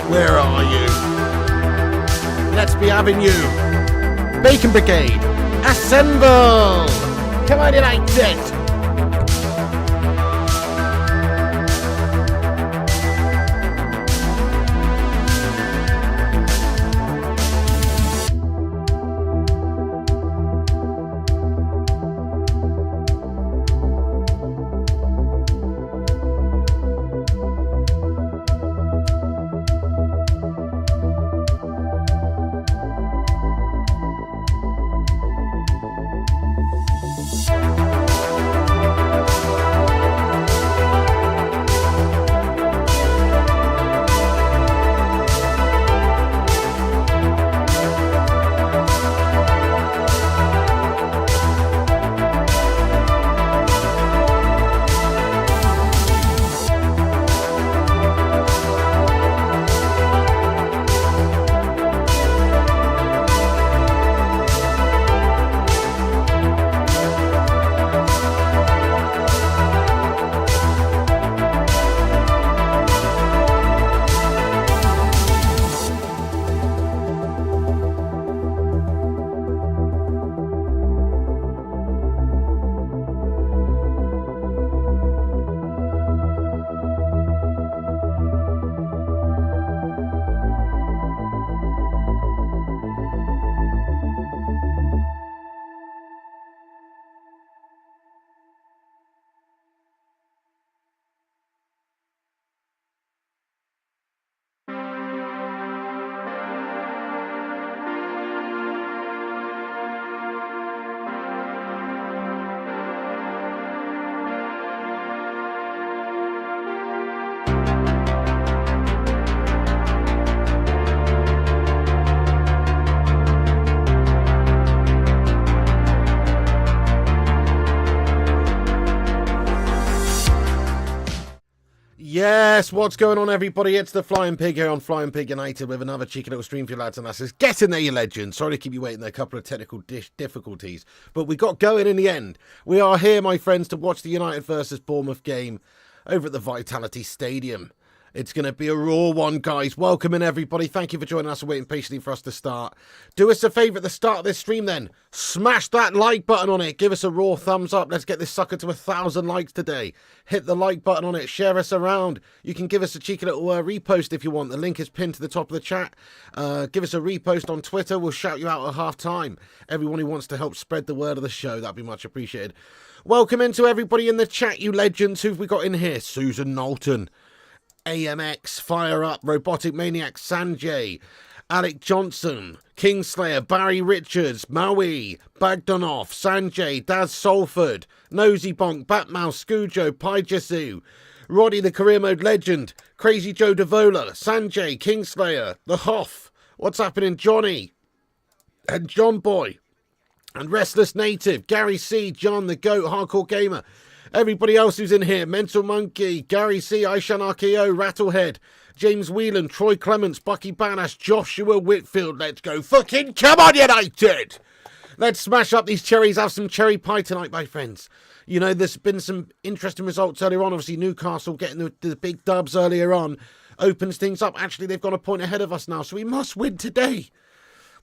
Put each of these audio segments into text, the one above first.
Where are you? Let's be having you. Bacon Brigade, assemble! Come on, United! Yes, what's going on, everybody? It's the Flying Pig here on Flying Pig United with another cheeky little stream for you lads and lasses. Get in there, you legends. Sorry to keep you waiting there, a couple of technical difficulties, but we got going in the end. We are here, my friends, to watch the United versus Bournemouth game over at the Vitality Stadium. It's going to be a raw one, guys. Welcome in, everybody. Thank you for joining us and waiting patiently for us to start. Do us a favour at the start of this stream, then. Smash that like button on it. Give us a raw thumbs up. Let's get this sucker to 1,000 likes today. Hit the like button on it. Share us around. You can give us a cheeky little repost if you want. The link is pinned to the top of the chat. Give us a repost on Twitter. We'll shout you out at half time. Everyone who wants to help spread the word of the show, that'd be much appreciated. Welcome into everybody in the chat, you legends. Who've we got in here? Susan Knowlton. AMX, Fire Up, Robotic Maniac, Sanjay, Alec Johnson, Kingslayer, Barry Richards, Maui, Bagdonoff, Sanjay, Daz Salford, Nosy Bonk, Batmouse, Scujo, Paijasu, Roddy the Career Mode Legend, Crazy Joe Davola, Sanjay, Kingslayer, The Hoff, What's Happening Johnny, and John Boy, and Restless Native, Gary C, John the Goat, Hardcore Gamer, everybody else who's in here, Mental Monkey, Gary C, Aishan RKO, Rattlehead, James Whelan, Troy Clements, Bucky Banash, Joshua Whitfield. Let's go fucking come on, United! Let's smash up these cherries, have some cherry pie tonight, my friends. You know, there's been some interesting results earlier on. Obviously, Newcastle getting the big dubs earlier on opens things up. Actually, they've got a point ahead of us now, so we must win today.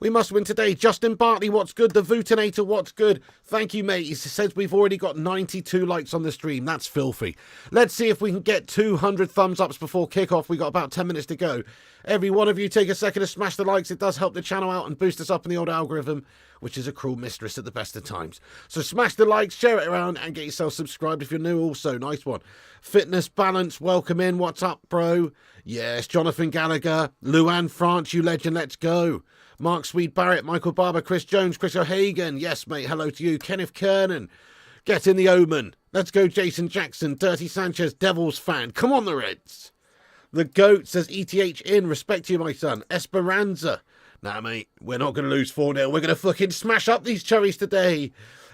We must win today. Justin Bartley, what's good? The Vootinator, what's good? Thank you, mate. He says we've already got 92 likes on the stream. That's filthy. Let's see if we can get 200 thumbs ups before kickoff. We got about 10 minutes to go. Every one of you take a second to smash the likes. It does help the channel out and boost us up in the old algorithm, which is a cruel mistress at the best of times. So smash the likes, share it around, and get yourself subscribed if you're new also. Nice one. Fitness Balance, welcome in. What's up, bro? Yes, Jonathan Gallagher. Luan France, you legend. Let's go. Mark Swede Barrett, Michael Barber, Chris Jones, Chris O'Hagan. Yes, mate. Hello to you. Kenneth Kernan. Get in the Omen. Let's go, Jason Jackson. Dirty Sanchez, Devils fan. Come on, the Reds. The Goat says ETH in. Respect to you, my son. Esperanza. Nah, mate. We're not going to lose 4-0. We're going to fucking smash up these cherries today.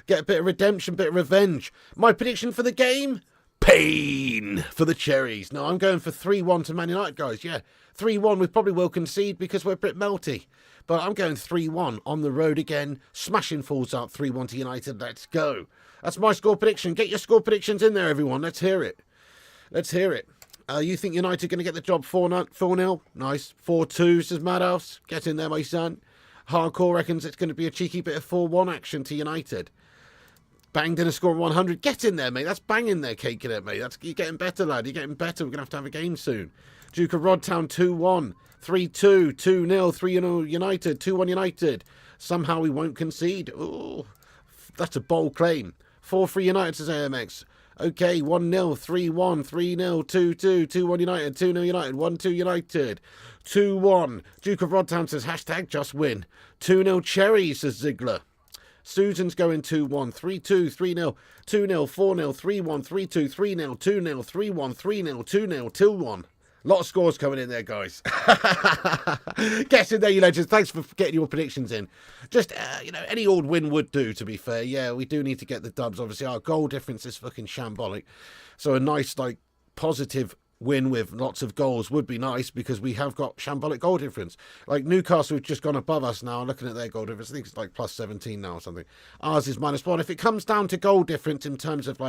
Get a bit of redemption, bit of revenge. My prediction for the game? Pain for the cherries. No, I'm going for 3-1 to Man United, guys. Yeah, 3-1. We probably will concede because we're a bit melty. But I'm going 3-1 on the road again. Smashing falls up 3-1 to United. Let's go. That's my score prediction. Get your score predictions in there, everyone. Let's hear it. Let's hear it. You think United are going to get the job 4-0? Nice. 4-2, says Madhouse. Get in there, my son. Hardcore reckons it's going to be a cheeky bit of 4-1 action to United. Banged in a score of 100. Get in there, mate. That's banging there, caking it, mate. You're getting better, lad. You're getting better. We're going to have a game soon. Duke of Rodtown 2-1. 3-2. 2-0. 3-0 United. 2-1 United. Somehow we won't concede. Ooh, that's a bold claim. 4-3 United, says AMX. Okay, 1-0, 3-1, 3-0, 2-2, 2-1 United, 2-0 United, 1-2 United, 2-1. Duke of Rodtown says, hashtag just win. 2-0 Cherry, says Ziegler. Susan's going 2-1, 3-2, 3-0, 2-0, 4-0, 3-1, 3-2, 3-0, 2-0, 3-1, 3-0, 2-0, 2-1. Lot of scores coming in there, guys. Get in there, you legends. Thanks for getting your predictions in. Just, any old win would do, to be fair. Yeah, we do need to get the dubs. Obviously, our goal difference is fucking shambolic. So a nice, positive win with lots of goals would be nice because we have got shambolic goal difference. Like Newcastle have just gone above us now. Looking at their goal difference, I think it's like plus 17 now or something. Ours is -1. If it comes down to goal difference in terms of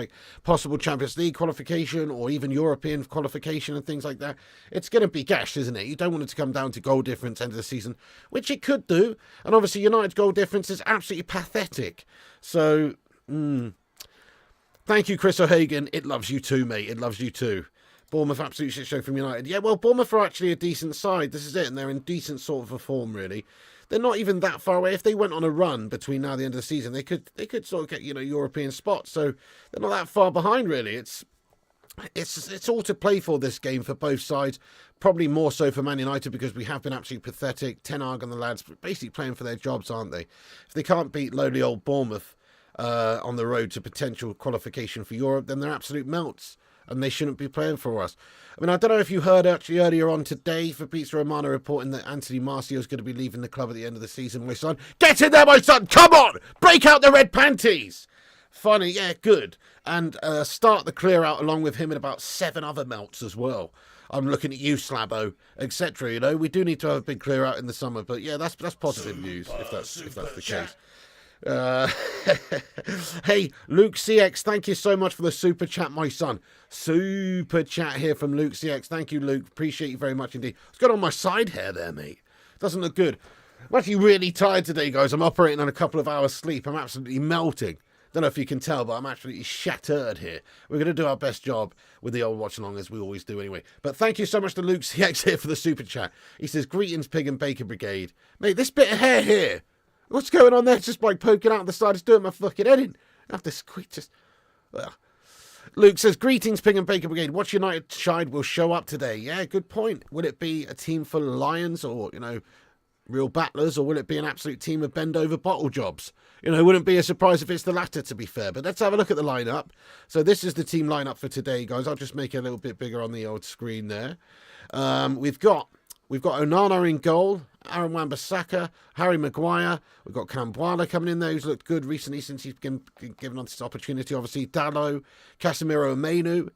possible Champions League qualification or even European qualification and things like that, it's going to be gash, isn't it? You don't want it to come down to goal difference end of the season, which it could do. And obviously United's goal difference is absolutely pathetic. So, thank you, Chris O'Hagan. It loves you too, mate. It loves you too. Bournemouth, absolute shit show from United. Yeah, well, Bournemouth are actually a decent side. This is it, and they're in decent sort of a form, really. They're not even that far away. If they went on a run between now and the end of the season, they could sort of get, European spots. So they're not that far behind, really. It's all to play for this game for both sides. Probably more so for Man United because we have been absolutely pathetic. Ten Hag and the lads basically playing for their jobs, aren't they? If they can't beat lowly old Bournemouth on the road to potential qualification for Europe, then they're absolute melts. And they shouldn't be playing for us. I mean, I don't know if you heard actually earlier on today, Fabrizio Romano reporting that Anthony Marcio is going to be leaving the club at the end of the season. My son, get in there, my son! Come on! Break out the red panties! Funny, yeah, good. And start the clear out along with him and about 7 other melts as well. I'm looking at you, Slabo, etc. We do need to have a big clear out in the summer. But yeah, that's positive news if that's the case. Hey, Luke CX, thank you so much for the super chat, my son. Super chat here from Luke CX. Thank you, Luke. Appreciate you very much indeed. What's going on my side hair there, mate? Doesn't look good. I'm actually really tired today, guys. I'm operating on a couple of hours sleep. I'm absolutely melting. Don't know if you can tell, but I'm absolutely shattered here. We're going to do our best job with the old watch along as we always do anyway. But thank you so much to Luke CX here for the super chat. He says, greetings, Pig and Bacon Brigade. Mate, this bit of hair here. What's going on there? It's just poking out the side. It's doing my fucking head in. I have to squeak just... Luke says, greetings, Pig and Bacon Brigade. What United side will show up today? Yeah, good point. Will it be a team full of lions or, real battlers, or will it be an absolute team of bend-over bottle jobs? Wouldn't be a surprise if it's the latter, to be fair. But let's have a look at the lineup. So this is the team lineup for today, guys. I'll just make it a little bit bigger on the old screen there. We've got Onana in goal, Aaron Wan-Bissaka, Harry Maguire. We've got Cambuala coming in there, who's looked good recently since he's been given this opportunity. Obviously, Dalot, Casemiro and Mainu,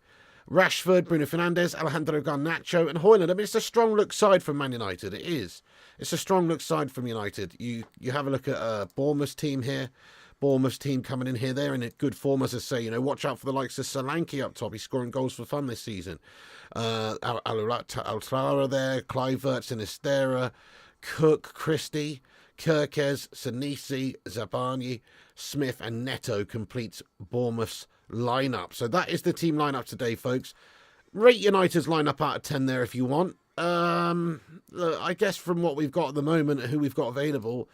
Rashford, Bruno Fernandes, Alejandro Garnacho and Højlund. I mean, it's a strong look side from Man United. It is. It's a strong look side from United. You have a look at Bournemouth's team here. Bournemouth's team coming in here. They're in a good form, as I say. Watch out for the likes of Solanke up top. He's scoring goals for fun this season. Altara there, Kluivert, Sinistera, Cook, Christie, Kirkes, Senesi, Zabani, Smith and Neto completes Bournemouth's lineup. So that is the team lineup today, folks. Rate United's lineup out of 10 there if you want. Look, I guess from what we've got at the moment and who we've got available,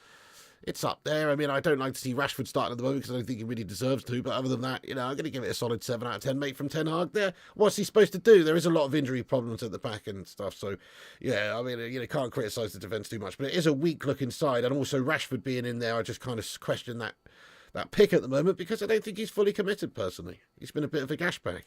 it's up there. I mean, I don't like to see Rashford starting at the moment because I don't think he really deserves to. But other than that, I'm going to give it a solid 7 out of 10, mate, from Ten Hag there. What's he supposed to do? There is a lot of injury problems at the back and stuff. So, yeah, I mean, can't criticise the defence too much. But it is a weak-looking side. And also Rashford being in there, I just kind of question that pick at the moment because I don't think he's fully committed, personally. He's been a bit of a gashbag.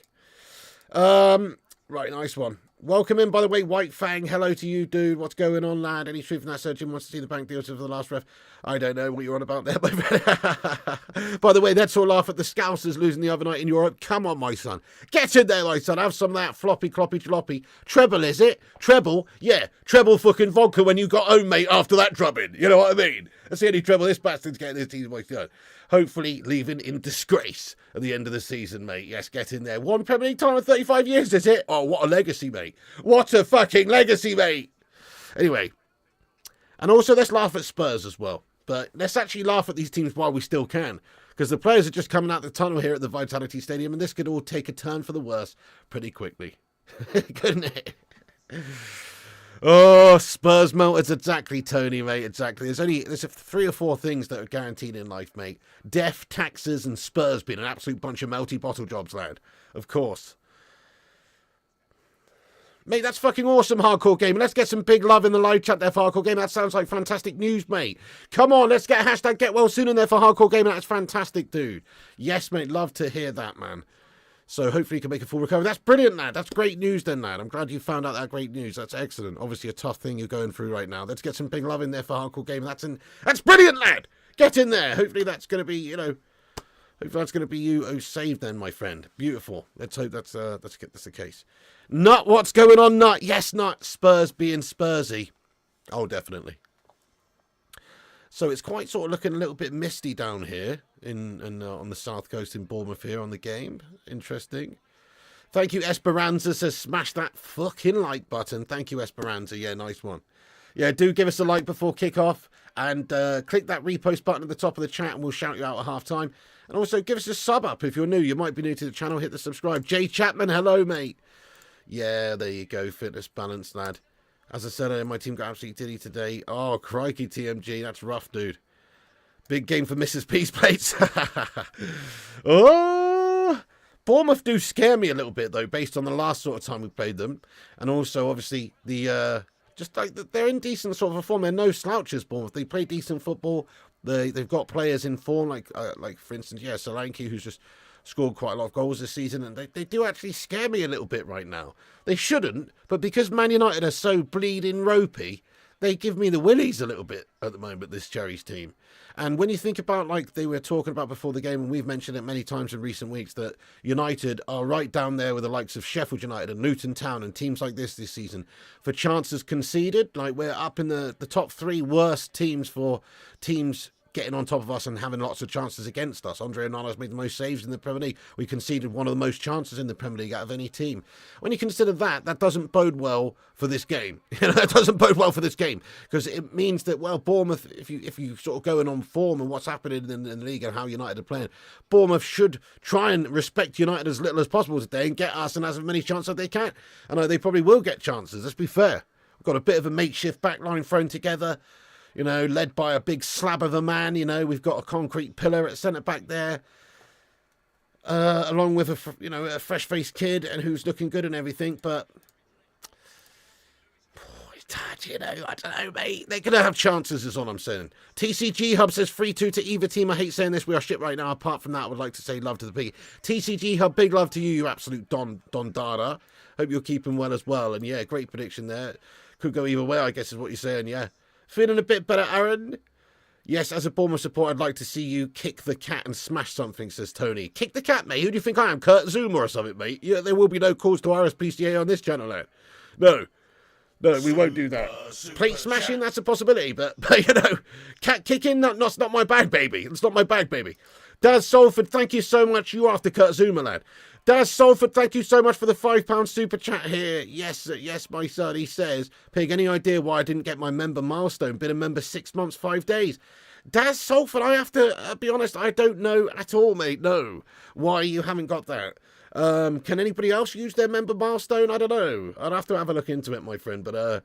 Right, nice one. Welcome in, by the way, White Fang. Hello to you, dude. What's going on, lad? Any truth in that? Jim wants to see the bank deals for the last ref. I don't know what you're on about there, my friend. By the way, let's all laugh at the Scousers losing the other night in Europe. Come on, my son. Get in there, my son. Have some of that floppy, cloppy, jalopy. Treble, is it? Treble? Yeah, treble fucking vodka when you got home, mate, after that drubbing. You know what I mean? That's the only treble this bastard's getting this team voice done. hopefully leaving in disgrace at the end of the season, mate. Yes, get in there. One Premier League time in 35 years, is it? Oh, what a legacy, mate. What a fucking legacy, mate. Anyway, and also let's laugh at Spurs as well. But let's actually laugh at these teams while we still can. Because the players are just coming out the tunnel here at the Vitality Stadium, and this could all take a turn for the worse pretty quickly. Couldn't it? Oh, Spurs melters, exactly, Tony, mate, exactly. There's 3 or 4 things that are guaranteed in life, mate. Death, taxes, and Spurs being an absolute bunch of melty bottle jobs, lad. Of course. Mate, that's fucking awesome, Hardcore Gamer. Let's get some big love in the live chat there for Hardcore Gamer. That sounds like fantastic news, mate. Come on, let's get hashtag get well soon in there for Hardcore Gamer. That's fantastic, dude. Yes, mate, love to hear that, man. So hopefully you can make a full recovery. That's brilliant, lad. That's great news then, lad. I'm glad you found out that great news. That's excellent. Obviously a tough thing you're going through right now. Let's get some big love in there for Hardcore Gamer. That's brilliant, lad. Get in there. Hopefully that's going to be, hopefully that's going to be you who saved then, my friend. Beautiful. Let's hope that's the case. Nut, what's going on, Nut? Yes, Nut. Spurs being Spursy. Oh, definitely. So it's quite sort of looking a little bit misty down here on the south coast in Bournemouth here on the game. Interesting. Thank you, Esperanza says smash that fucking like button. Thank you, Esperanza. Yeah, nice one. Yeah, do give us a like before kickoff and click that repost button at the top of the chat and we'll shout you out at half time. And also give us a sub up if you're new. You might be new to the channel. Hit the subscribe. Jay Chapman, hello, mate. Yeah, there you go. Fitness balance, lad. As I said, my team got absolutely diddy today. Oh, crikey, TMG. That's rough, dude. Big game for Mrs. Peace Plates. Oh, Bournemouth do scare me a little bit, though, based on the last sort of time we played them. And also, obviously, just like they're in decent sort of a form. They're no slouches, Bournemouth. They play decent football. They've got players in form, like for instance, Solanke, who's just scored quite a lot of goals this season, and they do actually scare me a little bit right now. They shouldn't, but because Man United are so bleeding ropey, they give me the willies a little bit at the moment, this Cherries team. And when you think about, like they were talking about before the game, and we've mentioned it many times in recent weeks, that United are right down there with the likes of Sheffield United and Luton Town and teams like this season for chances conceded. Like, we're up in the top 3 worst teams for teams getting on top of us and having lots of chances against us. Andre Onana's made the most saves in the Premier League. We conceded one of the most chances in the Premier League out of any team. When you consider that, that doesn't bode well for this game. That doesn't bode well for this game, because it means that, well, Bournemouth, if you sort of going on form and what's happening in the league and how United are playing, Bournemouth should try and respect United as little as possible today and get us and as many chances as they can. I know they probably will get chances, let's be fair. We've got a bit of a makeshift backline thrown together, led by a big slab of a man. We've got a concrete pillar at centre-back there, along with a fresh-faced kid and who's looking good and everything. But, I don't know, mate. They're going to have chances is all I'm saying. TCG Hub says 3-2 to either team. I hate saying this. We are shit right now. Apart from that, I would like to say love to the pig. TCG Hub, big love to you, you absolute Don Dada. Hope you're keeping well as well. And, yeah, great prediction there. Could go either way, I guess is what you're saying, yeah. Feeling a bit better, Aaron? Yes, as a Bournemouth supporter, I'd like to see you kick the cat and smash something, says Tony. Kick the cat, mate? Who do you think I am, Kurt Zuma or something, mate? Yeah, there will be no calls to RSPCA on this channel, lad. No, we won't do that. Plate smashing, that's a possibility, but cat kicking, that's not my bag, baby. It's not my bag, baby. Daz Salford, thank you so much. You after Kurt Zuma, lad. Daz Salford, thank you so much for the £5 super chat here. Yes, my son, he says, Pig, any idea why I didn't get my member milestone? Been a member 6 months, 5 days. Daz Salford, I have to be honest, I don't know at all, mate, no, why you haven't got that. Can anybody else use their member milestone? I don't know. I'd have to have a look into it, my friend, but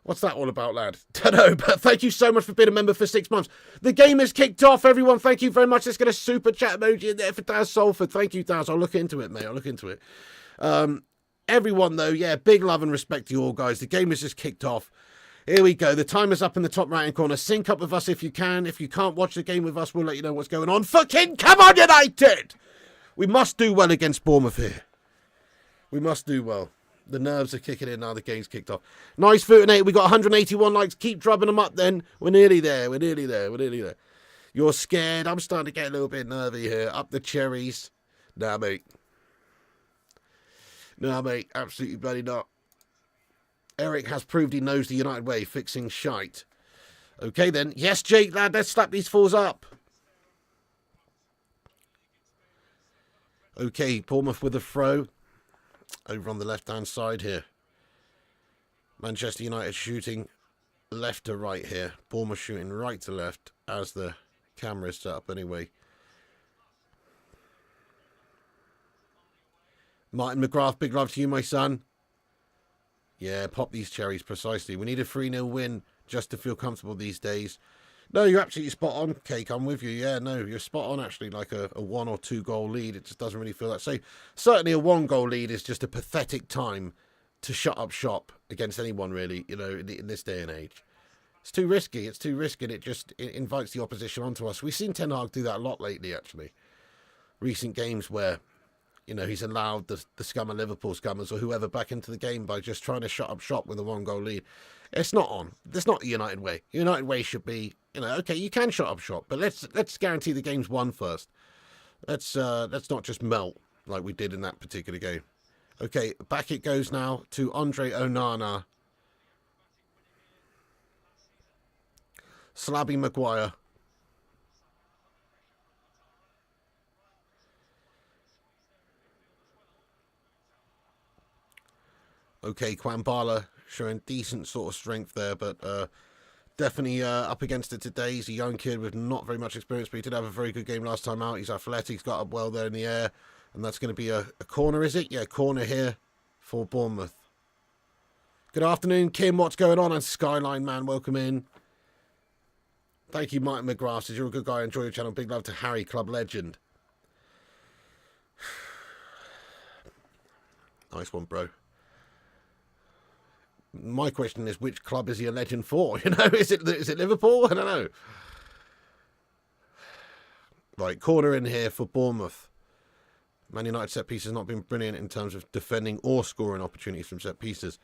what's that all about, lad? Don't know, but thank you so much for being a member for 6 months. The game has kicked off, everyone. Thank you very much. Let's get a super chat emoji in there for Daz Salford. Thank you, Daz. I'll look into it, mate. I'll look into it. Everyone, though, yeah, big love and respect to you all, guys. The game has just kicked off. Here we go. The timer's up in the top right-hand corner. Sync up with us if you can. If you can't watch the game with us, we'll let you know what's going on. Fucking come on, United! We must do well against Bournemouth here. We must do well. The nerves are kicking in now. The game's kicked off. Nice 38. We got 181 likes. Keep drubbing them up then. We're nearly there. We're nearly there. You're scared. I'm starting to get a little bit nervy here. Up the cherries. Nah, mate. Absolutely bloody not. Eric has proved he knows the United way. Fixing shite. Okay, then. Yes, Jake, lad. Let's slap these fools up. Okay, Bournemouth with a throw over on the left-hand side here. Manchester United shooting left to right here. Bournemouth shooting right to left as the camera is set up anyway. Martin McGrath, big love to you, my son. Yeah, pop these cherries, precisely. We need a 3-0 win just to feel comfortable these days. No, you're absolutely spot on, Cake. I'm with you. Yeah, no, you're spot on, actually. Like a 1 or 2 goal lead, it just doesn't really feel that. So, certainly a 1 goal lead is just a pathetic time to shut up shop against anyone, really, you know, in this day and age. It's too risky. It's too risky, and it invites the opposition onto us. We've seen Ten Hag do that a lot lately, actually. Recent games where, you know, he's allowed the scum of Liverpool scummers or whoever back into the game by just trying to shut up shop with a 1 goal lead. It's not on. That's not the United way. The United way should be, you know, okay, you can shut up shop, but let's guarantee the game's won first. Let's not just melt like we did in that particular game. Okay, back it goes now to Andre Onana. Slabby Maguire. Okay, Kwambala showing decent sort of strength there, but definitely up against it today. He's a young kid with not very much experience, but he did have a very good game last time out. He's athletic, he's got up well there in the air, and that's going to be a corner, is it? Yeah, corner here for Bournemouth. Good afternoon, Kim. What's going on? And Skyline Man, welcome in. Thank you, Martin McGrath. Says you're a good guy. Enjoy your channel. Big love to Harry, club legend. Nice one, bro. My question is, which club is he a legend for? You know, is it Liverpool? I don't know. Right, corner in here for Bournemouth. Man United set pieces not been brilliant in terms of defending or scoring opportunities from set pieces.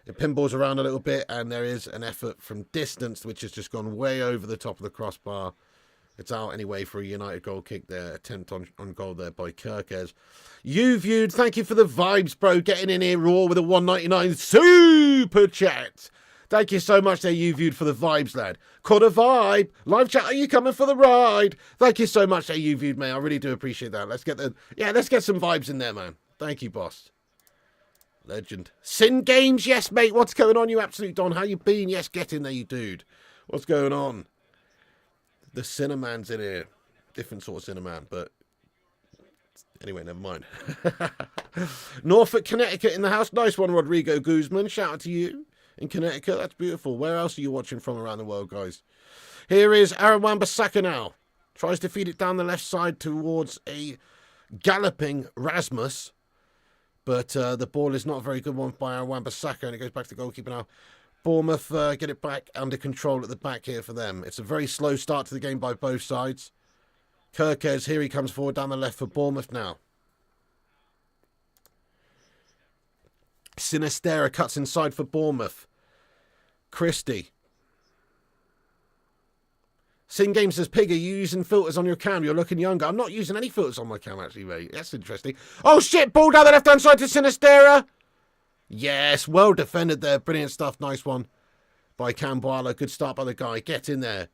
It pinballs around a little bit, and there is an effort from distance, which has just gone way over the top of the crossbar. It's out anyway for a United goal kick there. Attempt on goal there by Kirkes. You viewed, thank you for the vibes, bro. Getting in here raw with a 199 super chat. Thank you so much there, you viewed, for the vibes, lad. Caught a vibe. Live chat, are you coming for the ride? Thank you so much there, you viewed, mate. I really do appreciate that. Let's get some vibes in there, man. Thank you, boss. Legend. Sin Games, yes, mate. What's going on, you absolute don? How you been? Yes, get in there, you dude. What's going on? The Cineman's in here. Different sort of Cineman, but anyway, never mind. Norfolk, Connecticut in the house. Nice one, Rodrigo Guzman. Shout out to you in Connecticut. That's beautiful. Where else are you watching from around the world, guys? Here is Aaron Wan-Bissaka now. Tries to feed it down the left side towards a galloping Rasmus. But the ball is not a very good one by Aaron Wan-Bissaka, and it goes back to the goalkeeper now. Bournemouth get it back under control at the back here for them. It's a very slow start to the game by both sides. Kirkes, here he comes forward down the left for Bournemouth now. Sinistera cuts inside for Bournemouth. Christie. Sin Game says, Pig, are you using filters on your cam? You're looking younger. I'm not using any filters on my cam, actually, mate. That's interesting. Oh, shit! Ball down the left-hand side to Sinistera. Yes, well defended there. Brilliant stuff. Nice one by Kambwala. Good start by the guy. Get in there.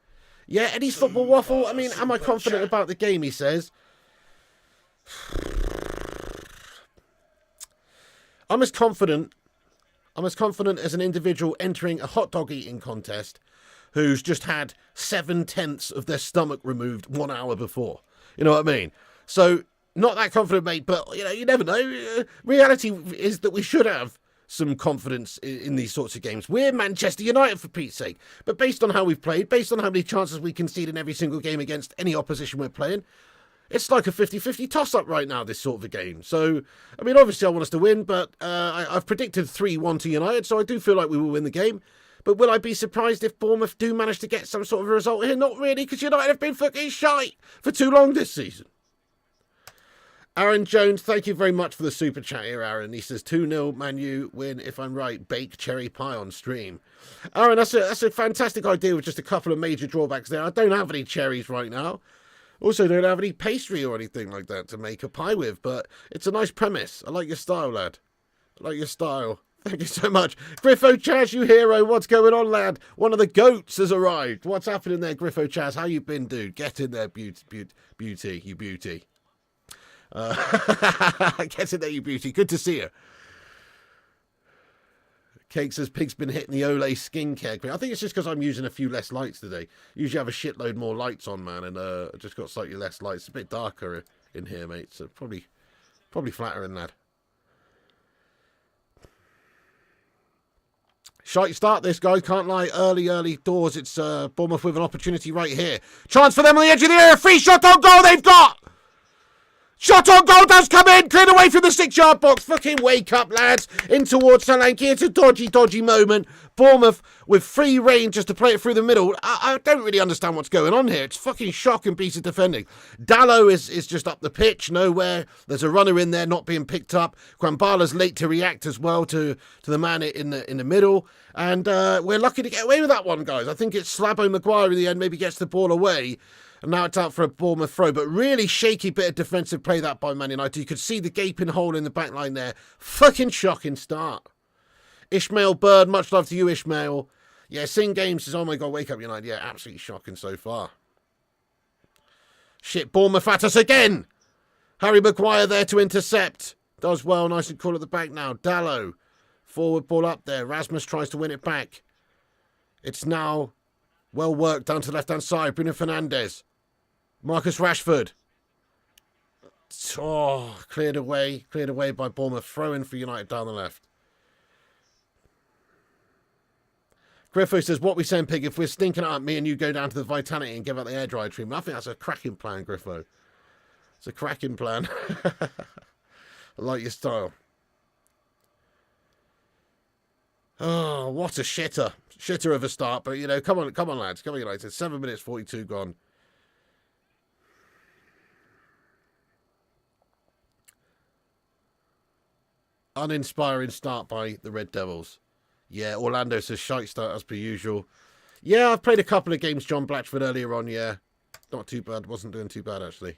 Yeah, Eddie's Football Waffle. I mean, am I confident about the game, he says. I'm as confident as an individual entering a hot dog eating contest who's just had 7/10 of their stomach removed 1 hour before. You know what I mean? So, not that confident, mate, but, you know, you never know. Reality is that we should have some confidence in these sorts of games. We're Manchester United, for Pete's sake. But based on how we've played, based on how many chances we concede in every single game against any opposition we're playing, it's like a 50-50 toss-up right now, this sort of a game. So, I mean, obviously I want us to win, but I've predicted 3-1 to United, so I do feel like we will win the game. But will I be surprised if Bournemouth do manage to get some sort of a result here? Not really, because United have been fucking shite for too long this season. Aaron Jones, thank you very much for the super chat here, Aaron. He says 2-0 Man U win, if I'm right, bake cherry pie on stream. Aaron, that's a fantastic idea with just a couple of major drawbacks there. I don't have any cherries right now. Also don't have any pastry or anything like that to make a pie with, but it's a nice premise. I like your style, lad. I like your style. Thank you so much. Griffo Chaz, you hero. What's going on, lad? One of the goats has arrived. What's happening there, Griffo Chaz? How you been, dude? Get in there, beauty, you beauty. Get in there, you beauty. Good to see you. Cake says Pig's been hitting the Olay skincare cream. I think it's just because I'm using a few less lights today. Usually I have a shitload more lights on, man, and I just got slightly less lights. It's a bit darker in here, mate, so probably flatter than that. Shite start this, guys. Can't lie. Early doors. It's Bournemouth with an opportunity right here. Chance for them on the edge of the area. Free shot on goal they've got. Shot on goal does come in. Cleared away from the 6-yard box. Fucking wake up, lads. In towards Solanke. It's a dodgy moment. Bournemouth with free rein just to play it through the middle. I don't really understand what's going on here. It's fucking shocking piece of defending. Dallo is just up the pitch. Nowhere. There's a runner in there not being picked up. Kwambala's late to react as well to the man in the middle. And we're lucky to get away with that one, guys. I think it's Slabo Maguire in the end maybe gets the ball away. And now it's out for a Bournemouth throw. But really shaky bit of defensive play that by Man United. You could see the gaping hole in the back line there. Fucking shocking start. Ishmael Bird, much love to you, Ishmael. Yeah, Sing Games says, oh my God, wake up United. Yeah, absolutely shocking so far. Shit, Bournemouth at us again. Harry Maguire there to intercept. Does well, nice and cool at the back now. Dallo, forward ball up there. Rasmus tries to win it back. It's now well worked down to the left-hand side. Bruno Fernandes. Marcus Rashford. Oh, cleared away by Bournemouth. Throw-in for United down the left. Griffo says, what we saying, Pig? If we're stinking up, me and you go down to the Vitality and give out the air dry treatment. I think that's a cracking plan, Griffo. It's a cracking plan. I like your style. Oh, what a shitter. Shitter of a start. But, you know, come on, lads. Come on, United. 7 minutes, 42 gone. Uninspiring start by the Red Devils. Yeah, Orlando says shite start as per usual. Yeah, I've played a couple of games John Blatchford earlier on, yeah. Not too bad. Wasn't doing too bad, actually.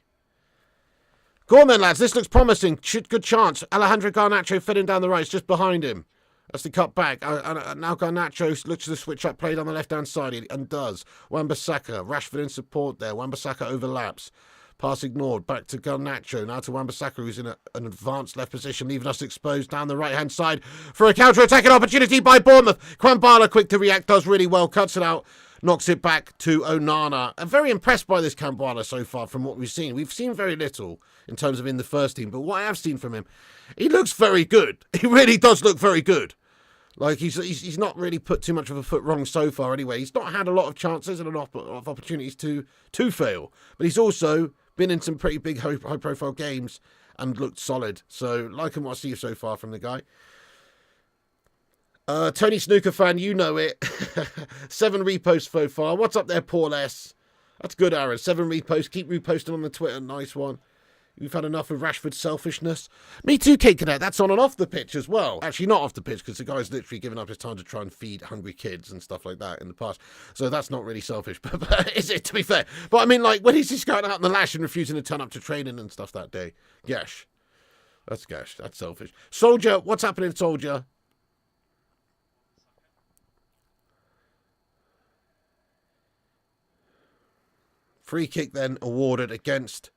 Go on then, lads. This looks promising. Good chance. Alejandro Garnacho fitting down the right. It's just behind him. That's the cut back. Now Garnacho looks to switch up, played on the left-hand side, and does. Wan-Bissaka. Rashford in support there. Wan-Bissaka overlaps. Pass ignored. Back to Garnacho. Now to Wan-Bissaka, who's in an advanced left position, leaving us exposed down the right-hand side for a counter-attacking opportunity by Bournemouth. Kwambala, quick to react, does really well. Cuts it out. Knocks it back to Onana. I'm very impressed by this Kwambala so far from what we've seen. We've seen very little in terms of in the first team, but what I have seen from him, he looks very good. He really does look very good. Like, he's not really put too much of a foot wrong so far anyway. He's not had a lot of chances and a lot of opportunities to fail. But he's also been in some pretty big high-profile games and looked solid. So, liking what I see so far from the guy. Tony Snooker fan, you know it. 7 reposts so far. What's up there, Paul S? That's good, Aaron. 7 reposts. Keep reposting on the Twitter. Nice one. We've had enough of Rashford's selfishness. Me too, Kate Cadet. That's on and off the pitch as well. Actually, not off the pitch, because the guy's literally given up his time to try and feed hungry kids and stuff like that in the past. So that's not really selfish, but is it, to be fair? But I mean, like, when he's just going out in the lash and refusing to turn up to training and stuff that day. Gash. That's gash. That's selfish. Soldier, what's happening, Soldier? Free kick then awarded against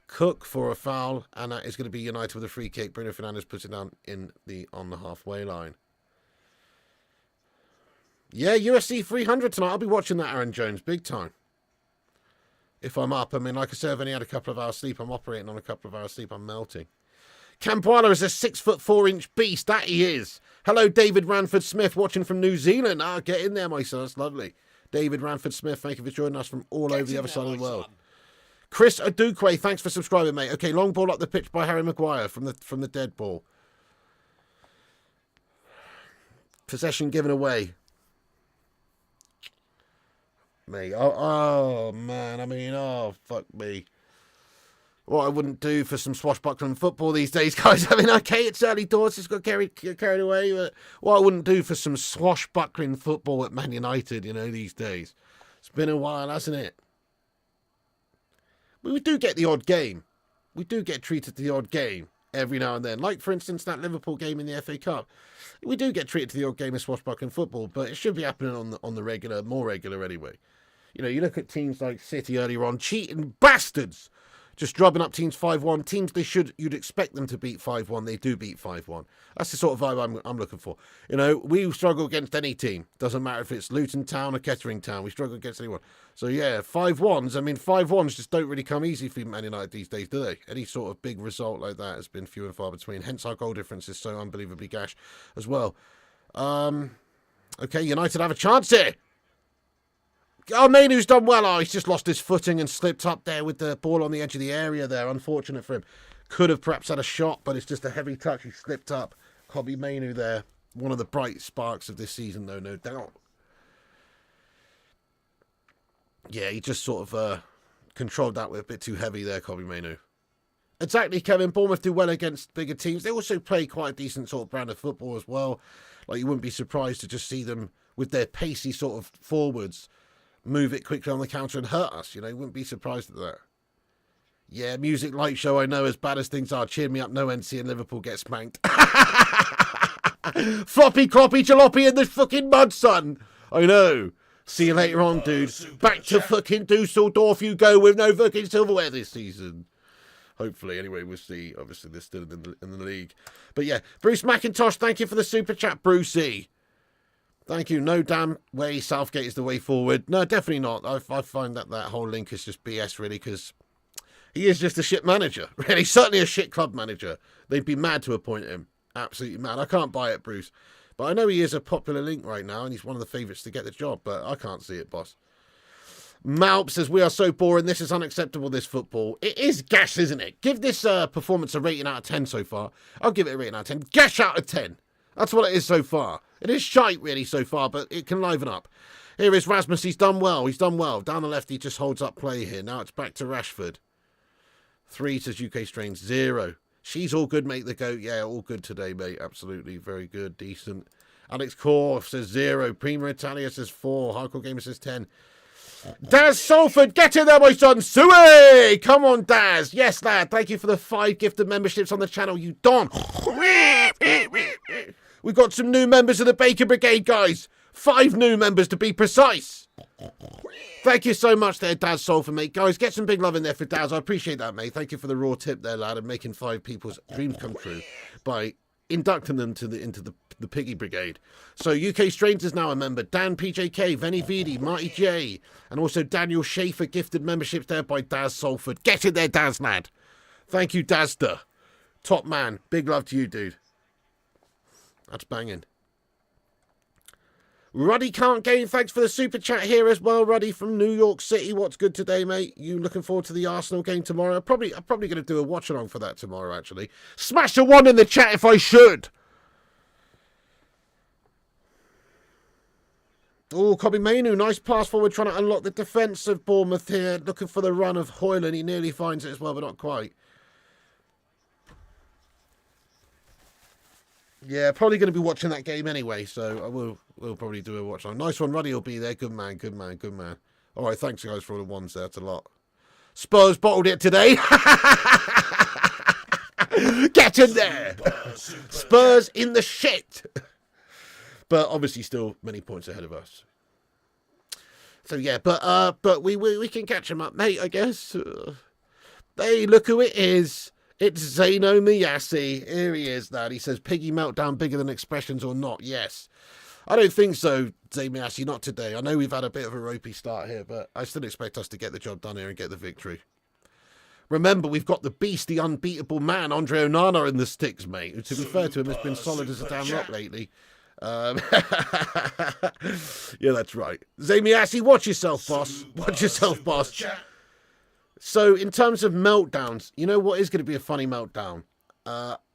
Cook for a foul, and that is going to be United with a free kick. Bruno Fernandes puts it down on the halfway line. Yeah, UFC 300 tonight. I'll be watching that, Aaron Jones, big time. If I'm up, I mean, like I said, I've only had a couple of hours sleep. I'm operating on a couple of hours sleep. I'm melting. Campbell is a 6'4" beast. That he is. Hello, David Ranford Smith, watching from New Zealand. Get in there, my son. That's lovely. David Ranford Smith, thank you for joining us from all over the other side of the world. Chris Adukwe, thanks for subscribing, mate. Okay, long ball up the pitch by Harry Maguire from the dead ball. Possession given away. Me. Oh man. I mean, fuck me. What I wouldn't do for some swashbuckling football these days, guys. I mean, okay, it's early doors, it's got carried away, but what I wouldn't do for some swashbuckling football at Man United, you know, these days. It's been a while, hasn't it? But we do get the odd game. We do get treated to the odd game every now and then. Like, for instance, that Liverpool game in the FA Cup. We do get treated to the odd game of swashbuckling football, but it should be happening on the regular, more regular anyway. You know, you look at teams like City earlier on, cheating bastards. Just drubbing up teams 5-1. Teams you'd expect them to beat 5-1. They do beat 5-1. That's the sort of vibe I'm looking for. You know, we struggle against any team. Doesn't matter if it's Luton Town or Kettering Town. We struggle against anyone. So yeah, 5-1s. I mean, 5-1s just don't really come easy for Man United these days, do they? Any sort of big result like that has been few and far between. Hence our goal difference is so unbelievably gash as well. Okay, United have a chance here. Oh, Mainoo's done well. Oh, he's just lost his footing and slipped up there with the ball on the edge of the area there. Unfortunate for him. Could have perhaps had a shot, but it's just a heavy touch. He slipped up. Kobbie Mainoo there. One of the bright sparks of this season, though, no doubt. Yeah, he just sort of controlled that with a bit too heavy there, Kobbie Mainoo. Exactly, Kevin. Bournemouth do well against bigger teams. They also play quite a decent sort of brand of football as well. Like, you wouldn't be surprised to just see them with their pacey sort of forwards move it quickly on the counter and hurt us. You know, you wouldn't be surprised at that. Yeah, music light show, I know, as bad as things are. Cheer me up, no NC and Liverpool get spanked. Floppy, cloppy, jalopy in the fucking mud, son. I know. See you later on, dude. Back to fucking Dusseldorf you go with no fucking silverware this season. Hopefully, anyway, we'll see. Obviously, they're still in the league. But yeah, Bruce McIntosh, thank you for the super chat, Brucey. Thank you. No damn way Southgate is the way forward. No, definitely not. I find that whole link is just BS, really, because he is just a shit manager. Really, certainly a shit club manager. They'd be mad to appoint him. Absolutely mad. I can't buy it, Bruce. But I know he is a popular link right now, and he's one of the favourites to get the job, but I can't see it, boss. Malp says, we are so boring. This is unacceptable, this football. It is gash, isn't it? Give this performance a rating out of 10 so far. I'll give it a rating out of 10. Gash out of 10. That's what it is so far. It is shite, really, so far, but it can liven up. Here is Rasmus. He's done well. He's done well. Down the left, he just holds up play here. Now it's back to Rashford. 3 says UK Strange. 0. She's all good, mate. The goat. Yeah, all good today, mate. Absolutely. Very good. Decent. Alex Core says 0. Prima Italia says 4. Hardcore Gamer says 10. Daz Salford, get in there, my son. Suey! Come on, Daz. Yes, lad. Thank you for the 5 gifted memberships on the channel, you don. We've got some new members of the Baker Brigade, guys. 5 new members to be precise. Thank you so much there, Daz Salford, mate. Guys, get some big love in there for Daz. I appreciate that, mate. Thank you for the raw tip there, lad, and making 5 people's dreams come true by inducting them into the Piggy Brigade. So UK Strange is now a member. Dan PJK, Venny Vidi, Marty J, and also Daniel Schaefer gifted memberships there by Daz Salford. Get in there, Daz, lad. Thank you, Dazda. Top man. Big love to you, dude. That's banging. Ruddy Can't Game, thanks for the super chat here as well, Ruddy from New York City. What's good today, mate? You looking forward to the Arsenal game tomorrow? I'm probably going to do a watch along for that tomorrow, actually. Smash a 1 in the chat if I should. Oh, Kobbie Mainoo, nice pass forward, trying to unlock the defence of Bournemouth here. Looking for the run of Hoyland. He nearly finds it as well, but not quite. Yeah, probably going to be watching that game anyway, so we'll probably do a watch on. Nice one, Ruddy will be there. Good man, good man, good man. All right, thanks, guys, for all the ones there. That's a lot. Spurs bottled it today. Get in there. Spurs in the shit. But obviously still many points ahead of us. So, yeah, but we can catch him up, mate, I guess. Hey, look who it is. It's Zaino Miyasi. Here he is, lad. He says, Piggy meltdown bigger than expressions or not? Yes. I don't think so, Zaino Miyasi. Not today. I know we've had a bit of a ropey start here, but I still expect us to get the job done here and get the victory. Remember, we've got the beast, the unbeatable man, Andre Onana in the sticks, mate, who, to be fair to him, has been solid as a damn rock lately. Yeah, that's right. Zaino Miyasi, watch yourself, boss. Watch yourself, boss. So, in terms of meltdowns, you know what is going to be a funny meltdown?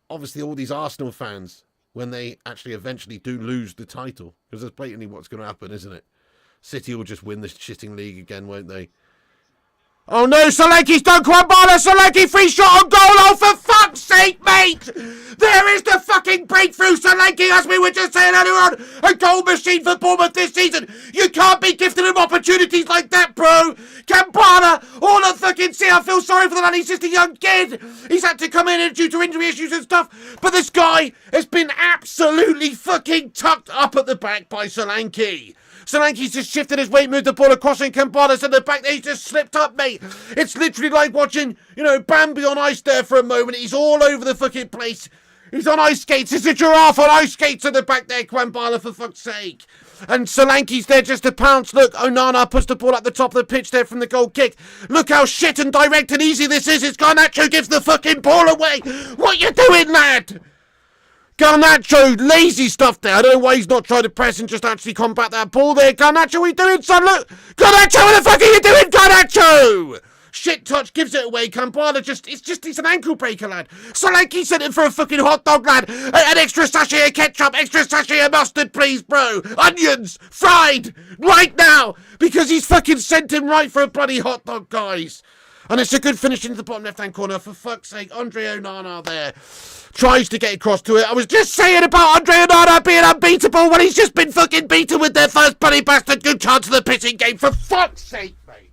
Obviously, all these Arsenal fans, when they actually eventually do lose the title, because that's blatantly what's going to happen, isn't it? City will just win the shitting league again, won't they? Oh no, Solanke's done Kwambala! Solanke, free shot on goal! Oh, for fuck's sake, mate! There is the fucking breakthrough, Solanke, as we were just saying earlier on! A goal machine for Bournemouth this season! You can't be gifting him opportunities like that, bro! Kwambala! All the fucking see, I feel sorry for the lad, he's just a young kid! He's had to come in due to injury issues and stuff, but this guy has been absolutely fucking tucked up at the back by Solanke! Solanke's just shifted his weight, moved the ball across, and Kwambala's at the back there. He's just slipped up, mate. mate. It's literally like watching, you know, Bambi on ice there for a moment. He's all over the fucking place. He's on ice skates. It's a giraffe on ice skates at the back there, Kwambala, for fuck's sake. And Solanke's there just to pounce. Look, Onana puts the ball at the top of the pitch there from the goal kick. Look how shit and direct and easy this is. It's Garnacho gives the fucking ball away. What you doing, lad? Garnacho, lazy stuff there. I don't know why he's not trying to press and just actually combat that ball there. Garnacho, what are you doing, son? Look! Garnacho, what the fuck are you doing, Garnacho? Shit touch, gives it away. Kambala it's an ankle breaker, lad. Solanke sent it for a fucking hot dog, lad. An extra sachet of ketchup, extra sachet of mustard, please, bro. Onions, fried, right now. Because he's fucking sent him right for a bloody hot dog, guys. And it's a good finish into the bottom left-hand corner. For fuck's sake, Andre Onana there tries to get across to it. I was just saying about Andre Onana being unbeatable when he's just been fucking beaten with their first bloody bastard good chance of the pitching game. For fuck's sake, mate.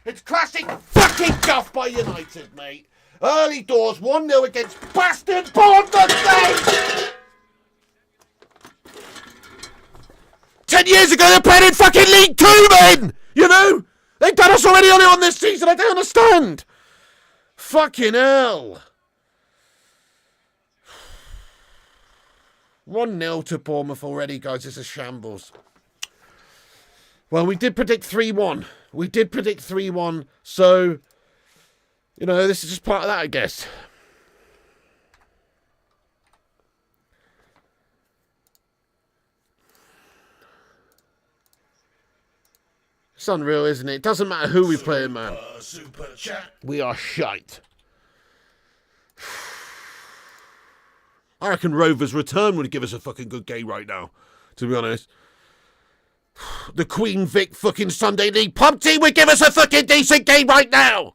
It's classic fucking guff by United, mate. Early doors, 1-0 against bastard Bournemouth, mate! 10 years ago, they played in fucking League 2, man! You know? They've done us already early on this season, I don't understand. Fucking hell. 1-0 to Bournemouth already, guys. It's a shambles. Well, we did predict 3-1. We did predict 3-1. So, you know, this is just part of that, I guess. It's unreal, isn't it? It doesn't matter who we play, man. Super chat. We are shite. I reckon Rovers' return would give us a fucking good game right now, to be honest. The Queen Vic fucking Sunday League pub team would give us a fucking decent game right now.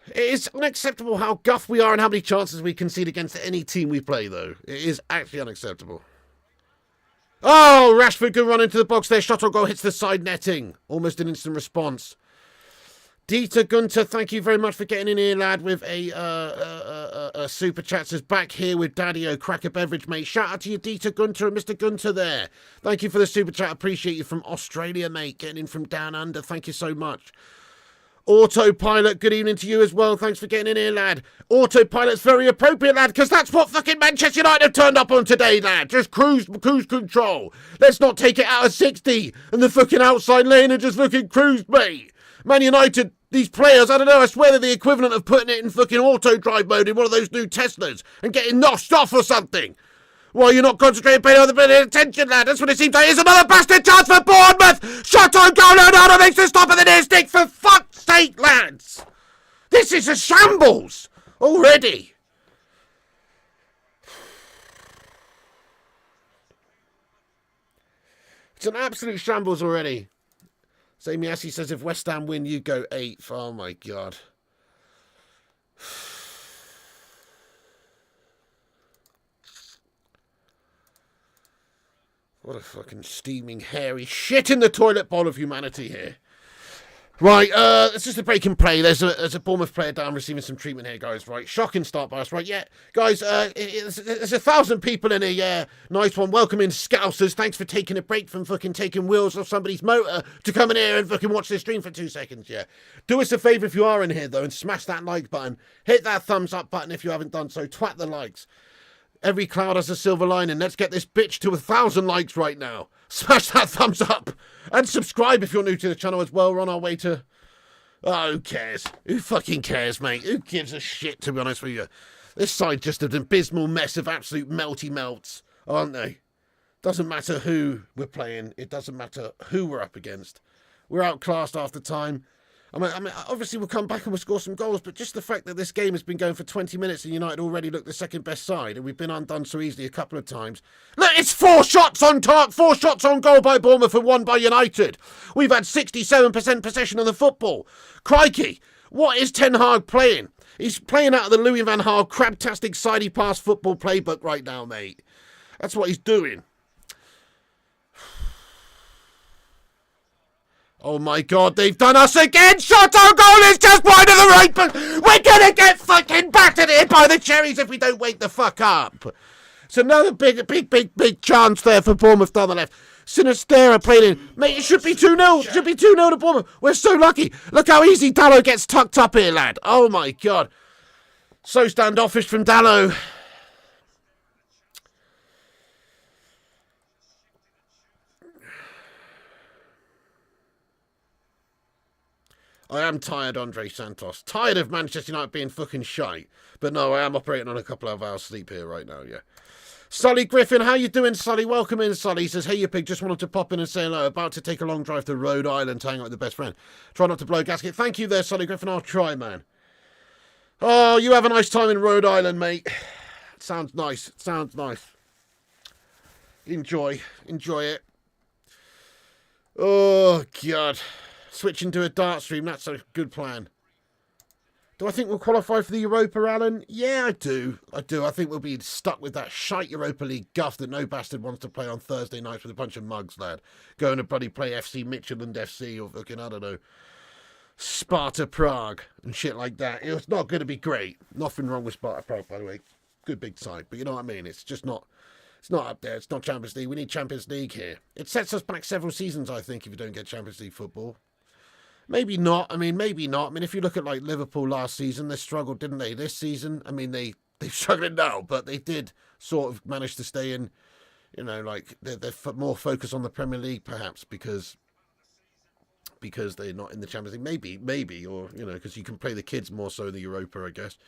It is unacceptable how guff we are and how many chances we concede against any team we play, though. It is actually unacceptable. Oh, Rashford can run into the box there. Shot on goal hits the side netting. Almost an instant response. Dieter Gunter, thank you very much for getting in here, lad, with a super chat. Says back here with Daddy-O, crack a beverage, mate. Shout out to you, Dieter Gunter and Mr. Gunter there. Thank you for the super chat. Appreciate you from Australia, mate. Getting in from down under. Thank you so much. Autopilot, good evening to you as well. Thanks for getting in here, lad. Autopilot's very appropriate, lad, because that's what fucking Manchester United have turned up on today, lad. Just cruise control. Let's not take it out of 60 and the fucking outside lane and just fucking cruise, mate. Man United, these players, I don't know, I swear they're the equivalent of putting it in fucking auto drive mode in one of those new Teslas and getting noshed off or something. Why, you're not concentrating, paying all the bit of attention, lad. That's what it seems like. Here's another bastard chance for Bournemouth. Shot on goal. Onana makes the stop at the near stick. For fuck's sake, lads. This is a shambles already. It's an absolute shambles already. Same Yassi says, if West Ham win, you go 8th. Oh, my God. What a fucking steaming, hairy shit in the toilet bowl of humanity here. Right, it's just a break and play. There's a Bournemouth player down receiving some treatment here, guys. Right, shocking start by us. Right, yeah, guys, there's 1,000 people in here, yeah. Nice one. Welcome in, Scousers. Thanks for taking a break from fucking taking wheels off somebody's motor to come in here and fucking watch this stream for 2 seconds, yeah. Do us a favour if you are in here, though, and smash that like button. Hit that thumbs up button if you haven't done so. Twat the likes. Every cloud has a silver lining. Let's get this bitch to 1,000 likes right now. Smash that thumbs up. And subscribe if you're new to the channel as well. We're on our way to... Oh, who cares? Who fucking cares, mate? Who gives a shit, to be honest with you? This side just an abysmal mess of absolute melty melts, aren't they? Doesn't matter who we're playing. It doesn't matter who we're up against. We're outclassed after time. I mean, obviously we'll come back and we'll score some goals, but just the fact that this game has been going for 20 minutes and United already look the second best side, and we've been undone so easily a couple of times. Look, it's 4 shots on target, 4 shots on goal by Bournemouth and 1 by United. We've had 67% possession of the football. Crikey, what is Ten Hag playing? He's playing out of the Louis van Gaal crabtastic sidey pass football playbook right now, mate. That's what he's doing. Oh my God, they've done us again! Shot on goal is just wide of the right, but we're gonna get fucking battered here by the Cherries if we don't wake the fuck up. It's another big chance there for Bournemouth down the left. Sinistera played in. Mate, it should be 2-0. It should be 2-0 to Bournemouth. We're so lucky. Look how easy Dallo gets tucked up here, lad. Oh, my God. So standoffish from Dallo. I am tired, Andre Santos. Tired of Manchester United being fucking shite. But no, I am operating on a couple of hours sleep here right now, yeah. Sully Griffin, how you doing, Sully? Welcome in, Sully. He says, hey, you pig, just wanted to pop in and say hello. About to take a long drive to Rhode Island to hang out with the best friend. Try not to blow a gasket. Thank you there, Sully Griffin. I'll try, man. Oh, you have a nice time in Rhode Island, mate. Sounds nice. Sounds nice. Enjoy it. Oh, God. Switching to a dart stream, that's a good plan. Do I think we'll qualify for the Europa, Alan? Yeah, I do. I think we'll be stuck with that shite Europa League guff that no bastard wants to play on Thursday nights with a bunch of mugs, lad. Going to bloody play FC Midtjylland FC or fucking, I don't know, Sparta Prague and shit like that. It's not going to be great. Nothing wrong with Sparta Prague, by the way. Good big side. But you know what I mean? It's just not... It's not up there. It's not Champions League. We need Champions League here. It sets us back several seasons, I think, if you don't get Champions League football. Maybe not. I mean, maybe not. I mean, if you look at, like, Liverpool last season, they struggled, didn't they? This season, I mean, they've struggled now, but they did sort of manage to stay in, you know, like, they're more focused on the Premier League, perhaps, because they're not in the Champions League. Maybe, or, you know, because you can play the kids more so in the Europa, I guess.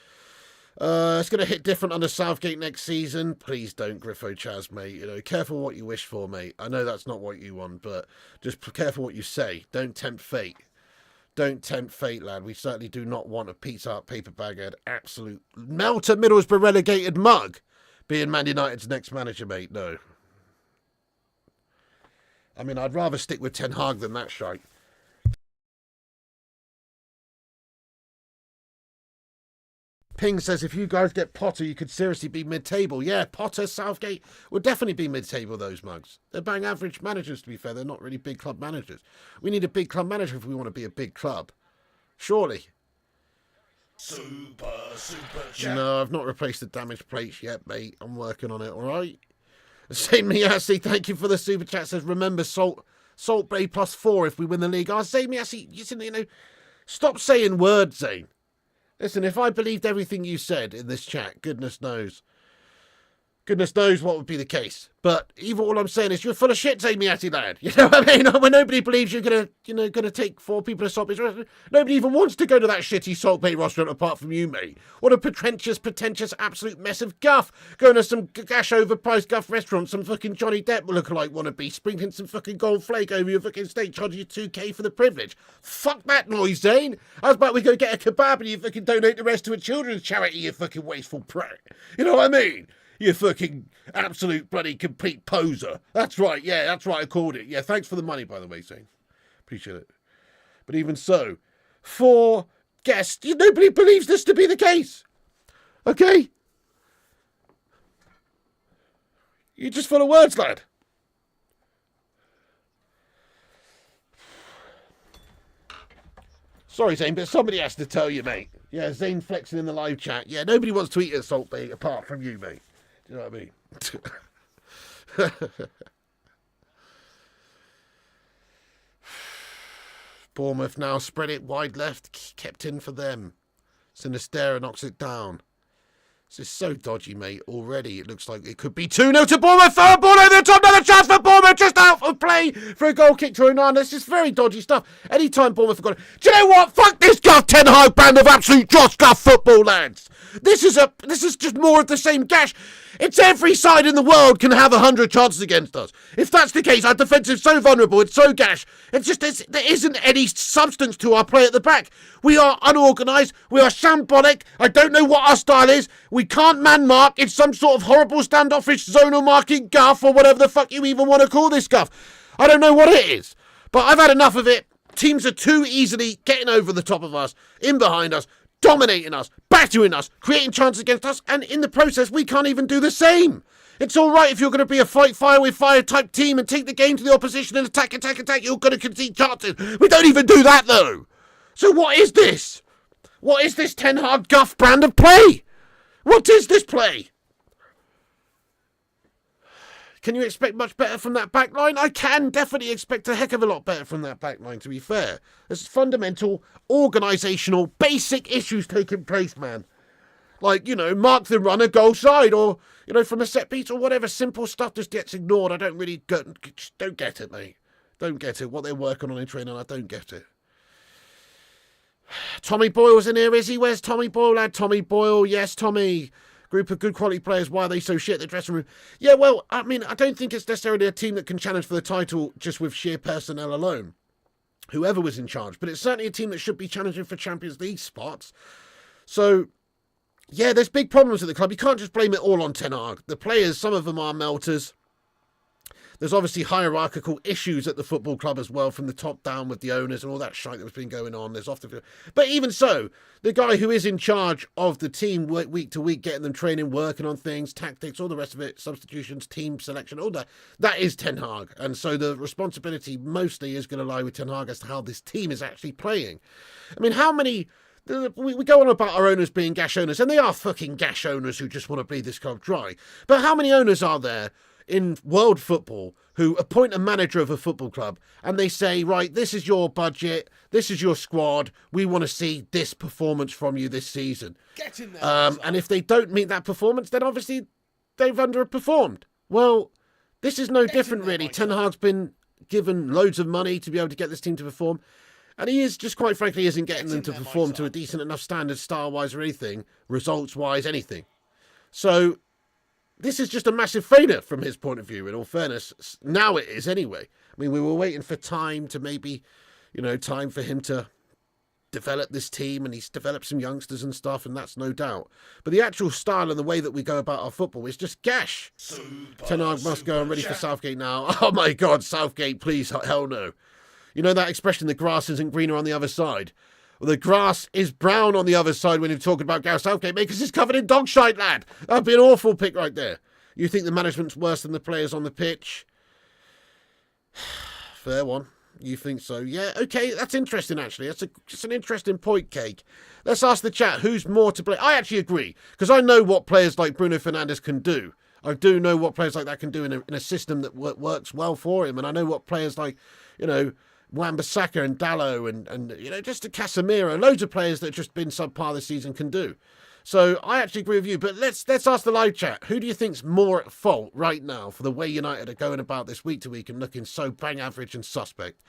It's going to hit different under Southgate next season. Please don't, Griffo Chaz, mate. You know, careful what you wish for, mate. I know that's not what you want, but just be careful what you say. Don't tempt fate. Don't tempt fate, lad. We certainly do not want a Pizza Hut paper bag head, absolute Melter Middlesbrough relegated mug being Man United's next manager, mate. No. I mean, I'd rather stick with Ten Hag than that shite. Ping says, if you guys get Potter, you could seriously be mid-table. Yeah, Potter, Southgate would definitely be mid-table, those mugs. They're bang average managers, to be fair. They're not really big club managers. We need a big club manager if we want to be a big club. Surely. Super chat. No, I've not replaced the damaged plates yet, mate. I'm working on it, all right? Zane Miyasi, thank you for the super chat. Says, remember, Salt Bay +4 if we win the league. Zane Miyasi, you know, stop saying words, Zane. Listen, if I believed everything you said in this chat, goodness knows what would be the case. But even all I'm saying is you're full of shit, Zane Miati, lad. You know what I mean? When nobody believes you're gonna take 4 people to Salt Bay restaurant, nobody even wants to go to that shitty Salt Bay restaurant apart from you, mate. What a pretentious, absolute mess of guff. Going to some gash overpriced guff restaurant, some fucking Johnny Depp lookalike wannabe, sprinkling some fucking gold flake over your fucking steak, charging you 2k for the privilege. Fuck that noise, Zane. How's about we go get a kebab and you fucking donate the rest to a children's charity, you fucking wasteful prat. You know what I mean? You fucking absolute bloody complete poser. That's right, yeah, that's right, I called it. Yeah, thanks for the money, by the way, Zane. Appreciate it. But even so, 4 guests, nobody believes this to be the case. Okay? You're just full of words, lad. Sorry, Zane, but somebody has to tell you, mate. Yeah, Zane flexing in the live chat. Yeah, nobody wants to eat at Salt Bay apart from you, mate. Do you know what I mean? Bournemouth now spread it wide left, kept in for them. Sinistera knocks it down. This is so dodgy, mate. Already it looks like it could be 2-0 to Bournemouth. Third ball over the top, another chance for Bournemouth, just out of play for a goal kick to Onan. This is very dodgy stuff. Anytime Bournemouth have got it. Do you know what? Fuck this Guff Ten Hag brand of absolute Josh Guff football, lads. This is just more of the same gash. It's every side in the world can have 100 chances against us. If that's the case, our defence is so vulnerable, it's so gash. There isn't any substance to our play at the back. We are unorganised. We are shambolic. I don't know what our style is. We can't man mark. It's some sort of horrible standoffish zonal marking guff or whatever the fuck you even want to call this guff. I don't know what it is. But I've had enough of it. Teams are too easily getting over the top of us, in behind us, dominating us, battering us, creating chances against us, and in the process, we can't even do the same. It's all right if you're going to be a fight fire with fire type team and take the game to the opposition and attack, you're going to concede chances. We don't even do that, though. So what is this? What is this Ten Hag Guff brand of play? What is this play? Can you expect much better from that back line? I can definitely expect a heck of a lot better from that back line, to be fair. There's fundamental, organisational, basic issues taking place, man. Like, mark the runner, goal side, or, from a set piece or whatever. Simple stuff just gets ignored. I don't get it, mate. Don't get it. What they're working on in training, I don't get it. Tommy Boyle's in here, is he? Where's Tommy Boyle, lad? Tommy Boyle, yes, Tommy. Group of good quality players. Why are they so shit? The dressing room. Yeah, well, I mean, I don't think it's necessarily a team that can challenge for the title just with sheer personnel alone. Whoever was in charge. But it's certainly a team that should be challenging for Champions League spots. So, yeah, there's big problems at the club. You can't just blame it all on Ten Hag. The players, some of them are melters. There's obviously hierarchical issues at the football club as well, from the top down with the owners and all that shite that was been going on. There's often, but even so, the guy who is in charge of the team week to week, getting them training, working on things, tactics, all the rest of it, substitutions, team selection, all that is Ten Hag. And so the responsibility mostly is going to lie with Ten Hag as to how this team is actually playing. I mean, how many... We go on about our owners being gash owners, and they are fucking gash owners who just want to bleed this club dry. But how many owners are there in world football who appoint a manager of a football club and they say, right, this is your budget, this is your squad, we want to see this performance from you this season. Get in there. And if they don't meet that performance, then obviously they've underperformed. Well, this is no different, really. Ten Hag's been given loads of money to be able to get this team to perform. And he is, just quite frankly, isn't getting them to perform to a decent enough standard, style-wise or anything, results-wise, anything. So this is just a massive failure from his point of view, in all fairness. Now it is, anyway. I mean, we were waiting for time to maybe, time for him to develop this team, and he's developed some youngsters and stuff, and that's no doubt. But the actual style and the way that we go about our football is just gash. Ten Hag must go. I'm ready for Southgate now. Oh, my God, Southgate, please, hell no. You know that expression, the grass isn't greener on the other side? Well, the grass is brown on the other side when you're talking about Gareth Southgate, mate, because it's covered in dog shite, lad. That'd be an awful pick right there. You think the management's worse than the players on the pitch? Fair one. You think so? Yeah, okay, that's interesting, actually. It's an interesting point, Cake. Let's ask the chat, who's more to blame? I actually agree, because I know what players like Bruno Fernandes can do. I do know what players like that can do in a system that works well for him, and I know what players like, Wan-Bissaka and Dalot and just a Casemiro, loads of players that have just been subpar this season can do. So I actually agree with you, but let's ask the live chat. Who do you think's more at fault right now for the way United are going about this week to week and looking so bang average and suspect?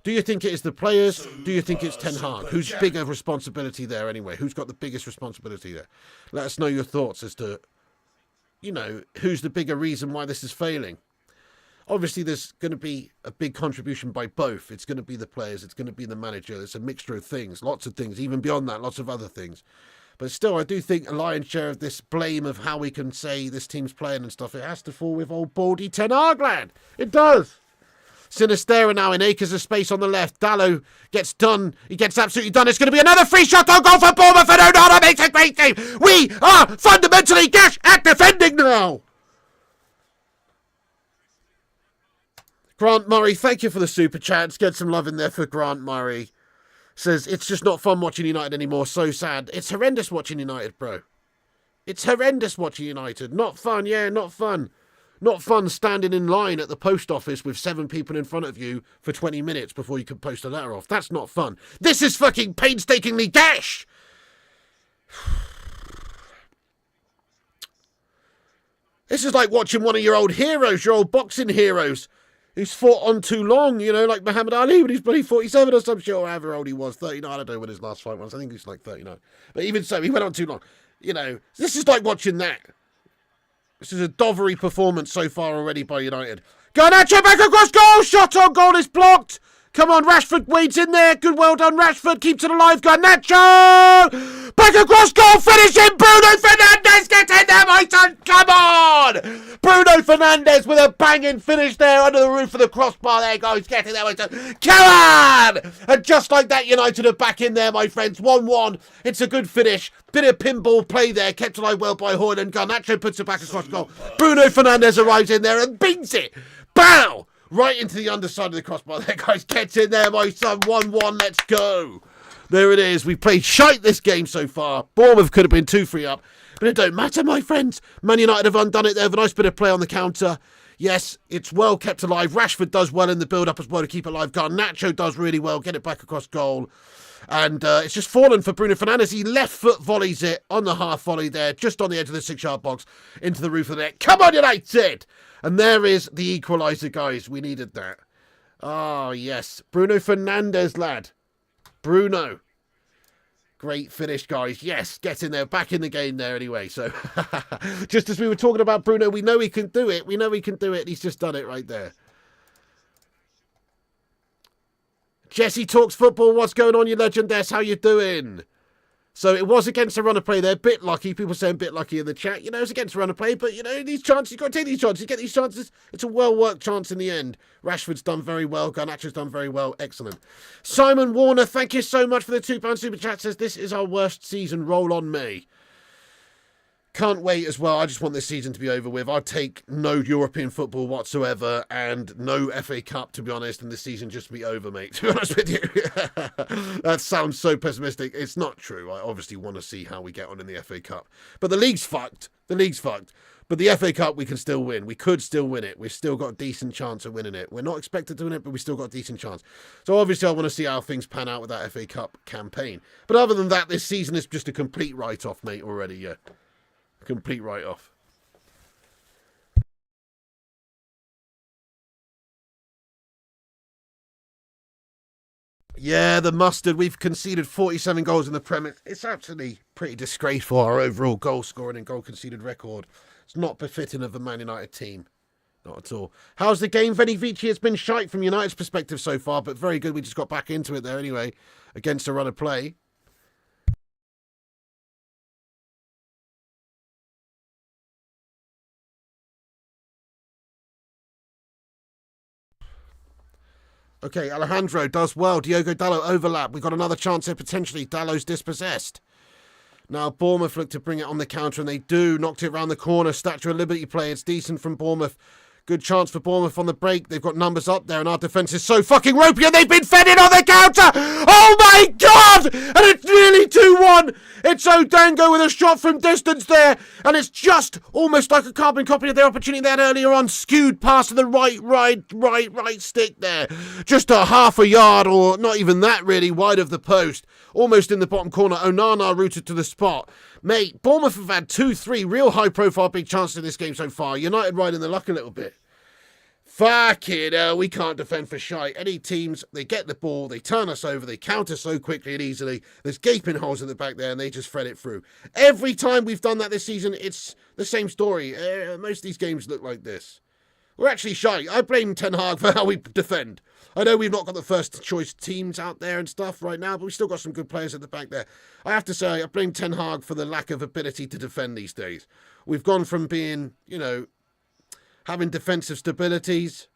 Do you think it is the players? Do you think it's Ten Hag? Who's bigger responsibility there anyway? Who's got the biggest responsibility there? Let us know your thoughts as to, who's the bigger reason why this is failing. Obviously, there's going to be a big contribution by both. It's going to be the players. It's going to be the manager. It's a mixture of things, lots of things, even beyond that, lots of other things. But still, I do think a lion's share of this blame of how we can say this team's playing and stuff, it has to fall with old baldy Ten Hag, lad. It does. Sinistera now in acres of space on the left. Dalot gets done. He gets absolutely done. It's going to be another free shot on goal for Bournemouth, and Onana makes a great game. We are fundamentally gash at defending now. Grant Murray, thank you for the super chat. Let's get some love in there for Grant Murray. Says, it's just not fun watching United anymore. So sad. It's horrendous watching United, bro. It's horrendous watching United. Not fun, yeah, not fun. Not fun standing in line at the post office with 7 people in front of you for 20 minutes before you can post a letter off. That's not fun. This is fucking painstakingly gash. This is like watching one of your old heroes, your old boxing heroes, who's fought on too long, like Muhammad Ali when he's bloody 47 or some shit, or however old he was, 39, I don't know when his last fight was, I think he's like 39. But even so, he went on too long. This is like watching that. This is a dovery performance so far already by United. Garnacho back across goal, shot on goal is blocked. Come on, Rashford wades in there. Good, well done, Rashford. Keeps it alive. Garnacho! Back across goal, finishing. Bruno Fernandes, get in there, my son. Come on! Bruno Fernandes with a banging finish there under the roof of the crossbar. There goes, get in there, my son. Come on! And just like that, United are back in there, my friends. 1-1. It's a good finish. Bit of pinball play there. Kept alive well by Højlund. Garnacho puts it back across goal. Bruno Fernandes arrives in there and beats it. Bow! Right into the underside of the crossbar. There, guys. Get in there, my son. 1-1. Let's go. There it is. We've played shite this game so far. Bournemouth could have been 2-3 up. But it don't matter, my friends. Man United have undone it. They have a nice bit of play on the counter. Yes, it's well kept alive. Rashford does well in the build-up as well to keep it alive. Garnacho does really well, get it back across goal. And it's just fallen for Bruno Fernandes. He left foot volleys it on the half volley there, just on the edge of the 6-yard box, into the roof of the net. Come on, United! And there is the equaliser, guys. We needed that. Oh, yes. Bruno Fernandes, lad. Bruno. Great finish, guys. Yes, get in there. Back in the game there anyway. So, just as we were talking about Bruno, we know he can do it. We know he can do it. He's just done it right there. Jesse Talks Football. What's going on, you legend? How you doing? So it was against a run of play there. Bit lucky. People saying bit lucky in the chat. You know, it's against a run of play, but, you know, these chances, you've got to take these chances. You get these chances. It's a well-worked chance in the end. Rashford's done very well. Garnacho's done very well. Excellent. Simon Warner, thank you so much for the £2 super chat. Says, this is our worst season. Roll on me. Can't wait as well. I just want this season to be over with. I'd take no European football whatsoever and no FA Cup, to be honest, and this season just be over, mate, to be honest with you. That sounds so pessimistic. It's not true. I obviously want to see how we get on in the FA Cup. But the league's fucked. The league's fucked. But the FA Cup, we can still win. We could still win it. We've still got a decent chance of winning it. We're not expected to win it, but we still got a decent chance. So obviously I want to see how things pan out with that FA Cup campaign. But other than that, this season is just a complete write-off, mate, already, yeah. Complete write-off. Yeah, the mustard. We've conceded 47 goals in the Premier. It's actually pretty disgraceful, our overall goal scoring and goal conceded record. It's not befitting of the Man United team. Not at all. How's the game, Veni Vici? It's been shite from United's perspective so far, but very good. We just got back into it there anyway, against a run of play. Okay, Alejandro does well. Diogo Dalot overlap. We've got another chance here, potentially. Dalot's dispossessed. Now, Bournemouth look to bring it on the counter, and they do. Knocked it around the corner. Statue of Liberty play. It's decent from Bournemouth. Good chance for Bournemouth on the break. They've got numbers up there, and our defence is so fucking ropey, and they've been fed in on the counter! Oh my God! And it's nearly 2-1! It's O'Dango with a shot from distance there, and it's just almost like a carbon copy of their opportunity they had earlier on. Skewed past to the right stick there. Just a half a yard, or not even that really, wide of the post. Almost in the bottom corner. Onana rooted to the spot. Mate, Bournemouth have had 2-3 real high-profile big chances in this game so far. United riding the luck a little bit. Fucking hell, we can't defend for shite. Any teams, they get the ball, they turn us over, they counter so quickly and easily. There's gaping holes in the back there and they just thread it through. Every time we've done that this season, it's the same story. Most of these games look like this. We're actually shite. I blame Ten Hag for how we defend. I know we've not got the first choice teams out there and stuff right now, but we've still got some good players at the back there. I have to say, I blame Ten Hag for the lack of ability to defend these days. We've gone from being, you know, having defensive stabilities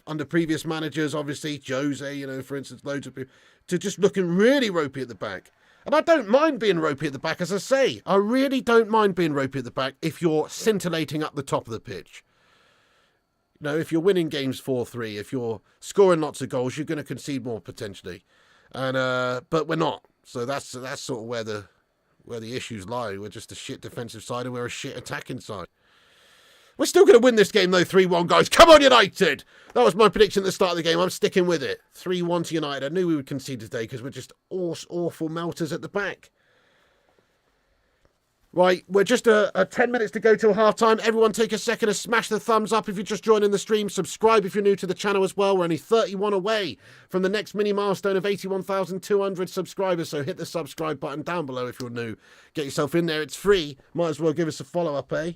under previous managers, obviously, Jose, you know, for instance, loads of people, to just looking really ropey at the back. And I don't mind being ropey at the back, as I say. I really don't mind being ropey at the back if you're scintillating up the top of the pitch. You know, if you're winning games 4-3, if you're scoring lots of goals, you're going to concede more potentially. And but we're not. So that's sort of where the issues lie. We're just a shit defensive side and we're a shit attacking side. We're still going to win this game, though, 3-1, guys. Come on, United! That was my prediction at the start of the game. I'm sticking with it. 3-1 to United. I knew we would concede today because we're just awful melters at the back. Right, we're just 10 minutes to go till half-time. Everyone take a second to smash the thumbs up if you're just joining the stream. Subscribe if you're new to the channel as well. We're only 31 away from the next mini milestone of 81,200 subscribers. So hit the subscribe button down below if you're new. Get yourself in there. It's free. Might as well give us a follow-up, eh?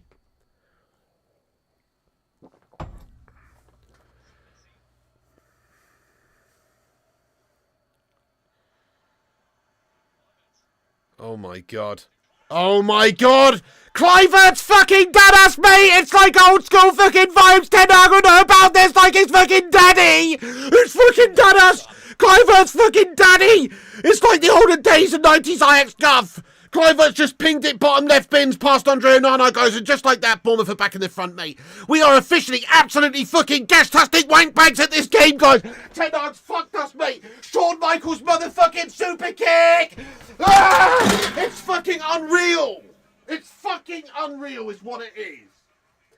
Oh my God. Oh my God! Clivert's fucking dad us, mate! It's like old school fucking vibes. Ten Hag will know about this like his fucking daddy! Who's fucking dad us? Clivert's fucking daddy! It's like the olden days of 90s Ajax guff! Clivert's just pinged it bottom left bins past Andre Onana, guys, and just like that, Bournemouth are back in the front, mate. We are officially absolutely fucking gas-tastic wank bags at this game, guys. Ten Hag's fucked us, mate. Shawn Michaels' motherfucking super kick! Ah! It's fucking unreal. It's fucking unreal is what it is.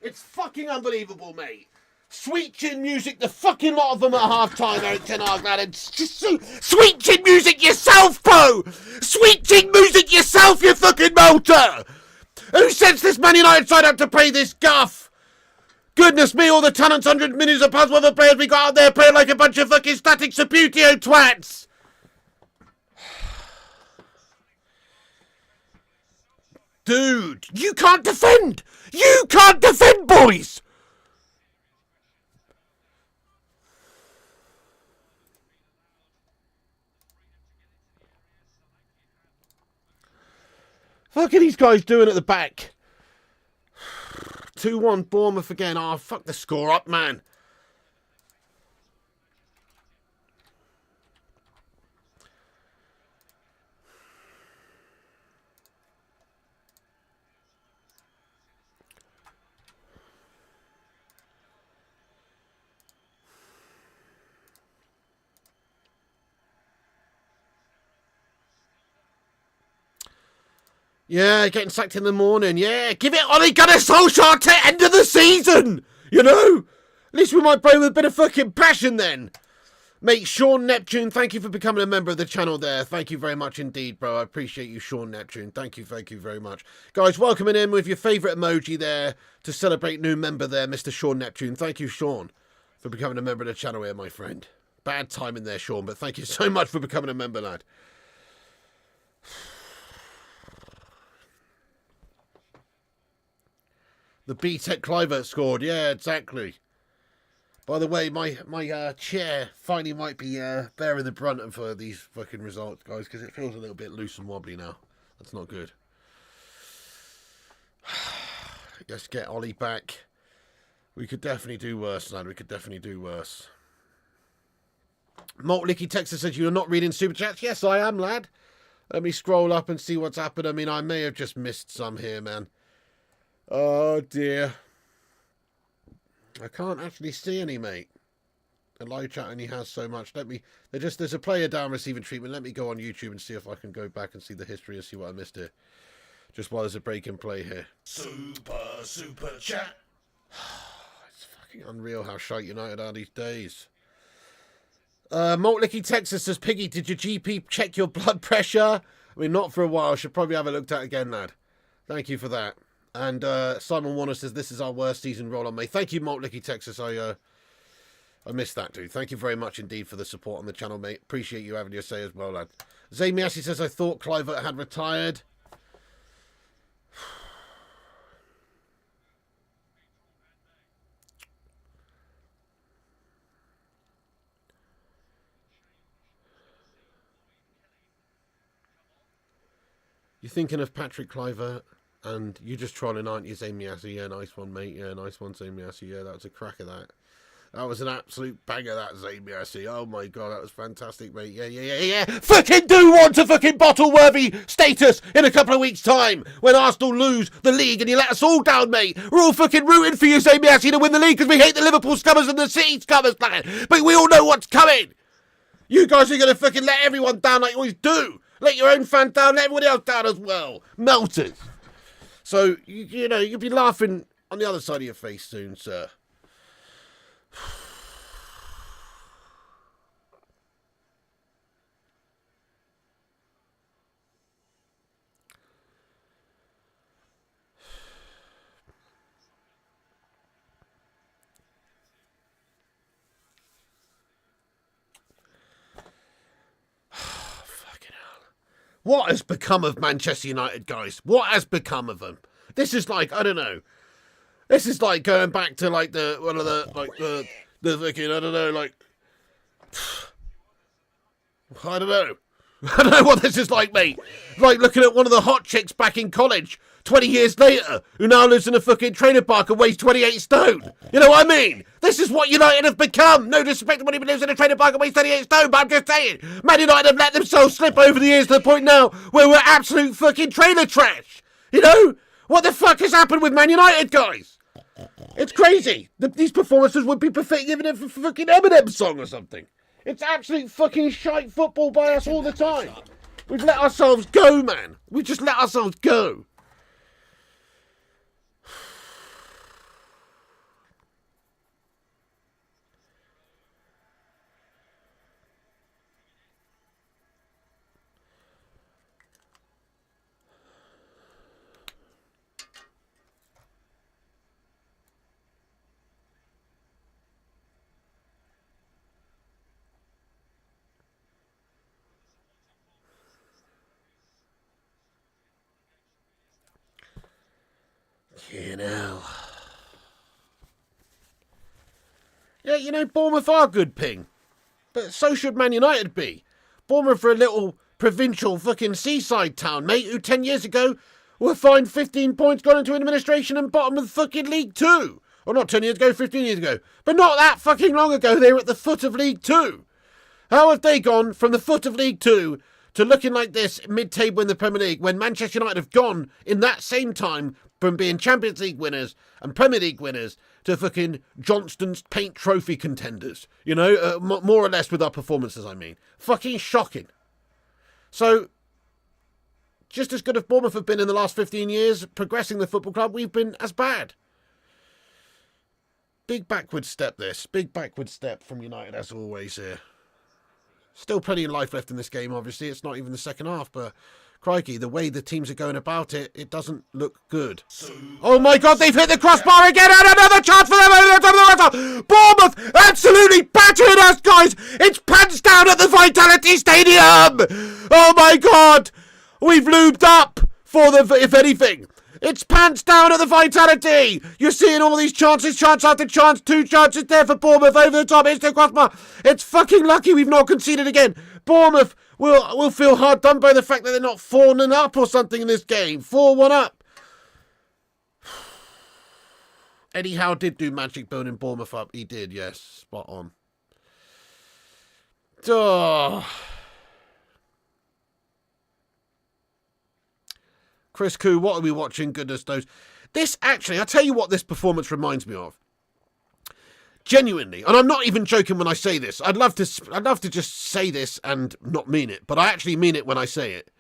It's fucking unbelievable, mate. Sweet chin music, the fucking lot of them at half-time, Eric Ten Hag, lad. And sweet chin music yourself, bro! Sweet chin music yourself, you fucking motor! Who sends this Man United side up to play this guff? Goodness me, all the talents, 100 millions of pounds worth of players we got out there playing like a bunch of fucking static Saputio twats! Dude, you can't defend! You can't defend, boys! Fuck are these guys doing at the back? 2-1 Bournemouth again. Oh, fuck the score up, man. Yeah, getting sacked in the morning. Yeah, give it Ole Gunnar Solskjaer to end of the season. You know? At least we might play with a bit of fucking passion then. Mate, Sean Neptune, thank you for becoming a member of the channel there. Thank you very much indeed, bro. I appreciate you, Sean Neptune. Thank you very much. Guys, welcoming in with your favourite emoji there to celebrate new member there, Mr. Sean Neptune. Thank you, Sean, for becoming a member of the channel here, my friend. Bad timing there, Sean, but thank you so much for becoming a member, lad. The B-Tech Clivert scored. Yeah, exactly. By the way, my chair finally might be bearing the brunt of these fucking results, guys, because it feels a little bit loose and wobbly now. That's not good. Let's get Ollie back. We could definitely do worse, lad. We could definitely do worse. Malt Licky Texas says, you're not reading Super Chats? Yes, I am, lad. Let me scroll up and see what's happened. I mean, I may have just missed some here, man. Oh, dear. I can't actually see any, mate. The live chat only has so much. There's a player down receiving treatment. Let me go on YouTube and see if I can go back and see the history and see what I missed here. Just while there's a break in play here. Super chat. It's fucking unreal how shite United are these days. Malt Licky Texas says, Piggy, did your GP check your blood pressure? I mean, not for a while. Should probably have it looked at again, lad. Thank you for that. And Simon Warner says, this is our worst season roll on, mate. Thank you, Malt Licky Texas. I missed that, dude. Thank you very much indeed for the support on the channel, mate. Appreciate you having your say as well, lad. Zay Miasi says, I thought Clivert had retired. You're thinking of Patrick Clivert? And you just trolling, aren't you, Zay Miasi? Yeah, nice one, mate. Yeah, nice one, Zay Miasi. Yeah, that was a crack of that. That was an absolute banger, that, Zay Miasi. Oh, my God, that was fantastic, mate. Yeah. Fucking do want a fucking bottle-worthy status in a couple of weeks' time when Arsenal lose the league and you let us all down, mate. We're all fucking rooting for you, Zay Miasi, to win the league because we hate the Liverpool scummers and the City scummers, man. But we all know what's coming. You guys are going to fucking let everyone down like you always do. Let your own fan down, let everybody else down as well. Melters. So, you know, you'll be laughing on the other side of your face soon, sir. What has become of Manchester United, guys? What has become of them? This is like, I don't know. This is like going back to like the fucking, I don't know, like, I don't know. I don't know what this is like, mate. Like looking at one of the hot chicks back in college 20 years later who now lives in a fucking trailer park and weighs 28 stone. You know what I mean? This is what United have become. No disrespect to anybody who lives in a trailer park and weighs 28 stone, but I'm just saying. Man United have let themselves slip over the years to the point now where we're absolute fucking trailer trash. You know? What the fuck has happened with Man United, guys? It's crazy. These performances would be befitting even if a fucking Eminem song or something. It's absolute fucking shite football by us all the time. We've let ourselves go, man. We just let ourselves go. Fucking hell. Yeah, you know, Bournemouth are good, Ping. But so should Man United be. Bournemouth are a little provincial fucking seaside town, mate, who 10 years ago were fined 15 points, got into administration and bottom of the fucking League Two. Or not 10 years ago, 15 years ago. But not that fucking long ago, they were at the foot of League Two. How have they gone from the foot of League Two to looking like this mid-table in the Premier League when Manchester United have gone in that same time from being Champions League winners and Premier League winners to fucking Johnston's Paint Trophy contenders? You know, more or less with our performances, I mean. Fucking shocking. So, just as good as Bournemouth have been in the last 15 years, progressing the football club, we've been as bad. Big backward step this. Big backward step from United as always here. Still plenty of life left in this game, obviously. It's not even the second half, but crikey, the way the teams are going about it, it doesn't look good. Oh my God, they've hit the crossbar again, and another chance for them over the top of the water. Bournemouth absolutely battering us, guys. It's pants down at the Vitality Stadium. Oh my God, we've lubed up for the, if anything. It's pants down at the Vitality. You're seeing all these chances, chance after chance. 2 chances there for Bournemouth over the top. It's the crossbar. It's fucking lucky we've not conceded again. Bournemouth will feel hard done by the fact that they're not 4-0 up or something in this game. 4-1 up. Eddie Howe did do magic building Bournemouth up. He did, yes. Spot on. Oh. Chris Koo, what are we watching? Goodness knows. This actually, I'll tell you what this performance reminds me of. Genuinely, and I'm not even joking when I say this. I'd love to just say this and not mean it, but I actually mean it when I say it.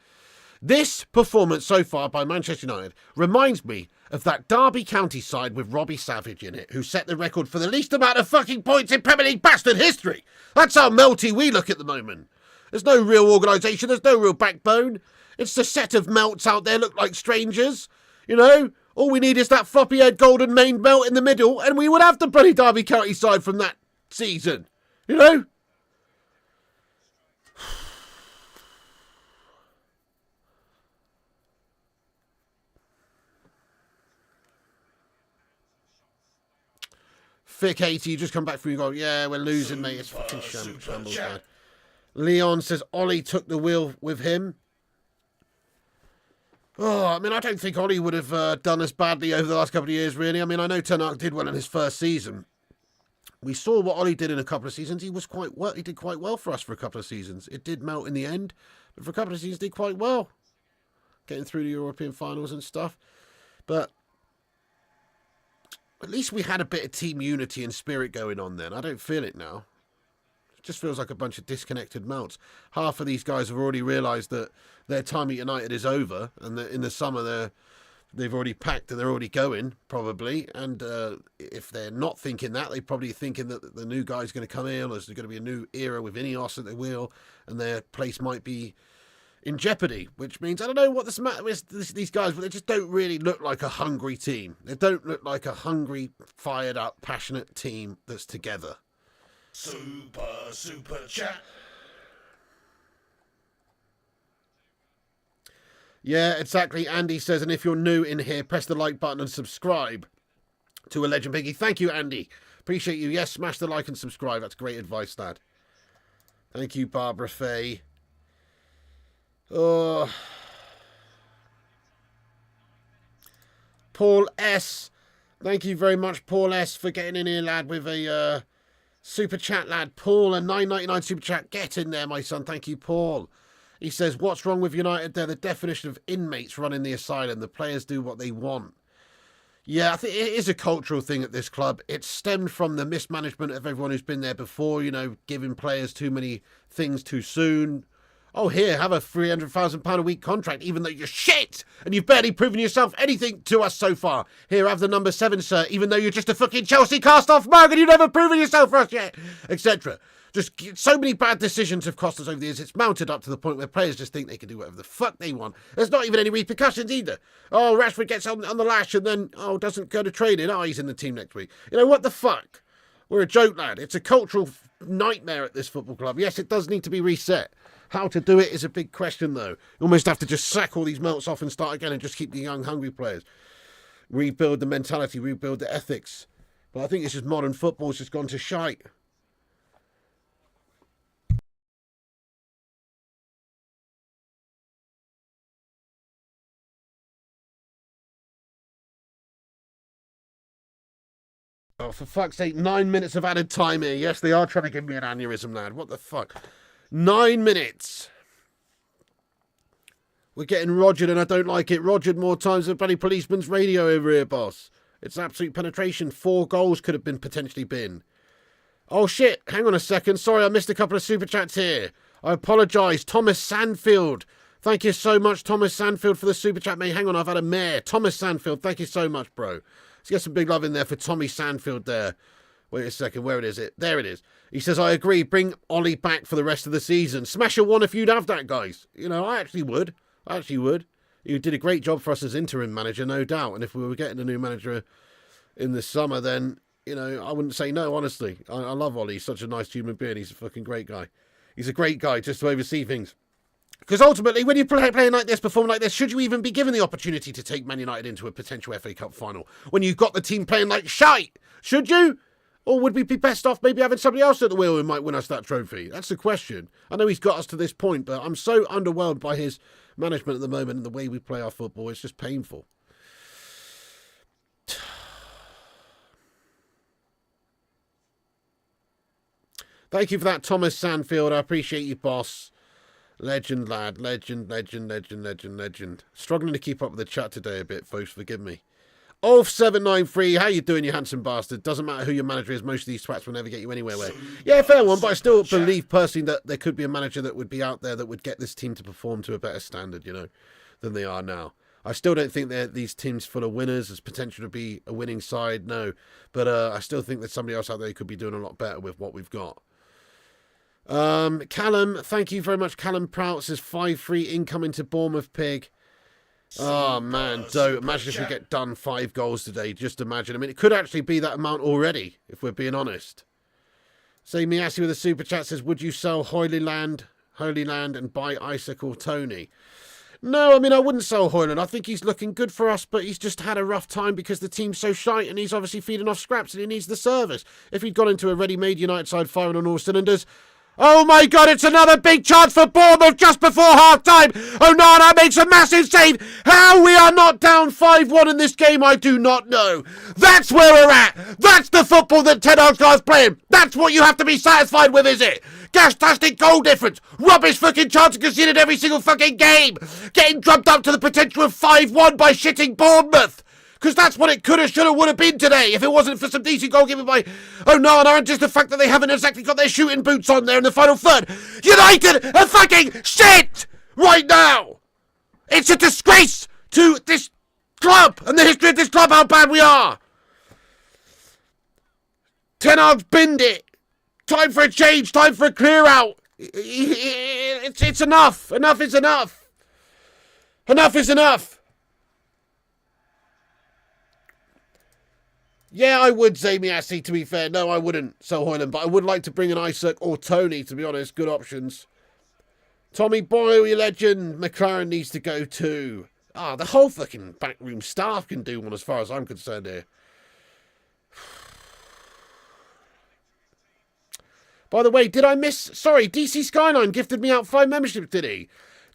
This performance so far by Manchester United reminds me of that Derby County side with Robbie Savage in it, who set the record for the least amount of fucking points in Premier League bastard history. That's how melty we look at the moment. There's no real organisation. There's no real backbone. It's the set of melts out there look like strangers. You know, all we need is that floppy-head golden maned melt in the middle, and we would have the bloody Derby County side from that season. You know? Thick 80, you just come back from your goal. Yeah, we're losing, mate. It's fucking shambles, man. Leon says Ollie took the wheel with him. Oh, I mean, I don't think Ollie would have done as badly over the last couple of years, really. I mean, I know Ten Hag did well in his first season. We saw what Ollie did in a couple of seasons. He was quite well. He did quite well for us for a couple of seasons. It did melt in the end, but for a couple of seasons, did quite well, getting through the European finals and stuff. But at least we had a bit of team unity and spirit going on then. I don't feel it now. It just feels like a bunch of disconnected melts. Half of these guys have already realised that their time at United is over, and that in the summer they've already packed and they're already going, probably. And if they're not thinking that, they're probably thinking that the new guy's going to come in, or there's going to be a new era with Ineos at the wheel, and their place might be in jeopardy, which means I don't know what the matter with these guys, but they just don't really look like a hungry team. They don't look like a hungry, fired up, passionate team that's together. Super chat. Yeah, exactly. Andy says, and if you're new in here, press the like button and subscribe to A Legend Piggy. Thank you, Andy. Appreciate you. Yes, smash the like and subscribe. That's great advice, Dad. Thank you, Barbara Faye. Oh. Paul S. Thank you very much, Paul S, for getting in here, lad, with a super chat, lad. Paul, a $9.99 super chat. Get in there, my son. Thank you, Paul. He says, what's wrong with United? They're the definition of inmates running the asylum. The players do what they want. Yeah, I think it is a cultural thing at this club. It's stemmed from the mismanagement of everyone who's been there before, you know, giving players too many things too soon. Oh, here, have a £300,000 a week contract, even though you're shit and you've barely proven yourself anything to us so far. Here, have the number 7, sir, even though you're just a fucking Chelsea cast-off mug and you've never proven yourself for us yet, etc. Just so many bad decisions have cost us over the years. It's mounted up to the point where players just think they can do whatever the fuck they want. There's not even any repercussions either. Oh, Rashford gets on the lash and then, doesn't go to training. Oh, he's in the team next week. You know, what the fuck? We're a joke, lad. It's a cultural nightmare at this football club. Yes, it does need to be reset. How to do it is a big question, though. You almost have to just sack all these melts off and start again and just keep the young, hungry players. rebuild the mentality, rebuild the ethics. But I think it's just modern football's just gone to shite. Oh, for fuck's sake, 9 minutes of added time here. Yes, they are trying to give me an aneurysm, lad. What the fuck? 9 minutes. We're getting rogered and I don't like it. Rogered more times than bloody policeman's radio over here, boss. It's absolute penetration. 4 goals could have been potentially been. Oh, shit. Hang on a second. Sorry, I missed a couple of super chats here. I apologise. Thomas Sandfield. Thank you so much, Thomas Sandfield, for the super chat, mate. Hang on, I've had a mare. Thomas Sandfield, thank you so much, bro. Let's get some big love in there for Tommy Sandfield there. Wait a second, where is it? There it is. He says, I agree, bring Ollie back for the rest of the season. Smash a 1 if you'd have that, guys. You know, I actually would. He did a great job for us as interim manager, no doubt. And if we were getting a new manager in the summer, then, you know, I wouldn't say no, honestly. I love Ollie. He's such a nice human being. He's a fucking great guy. He's a great guy just to oversee things. Because ultimately, when you're playing like this, performing like this, should you even be given the opportunity to take Man United into a potential FA Cup final? When you've got the team playing like shite? Should you? Or would we be best off maybe having somebody else at the wheel who might win us that trophy? That's the question. I know he's got us to this point, but I'm so underwhelmed by his management at the moment and the way we play our football. It's just painful. Thank you for that, Thomas Sandfield. I appreciate you, boss. Legend, lad. Legend. Struggling to keep up with the chat today a bit, folks. Forgive me. Ulf793, how you doing, you handsome bastard? Doesn't matter who your manager is. Most of these twats will never get you anywhere. Yeah, fair one, but I still believe personally that there could be a manager that would be out there that would get this team to perform to a better standard, you know, than they are now. I still don't think that these teams full of winners has potential to be a winning side, no. But I still think there's somebody else out there who could be doing a lot better with what we've got. Callum, thank you very much. Callum Prout says 5-3 incoming to Bournemouth, pig. Oh man, don't imagine if we get done 5 goals today. Just imagine. I mean, it could actually be that amount already, if we're being honest. Say Miasi with a super chat says, would you sell Holy Land and buy Isaac or Tony? No, I mean, I wouldn't sell Hoyland. I think he's looking good for us, but he's just had a rough time because the team's so shite and he's obviously feeding off scraps and he needs the service. If he'd gone into a ready-made United side firing on all cylinders... Oh my God, it's another big chance for Bournemouth just before half-time. Onana makes a massive save. How we are not down 5-1 in this game, I do not know. That's where we're at. That's the football that Ten Hag's guys playing. That's what you have to be satisfied with, is it? Gas-tastic goal difference. Rubbish fucking chance conceded every single fucking game. Getting drummed up to the potential of 5-1 by shitting Bournemouth. Because that's what it could have, should have, would have been today if it wasn't for some decent goal given by Onana and just the fact that they haven't exactly got their shooting boots on there in the final third. United are fucking shit right now. It's a disgrace to this club and the history of this club how bad we are. Ten Hag's binned it. Time for a change. Time for a clear out. It's enough. Enough is enough. Enough is enough. Yeah, I would say Miasi, to be fair. No, I wouldn't sell Hoyland, but I would like to bring an Isaac or Tony, to be honest. Good options. Tommy Boyle, your legend. McLaren needs to go too. The whole fucking backroom staff can do one as far as I'm concerned here. By the way, did I miss... Sorry, DC Skyline gifted me out 5 memberships, did he?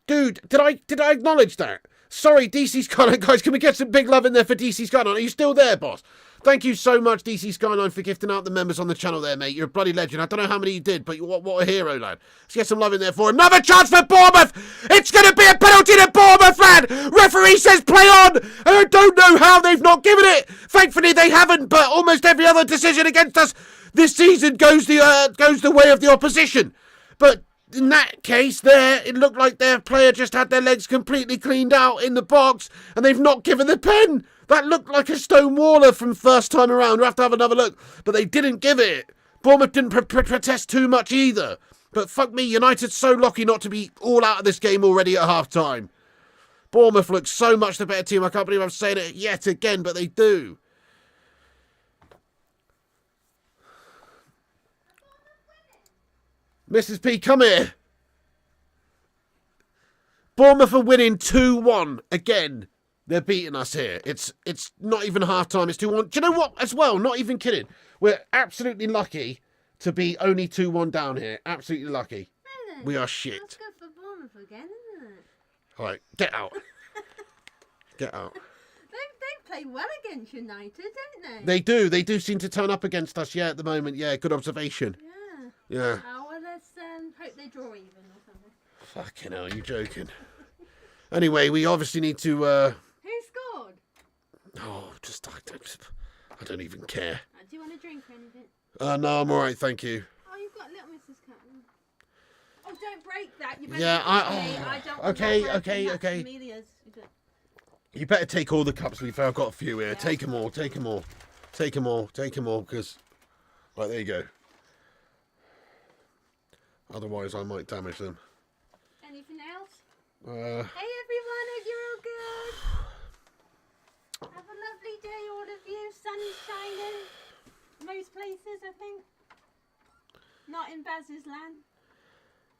Dude, did I acknowledge that? Sorry, DC Skyline, guys. Can we get some big love in there for DC Skyline? Are you still there, boss? Thank you so much, DC Skyline, for gifting out the members on the channel there, mate. You're a bloody legend. I don't know how many you did, but what a hero, lad. Let's get some love in there for another chance for Bournemouth. It's going to be a penalty to Bournemouth, lad. Referee says play on. And I don't know how they've not given it. Thankfully, they haven't, but almost every other decision against us this season goes the way of the opposition. But in that case there, it looked like their player just had their legs completely cleaned out in the box and they've not given the pen. That looked like a stone waller from first time around. We'll have to have another look. But they didn't give it. Bournemouth didn't protest too much either. But fuck me, United's so lucky not to be all out of this game already at half-time. Bournemouth looks so much the better team. I can't believe I'm saying it yet again, but they do. Mrs. P, come here. Bournemouth are winning 2-1 again. They're beating us here. It's not even half time. It's 2-1. Do you know what? As well, not even kidding. We're absolutely lucky to be only 2-1 down here. Absolutely lucky. Really? We are shit. That's good for Bournemouth again, isn't it? All right, get out. Get out. They play well against United, don't they? They do. They do seem to turn up against us, yeah, at the moment. Yeah, good observation. Yeah. Yeah. Oh, well, let's hope they draw even or something. Fucking hell, you joking. Anyway, we obviously need to... Who scored? Oh, just... I don't even care. Do you want a drink or anything? No, I'm all right, thank you. Oh, you've got little Mrs. Catton. Oh, don't break that. You Yeah, I don't want okay. Amelia's. You better take all the cups, to be fair. I've got a few here. Yeah. Take them all, because... Right, there you go. Otherwise, I might damage them. Anything else? Hey, everyone, hope you're all good. Have a lovely day, all of you. Sun is shining. Most places, I think. Not in Baz's land.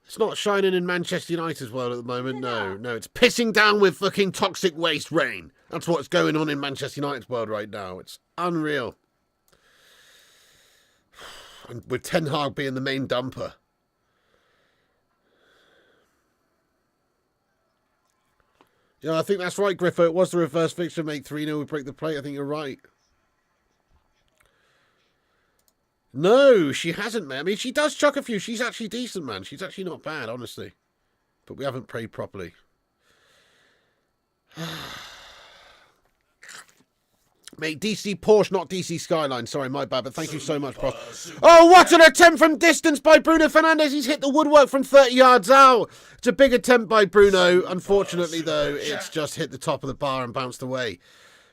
It's not shining in Manchester United's world at the moment. No, it's pissing down with fucking toxic waste rain. That's what's going on in Manchester United's world right now. It's unreal. And with Ten Hag being the main dumper. Yeah, I think that's right, Griffo. It was the reverse fixture, mate. 3-0, we break the plate. I think you're right. No, she hasn't, man. I mean, she does chuck a few. She's actually decent, man. She's actually not bad, honestly. But we haven't prayed properly. Mate, DC Porsche, not DC Skyline. Sorry, my bad, but thank you so much, bro. Oh, what an attempt from distance by Bruno Fernandes. He's hit the woodwork from 30 yards out. It's a big attempt by Bruno. Unfortunately, though, it's just hit the top of the bar and bounced away.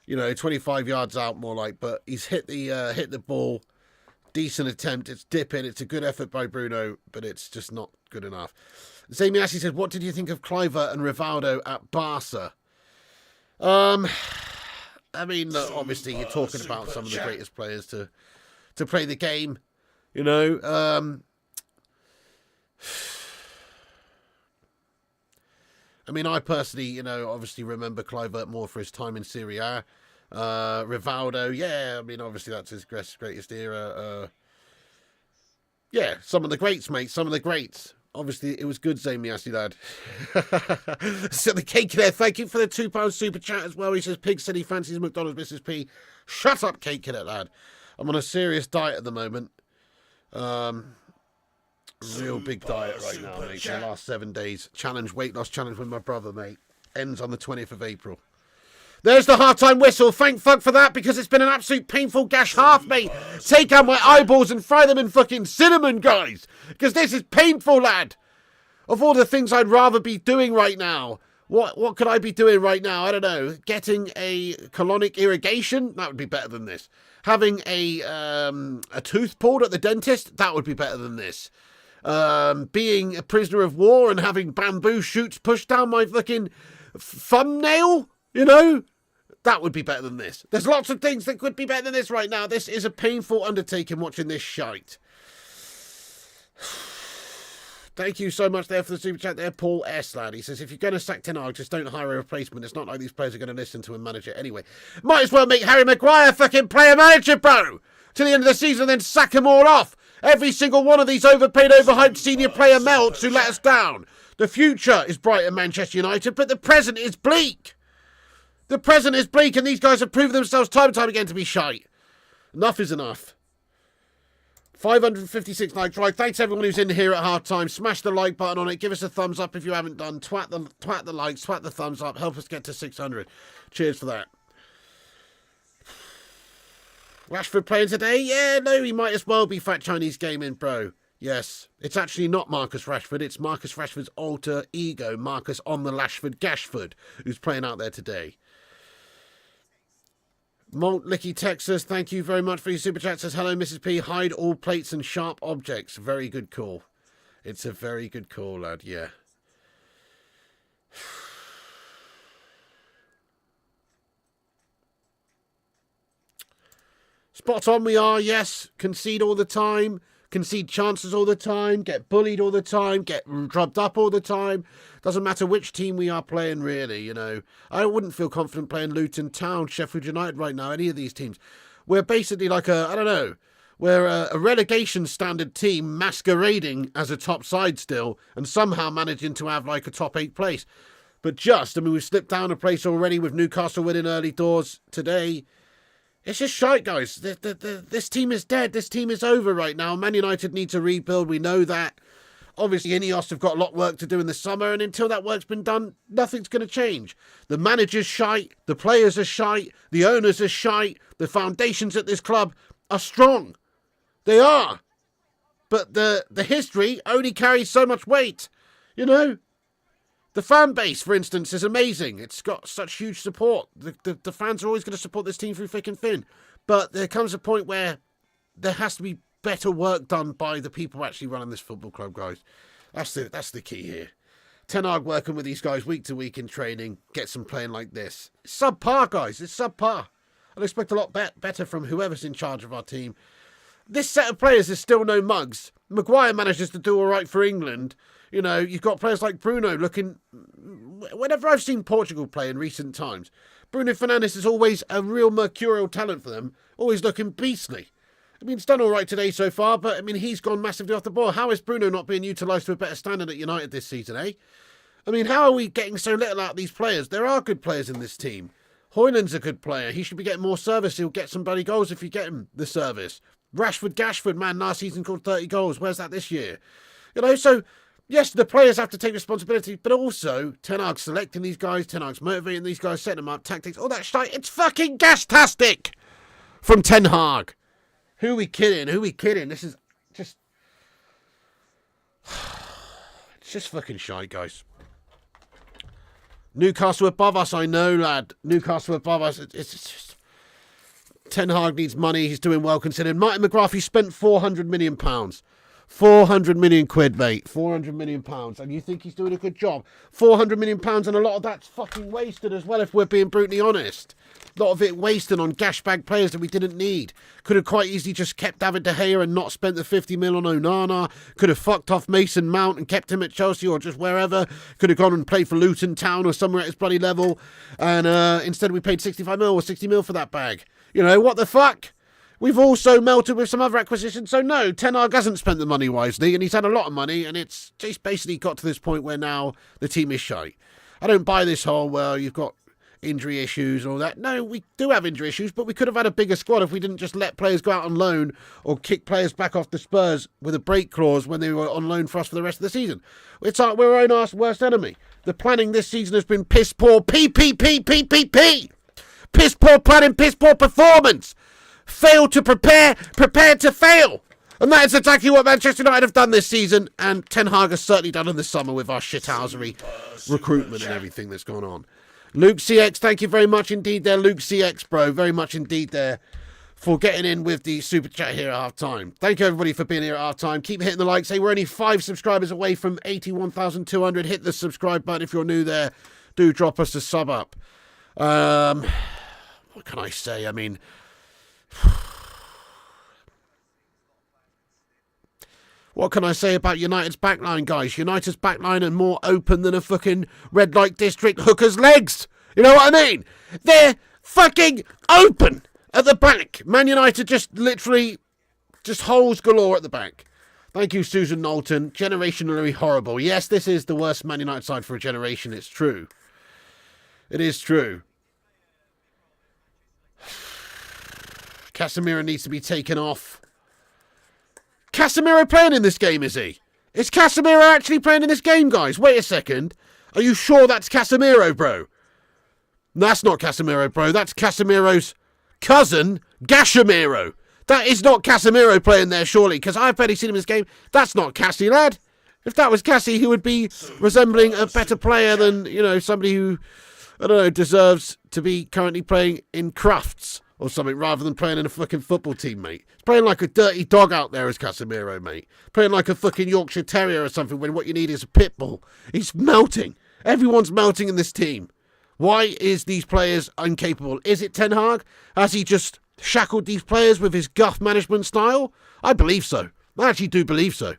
You know, 25 yards out more like, but he's hit the ball. Decent attempt. It's dipping. It's a good effort by Bruno, but it's just not good enough. Zamiassi said, what did you think of Kluivert and Rivaldo at Barca? I mean, look, obviously, you're talking about some of the greatest players to play the game, you know. I mean, I personally, you know, obviously remember Kluivert more for his time in Serie A. Rivaldo, yeah, I mean, obviously that's his greatest era. Yeah, some of the greats, mate, some of the greats. Obviously, it was good, Zamiassi, lad. So the cake there, thank you for the £2 super chat as well. He says, Pig said he fancies McDonald's, Mrs. P. Shut up, cake cadet, lad. I'm on a serious diet at the moment. Real big diet right now, mate. For the last 7 days. Weight loss challenge with my brother, mate. Ends on the 20th of April. There's the half-time whistle. Thank fuck for that, because it's been an absolute painful gash half, mate. Take out my eyeballs and fry them in fucking cinnamon, guys. Because this is painful, lad. Of all the things I'd rather be doing right now, what could I be doing right now? I don't know. Getting a colonic irrigation? That would be better than this. Having a tooth pulled at the dentist? That would be better than this. Being a prisoner of war and having bamboo shoots pushed down my fucking thumbnail? You know? That would be better than this. There's lots of things that could be better than this right now. This is a painful undertaking watching this shite. Thank you so much there for the super chat there, Paul S. lad. He says, if you're going to sack Ten Hag, just don't hire a replacement. It's not like these players are going to listen to a manager anyway. Might as well make Harry Maguire fucking play a manager, bro. To the end of the season and then sack them all off. Every single one of these overpaid, overhyped senior player melts who let us down. The future is bright at Manchester United, but the present is bleak. The present is bleak, and these guys have proven themselves time and time again to be shite. Enough is enough. 556 likes. Right, thanks everyone who's in here at half time. Smash the like button on it. Give us a thumbs up if you haven't done. Twat the likes, twat the thumbs up. Help us get to 600. Cheers for that. Rashford playing today? Yeah, no, he might as well be Fat Chinese Gaming, bro. Yes, it's actually not Marcus Rashford. It's Marcus Rashford's alter ego, Marcus on the Lashford Gashford, who's playing out there today. Malt Licky Texas, thank you very much for your super chat. Says, hello, Mrs. P. Hide all plates and sharp objects. Very good call. It's a very good call, lad, yeah. Spot on we are, yes. Concede all the time. concede chances all the time, get bullied all the time, get drubbed up all the time. Doesn't matter which team we are playing, really, you know. I wouldn't feel confident playing Luton Town, Sheffield United right now, any of these teams. We're basically like we're a relegation standard team masquerading as a top side still and somehow managing to have like a top 8 place. But we've slipped down a place already with Newcastle winning early doors today. It's just shite, guys. This team is dead. This team is over right now. Man United need to rebuild. We know that. Obviously, Ineos have got a lot of work to do in the summer, and until that work's been done, nothing's going to change. The manager's shite. The players are shite. The owners are shite. The foundations at this club are strong. They are. But the history only carries so much weight, you know? The fan base, for instance, is amazing. It's got such huge support. The fans are always going to support this team through thick and thin. But there comes a point where there has to be better work done by the people actually running this football club, guys. That's the key here. Ten Hag working with these guys week to week in training, gets them playing like this. It's subpar, guys. It's subpar. I'd expect a lot better from whoever's in charge of our team. This set of players is still no mugs. Maguire manages to do all right for England. You know, you've got players like Bruno looking... Whenever I've seen Portugal play in recent times, Bruno Fernandes is always a real mercurial talent for them, always looking beastly. I mean, it's done all right today so far, but, I mean, he's gone massively off the ball. How is Bruno not being utilised to a better standard at United this season, eh? I mean, how are we getting so little out of these players? There are good players in this team. Højlund's a good player. He should be getting more service. He'll get some bloody goals if you get him the service. Gashford, man, last season scored 30 goals. Where's that this year? You know, so... Yes, the players have to take responsibility, but also Ten Hag's selecting these guys, Ten Hag's motivating these guys, setting them up, tactics, all that shit. It's fucking gas-tastic from Ten Hag. Who are we kidding? This is just... It's just fucking shite, guys. Newcastle above us, I know, lad. Newcastle above us. It's just... Ten Hag needs money. He's doing well considered. Martin McGrath, spent £400 million. 400 million quid, mate. 400 million pounds. And you think he's doing a good job? 400 million pounds, and a lot of that's fucking wasted as well, if we're being brutally honest. A lot of it wasted on gashbag players that we didn't need. Could have quite easily just kept David De Gea and not spent the 50 mil on Onana. Could have fucked off Mason Mount and kept him at Chelsea or just wherever. Could have gone and played for Luton Town or somewhere at his bloody level. And instead we paid 65 mil or 60 mil for that bag. You know, what the fuck? We've also melted with some other acquisitions. So no, Ten Hag hasn't spent the money wisely, and he's had a lot of money, and it's just basically got to this point where now the team is shite. I don't buy this whole, well, you've got injury issues and all that. No, we do have injury issues, but we could have had a bigger squad if we didn't just let players go out on loan or kick players back off the Spurs with a break clause when they were on loan for us for the rest of the season. We're our own arse worst enemy. The planning this season has been piss poor. PPP. Piss poor planning, piss poor performance. Fail to prepare, prepared to fail. And that is exactly what Manchester United have done this season, and Ten Hag has certainly done in the summer with our shithousery recruitment and everything that's gone on. Luke CX, thank you very much indeed there, Luke CX, bro. Very much indeed there for getting in with the super chat here at half time. Thank you everybody for being here at half time. Keep hitting the likes. Hey, we're only 5 subscribers away from 81,200. Hit the subscribe button if you're new there. Do drop us a sub up. What can I say? I mean... What can I say about United's backline, guys? United's backline are more open than a fucking red light district hooker's legs. You know what I mean? They're fucking open at the back. Man United just literally just holes galore at the back. Thank you, Susan Knowlton. Generationally horrible. Yes, this is the worst Man United side for a generation. It's true. It is true. Casemiro needs to be taken off. Casemiro playing in this game, is he? Is Casemiro actually playing in this game, guys? Wait a second. Are you sure that's Casemiro, bro? That's not Casemiro, bro. That's Casemiro's cousin, Gashamiro. That is not Casemiro playing there, surely, because I've barely seen him in this game. That's not Cassie, lad. If that was Cassie, he would be resembling a better player than, you know, somebody who, I don't know, deserves to be currently playing in Crufts or something rather than playing in a fucking football team, mate. He's playing like a dirty dog out there as Casemiro, mate. Playing like a fucking Yorkshire Terrier or something when what you need is a pit bull. He's melting. Everyone's melting in this team. Why is these players incapable? Is it Ten Hag? Has he just shackled these players with his guff management style? I believe so. I actually do believe so.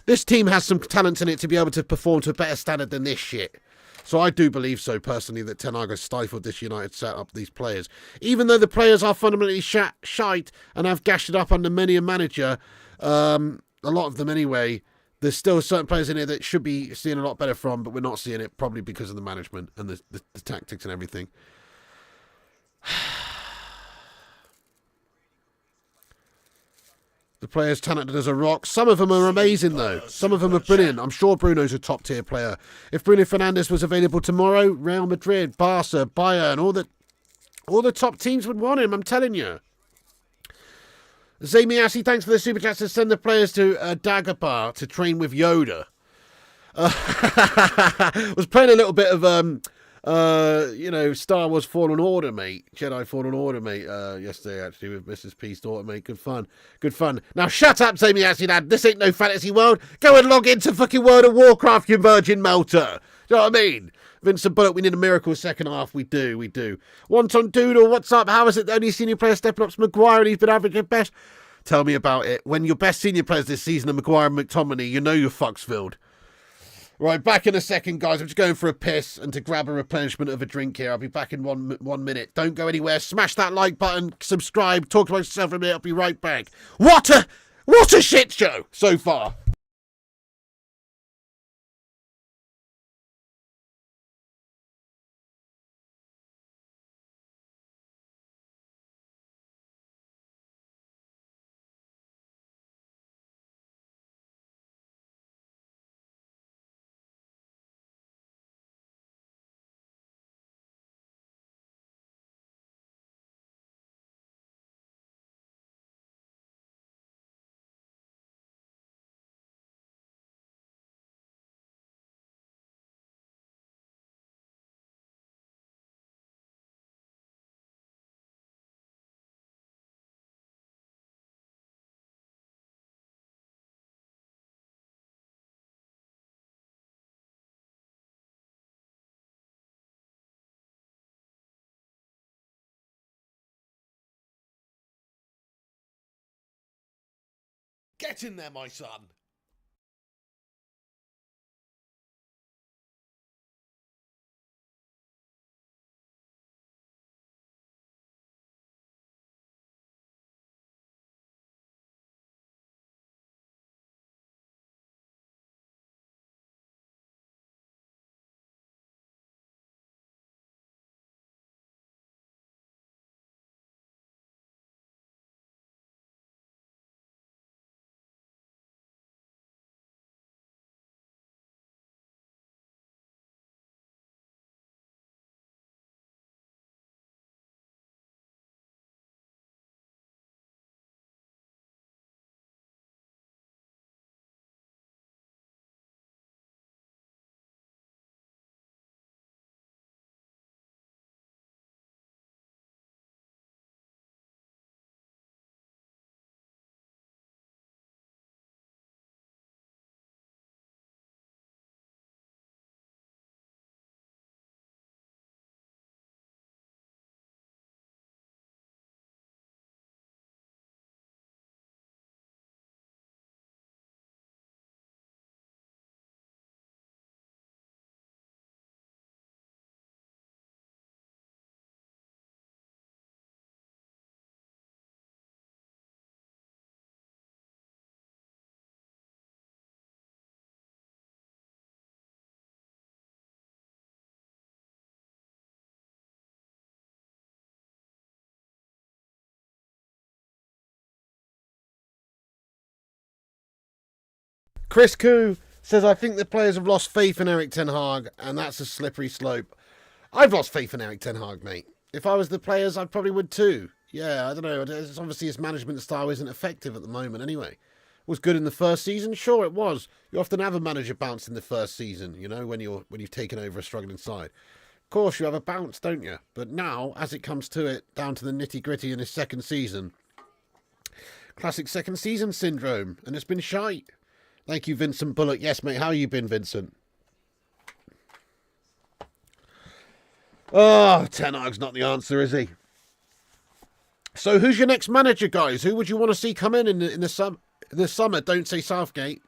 This team has some talent in it to be able to perform to a better standard than this shit. So I do believe so, personally, that Ten Hag has stifled this United setup, these players. Even though the players are fundamentally shite and have gashed it up under many a manager, a lot of them anyway, there's still certain players in here that should be seeing a lot better from, but we're not seeing it, probably because of the management and the tactics and everything. The players talented as a rock. Some of them are amazing, though. Some of them are brilliant. I'm sure Bruno's a top-tier player. If Bruno Fernandes was available tomorrow, Real Madrid, Barca, Bayern, all the top teams would want him, I'm telling you. Zamiasi, thanks for the super chat to send the players to Dagobah to train with Yoda. Was playing a little bit of Star Wars Fallen Order, mate. Jedi Fallen Order, mate. Yesterday, actually, with Mrs. P's daughter, mate. Good fun. Good fun. Now, shut up, Zamiasi, lad. This ain't no fantasy world. Go and log into fucking World of Warcraft, you virgin melter. Do you know what I mean? Vincent Bullock, we need a miracle second half. We do. Wonton Doodle, what's up? How is it the only senior player stepping up's Maguire and he's been average at best? Tell me about it. When your best senior players this season are Maguire and McTominay, you know you're fucks filled. Right, back in a second, guys. I'm just going for a piss and to grab a replenishment of a drink here. I'll be back in one minute. Don't go anywhere. Smash that like button. Subscribe. Talk to myself for a minute. I'll be right back. What a shit show so far. Get in there, my son. Chris Koo says, I think the players have lost faith in Erik Ten Hag, and that's a slippery slope. I've lost faith in Erik Ten Hag, mate. If I was the players, I probably would too. Yeah, I don't know. It's obviously his management style isn't effective at the moment anyway. Was good in the first season? Sure, it was. You often have a manager bounce in the first season, you know, when you've taken over a struggling side. Of course, you have a bounce, don't you? But now, as it comes to it, down to the nitty-gritty in his second season, classic second season syndrome, and it's been shite. Thank you, Vincent Bullock. Yes, mate, how you been, Vincent? Oh, Ten Hag's not the answer, is he? So who's your next manager, guys? Who would you want to see come in the In the summer, don't say Southgate.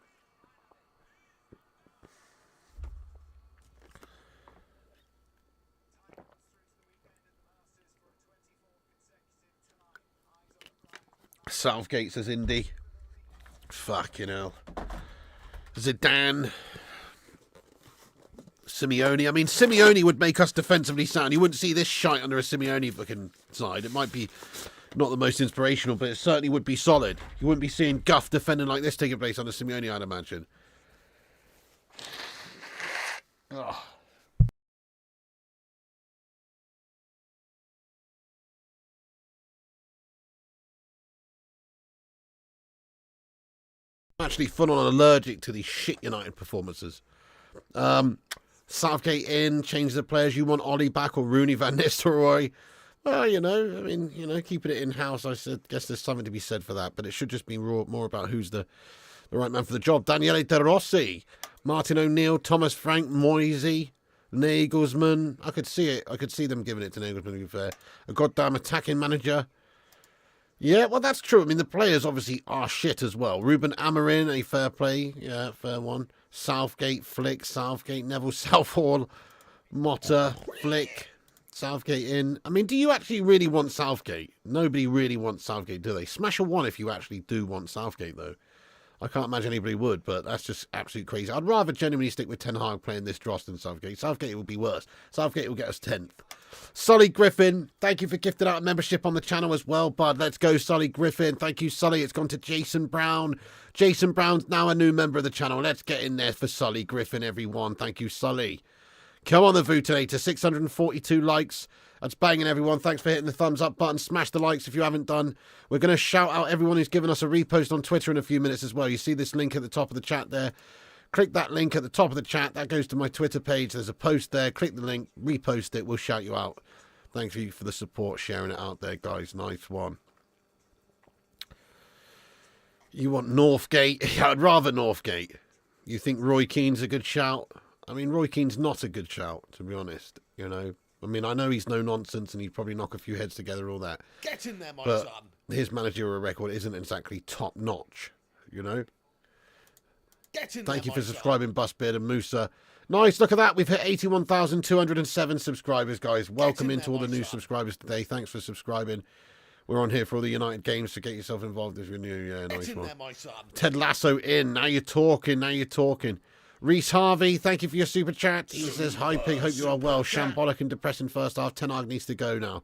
Southgate says Indy. Fucking hell. Zidane. Simeone. I mean, Simeone would make us defensively sound. You wouldn't see this shite under a Simeone fucking side. It might be not the most inspirational, but it certainly would be solid. You wouldn't be seeing guff defending like this taking place under Simeone, I'd imagine. Oh. I'm actually full on allergic to these shit United performances. Southgate in, change the players. You want Ollie back or Rooney, Van Nistelrooy? Well, you know, I mean, you know, keeping it in-house, I guess there's something to be said for that. But it should just be more about who's the right man for the job. Daniele De Rossi, Martin O'Neill, Thomas Frank, Moisey, Nagelsmann. I could see it. I could see them giving it to Nagelsmann, to be fair. A goddamn attacking manager. Yeah, well, that's true. I mean, the players obviously are shit as well. Ruben Amorim, a fair play. Yeah, fair one. Southgate, Flick, Southgate, Neville Southall, Motta, Flick, Southgate in. I mean, do you actually really want Southgate? Nobody really wants Southgate, do they? Smash a 1 if you actually do want Southgate, though. I can't imagine anybody would, but that's just absolute crazy. I'd rather genuinely stick with Ten Hag playing this dross than Southgate. Southgate will be worse. Southgate will get us 10th. Sully Griffin, thank you for gifting out a membership on the channel as well, bud. Let's go, Sully Griffin. Thank you, Sully. It's gone to Jason Brown. Jason Brown's now a new member of the channel. Let's get in there for Sully Griffin, everyone. Thank you, Sully. Come on, the Vutilator. 642 likes. That's banging, everyone. Thanks for hitting the thumbs up button. Smash the likes if you haven't done. We're going to shout out everyone who's given us a repost on Twitter in a few minutes as well. You see this link at the top of the chat there. Click that link at the top of the chat. That goes to my Twitter page. There's a post there. Click the link. Repost it. We'll shout you out. Thank you for the support, sharing it out there, guys. Nice one. You want Northgate? I'd rather Northgate. You think Roy Keane's a good shout? I mean, Roy Keane's not a good shout, to be honest. You know, I mean, I know he's no nonsense and he'd probably knock a few heads together, all that. Get in there, my but son. His managerial record isn't exactly top notch, you know. Get in Thank there, you for my subscribing, Busbeard and Musa. Nice, look at that. We've hit 81,207 subscribers, guys. Welcome into all the new subscribers today. Thanks for subscribing. We're on here for all the United games, so get yourself involved if you're new. Yeah, nice one. There, my son. Ted Lasso in. Now you're talking. Now you're talking. Reese Harvey, thank you for your super chat. He says, hi, Pig. Hope you are well. Shambolic and depressing first half. Ten Hag needs to go now.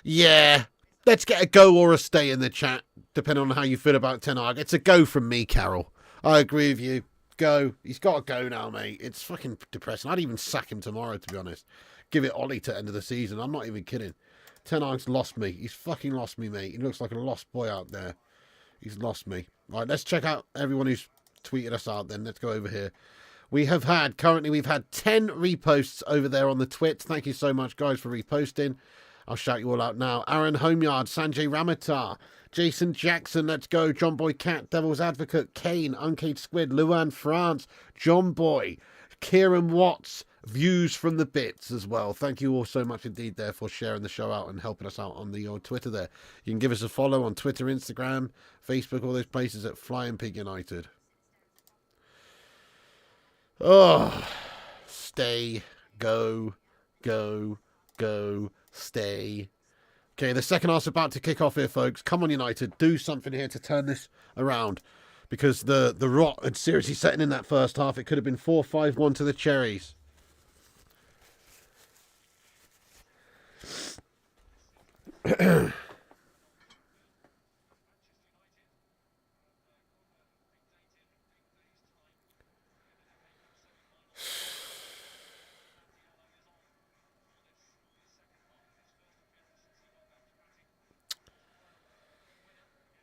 Yeah. Let's get a go or a stay in the chat, depending on how you feel about Ten Hag. It's a go from me, Carol. I agree with you. Go. He's got to go now, mate. It's fucking depressing. I'd even sack him tomorrow, to be honest. Give it Ollie to end of the season. I'm not even kidding. Ten Hag's lost me. He's fucking lost me, mate. He looks like a lost boy out there. He's lost me. Right, let's check out everyone who's tweeted us out then. Let's go over here. We've had 10 reposts over there on the Twit. Thank you so much, guys, for reposting. I'll shout you all out now. Aaron Homeyard, Sanjay Ramatar, Jason Jackson, let's go. John Boy Cat, Devil's Advocate, Kane, Uncaged Squid, Luan France, John Boy, Kieran Watts, Views from the Bits as well. Thank you all so much indeed there for sharing the show out and helping us out on the old Twitter there. You can give us a follow on Twitter, Instagram, Facebook, all those places at Flying Pig United. Oh, stay, go, go, go, stay. Okay, the second half's about to kick off here, folks. Come on, United. Do something here to turn this around. Because the rot had seriously setting in that first half. It could have been 4-5-1 to the Cherries.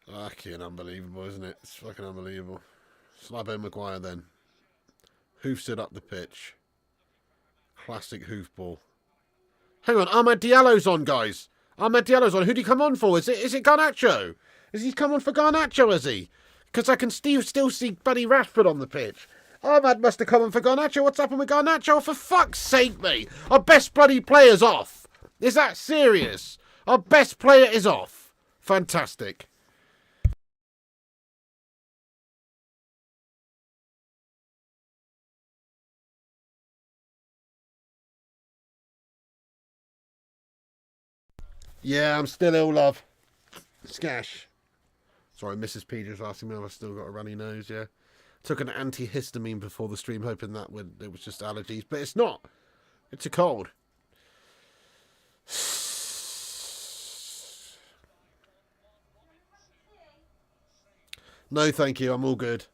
Fucking unbelievable, isn't it? It's fucking unbelievable. Slabo Maguire then. Hoofs it up the pitch. Classic hoof ball. Hang on, Ahmad Diallo's on, guys. Ahmad Diallo's on. Who'd he come on for? Is it Garnacho? Is he come on for Garnacho, is he? Because I can still see Buddy Rashford on the pitch. Ahmad must have come on for Garnacho. What's happened with Garnacho? For fuck's sake, mate. Our best bloody player's off. Is that serious? Our best player is off. Fantastic. Yeah, I'm still ill, love. Scash. Sorry, Mrs. P just asking me if I've still got a runny nose, yeah. Took an antihistamine before the stream, hoping that it was just allergies. But it's not. It's a cold. No, thank you. I'm all good.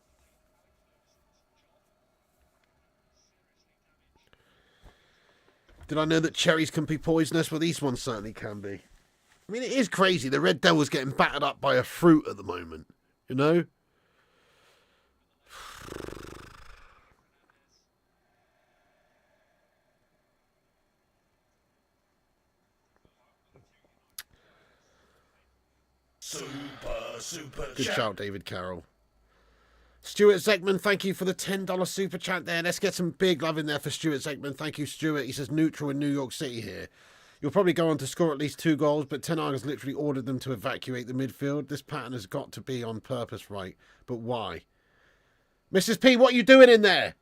Did I know that cherries can be poisonous? Well, these ones certainly can be. I mean, it is crazy. The Red Devil's getting battered up by a fruit at the moment. You know? Super Good chat. shout, David Carroll. Stuart Zegman, thank you for the $10 super chat there. Let's get some big love in there for Stuart Zegman. Thank you, Stuart. He says neutral in New York City here. You'll probably go on to score at least 2 goals, but Ten Hag has literally ordered them to evacuate the midfield. This pattern has got to be on purpose, right? But why? Mrs. P, what are you doing in there?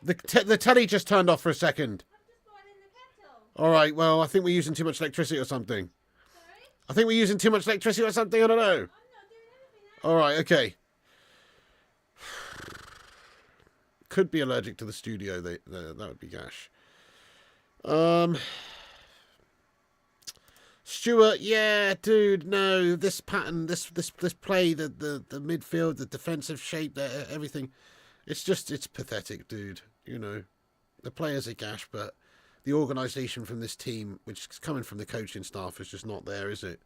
Why? The telly just turned off for a second. I'm just boiling the kettle. All right, well, I think we're using too much electricity or something. Sorry? I think we're using too much electricity or something. I don't know. I'm not doing anything now. All right, okay. Could be allergic to the studio. That would be gash. Stuart, yeah, dude, no, this pattern, this play, the midfield, the defensive shape, everything, it's pathetic, dude. You know, the players are gash, but the organisation from this team, which is coming from the coaching staff, is just not there, is it?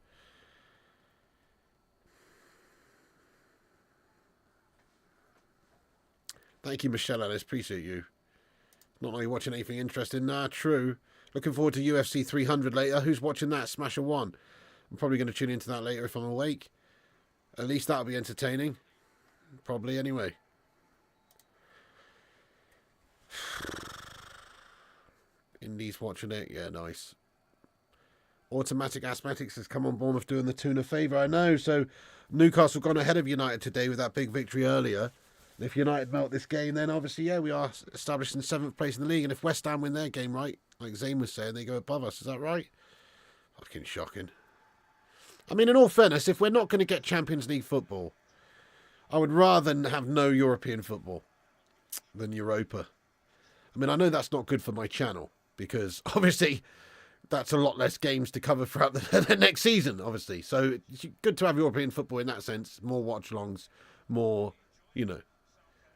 Thank you, Michelle Ellis. Appreciate you. Not like you're watching anything interesting. Nah, true. Looking forward to UFC 300 later. Who's watching that? Smash a 1. I'm probably going to tune into that later if I'm awake. At least that'll be entertaining. Probably anyway. Indies watching it. Yeah, nice. Automatic Asthmatics has come on Bournemouth doing the Toon a favour. I know. So Newcastle gone ahead of United today with that big victory earlier. If United melt this game, then obviously, yeah, we are established in 7th place in the league. And if West Ham win their game, right, like Zane was saying, they go above us. Is that right? Fucking shocking. I mean, in all fairness, if we're not going to get Champions League football, I would rather have no European football than Europa. I mean, I know that's not good for my channel because obviously that's a lot less games to cover throughout the next season, obviously. So it's good to have European football in that sense. More watch-alongs, more, you know,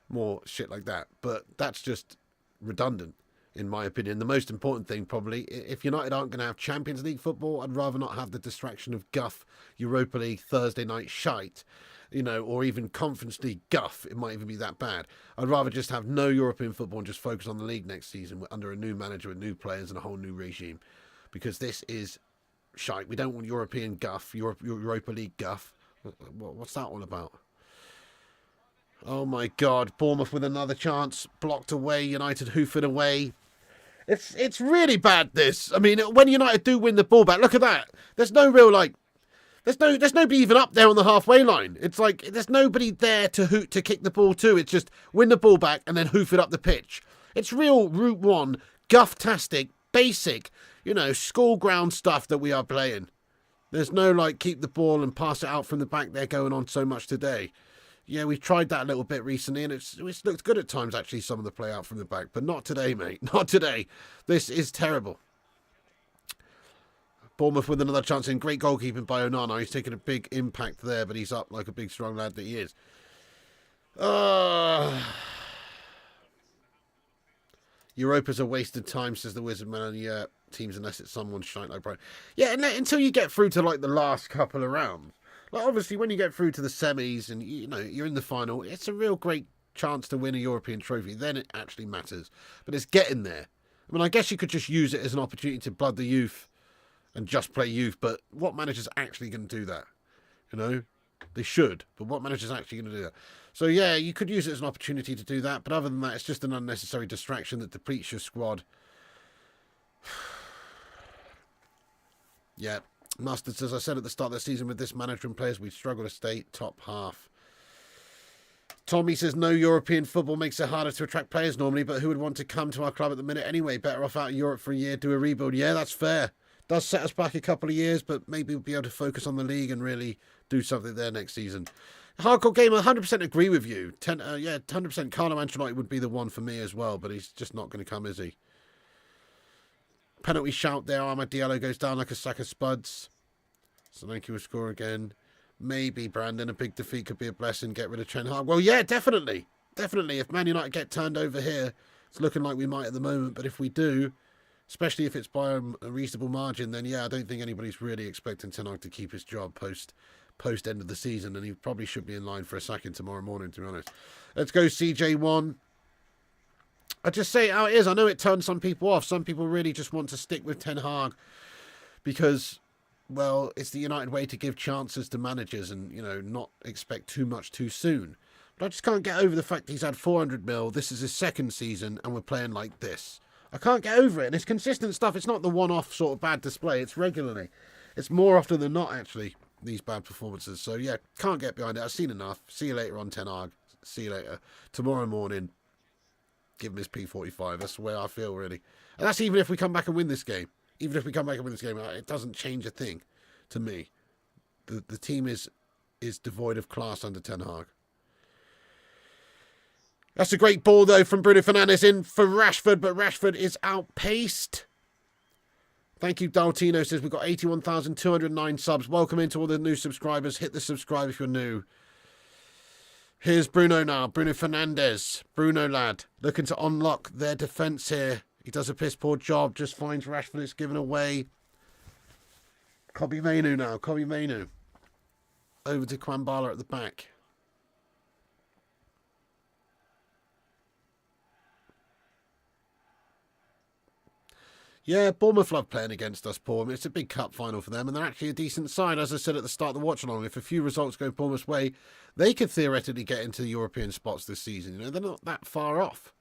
more shit like that. But that's just redundant, in my opinion. The most important thing, probably, if United aren't going to have Champions League football, I'd rather not have the distraction of guff Europa League Thursday night shite, you know, or even Conference League guff. It might even be that bad. I'd rather just have no European football and just focus on the league next season under a new manager with new players and a whole new regime, because this is shite. We don't want European guff, Europa League guff. What's that all about? Oh my God, Bournemouth with another chance, blocked away, United hoofing away. It's really bad, this. I mean, when United do win the ball back, look at that. There's no real, like, there's nobody even up there on the halfway line. It's like, there's nobody there to kick the ball to. It's just win the ball back and then hoof it up the pitch. It's real Route 1, guff-tastic, basic, you know, school ground stuff that we are playing. There's no, like, keep the ball and pass it out from the back there going on so much today. Yeah, we've tried that a little bit recently, and it's looked good at times, actually, some of the play out from the back. But not today, mate. Not today. This is terrible. Bournemouth with another chance in. Great goalkeeping by Onana. He's taking a big impact there, but he's up like a big, strong lad that he is. Europa's a waste of time, says the Wizard Man. Yeah, teams, unless it's someone shite like Brighton. Yeah, until you get through to, like, the last couple of rounds. Like, obviously, when you get through to the semis and, you know, you're in the final, it's a real great chance to win a European trophy. Then it actually matters. But it's getting there. I mean, I guess you could just use it as an opportunity to blood the youth and just play youth. But what manager's actually going to do that? You know? They should. But what manager's actually going to do that? So, yeah, you could use it as an opportunity to do that. But other than that, it's just an unnecessary distraction that depletes your squad. Yeah. Mustard says, I said at the start of the season, with this manager and players, we struggle to stay top half. Tommy says, no European football makes it harder to attract players normally, but who would want to come to our club at the minute anyway? Better off out of Europe for a year, do a rebuild. Yeah, that's fair. Does set us back a couple of years, but maybe we'll be able to focus on the league and really do something there next season. Hardcore Gamer, 100% agree with you. 100% Carlo Ancelotti would be the one for me as well, but he's just not going to come, is he? Penalty shout there. Amad Diallo goes down like a sack of spuds. Solanke will score again. Maybe, Brandon, a big defeat could be a blessing. Get rid of Ten Hag. Well, yeah, definitely. Definitely. If Man United get turned over here, it's looking like we might at the moment. But if we do, especially if it's by a reasonable margin, then yeah, I don't think anybody's really expecting Ten Hag to keep his job post end of the season. And he probably should be in line for a sacking tomorrow morning, to be honest. Let's go CJ1. I just say it how it is. I know it turns some people off. Some people really just want to stick with Ten Hag because, well, it's the United way to give chances to managers and, you know, not expect too much too soon. But I just can't get over the fact he's had 400 mil. This is his second season and we're playing like this. I can't get over it. And it's consistent stuff. It's not the one-off sort of bad display. It's regularly. It's more often than not, actually, these bad performances. So, yeah, can't get behind it. I've seen enough. See you later on, Ten Hag. See you later. Tomorrow morning, give him his P45. That's the way I feel, really. And that's even if we come back and win this game. Even if we come back and win this game, it doesn't change a thing to me. The team is devoid of class under Ten Hag. That's a great ball, though, from Bruno Fernandes in for Rashford, but Rashford is outpaced. Thank you, Daltino says we've got 81,209 subs. Welcome into all the new subscribers. Hit the subscribe if you're new. Here's Bruno now. Bruno Fernandes. Bruno, lad. Looking to unlock their defence here. He does a piss poor job. Just finds Rashford. It's given away. Kobbie Mainoo now. Kobbie Mainoo. Over to Kwambala at the back. Yeah, Bournemouth love playing against us, Paul. I mean, it's a big cup final for them, and they're actually a decent side. As I said at the start of the watch-along, if a few results go Bournemouth's way, they could theoretically get into the European spots this season. You know, they're not that far off.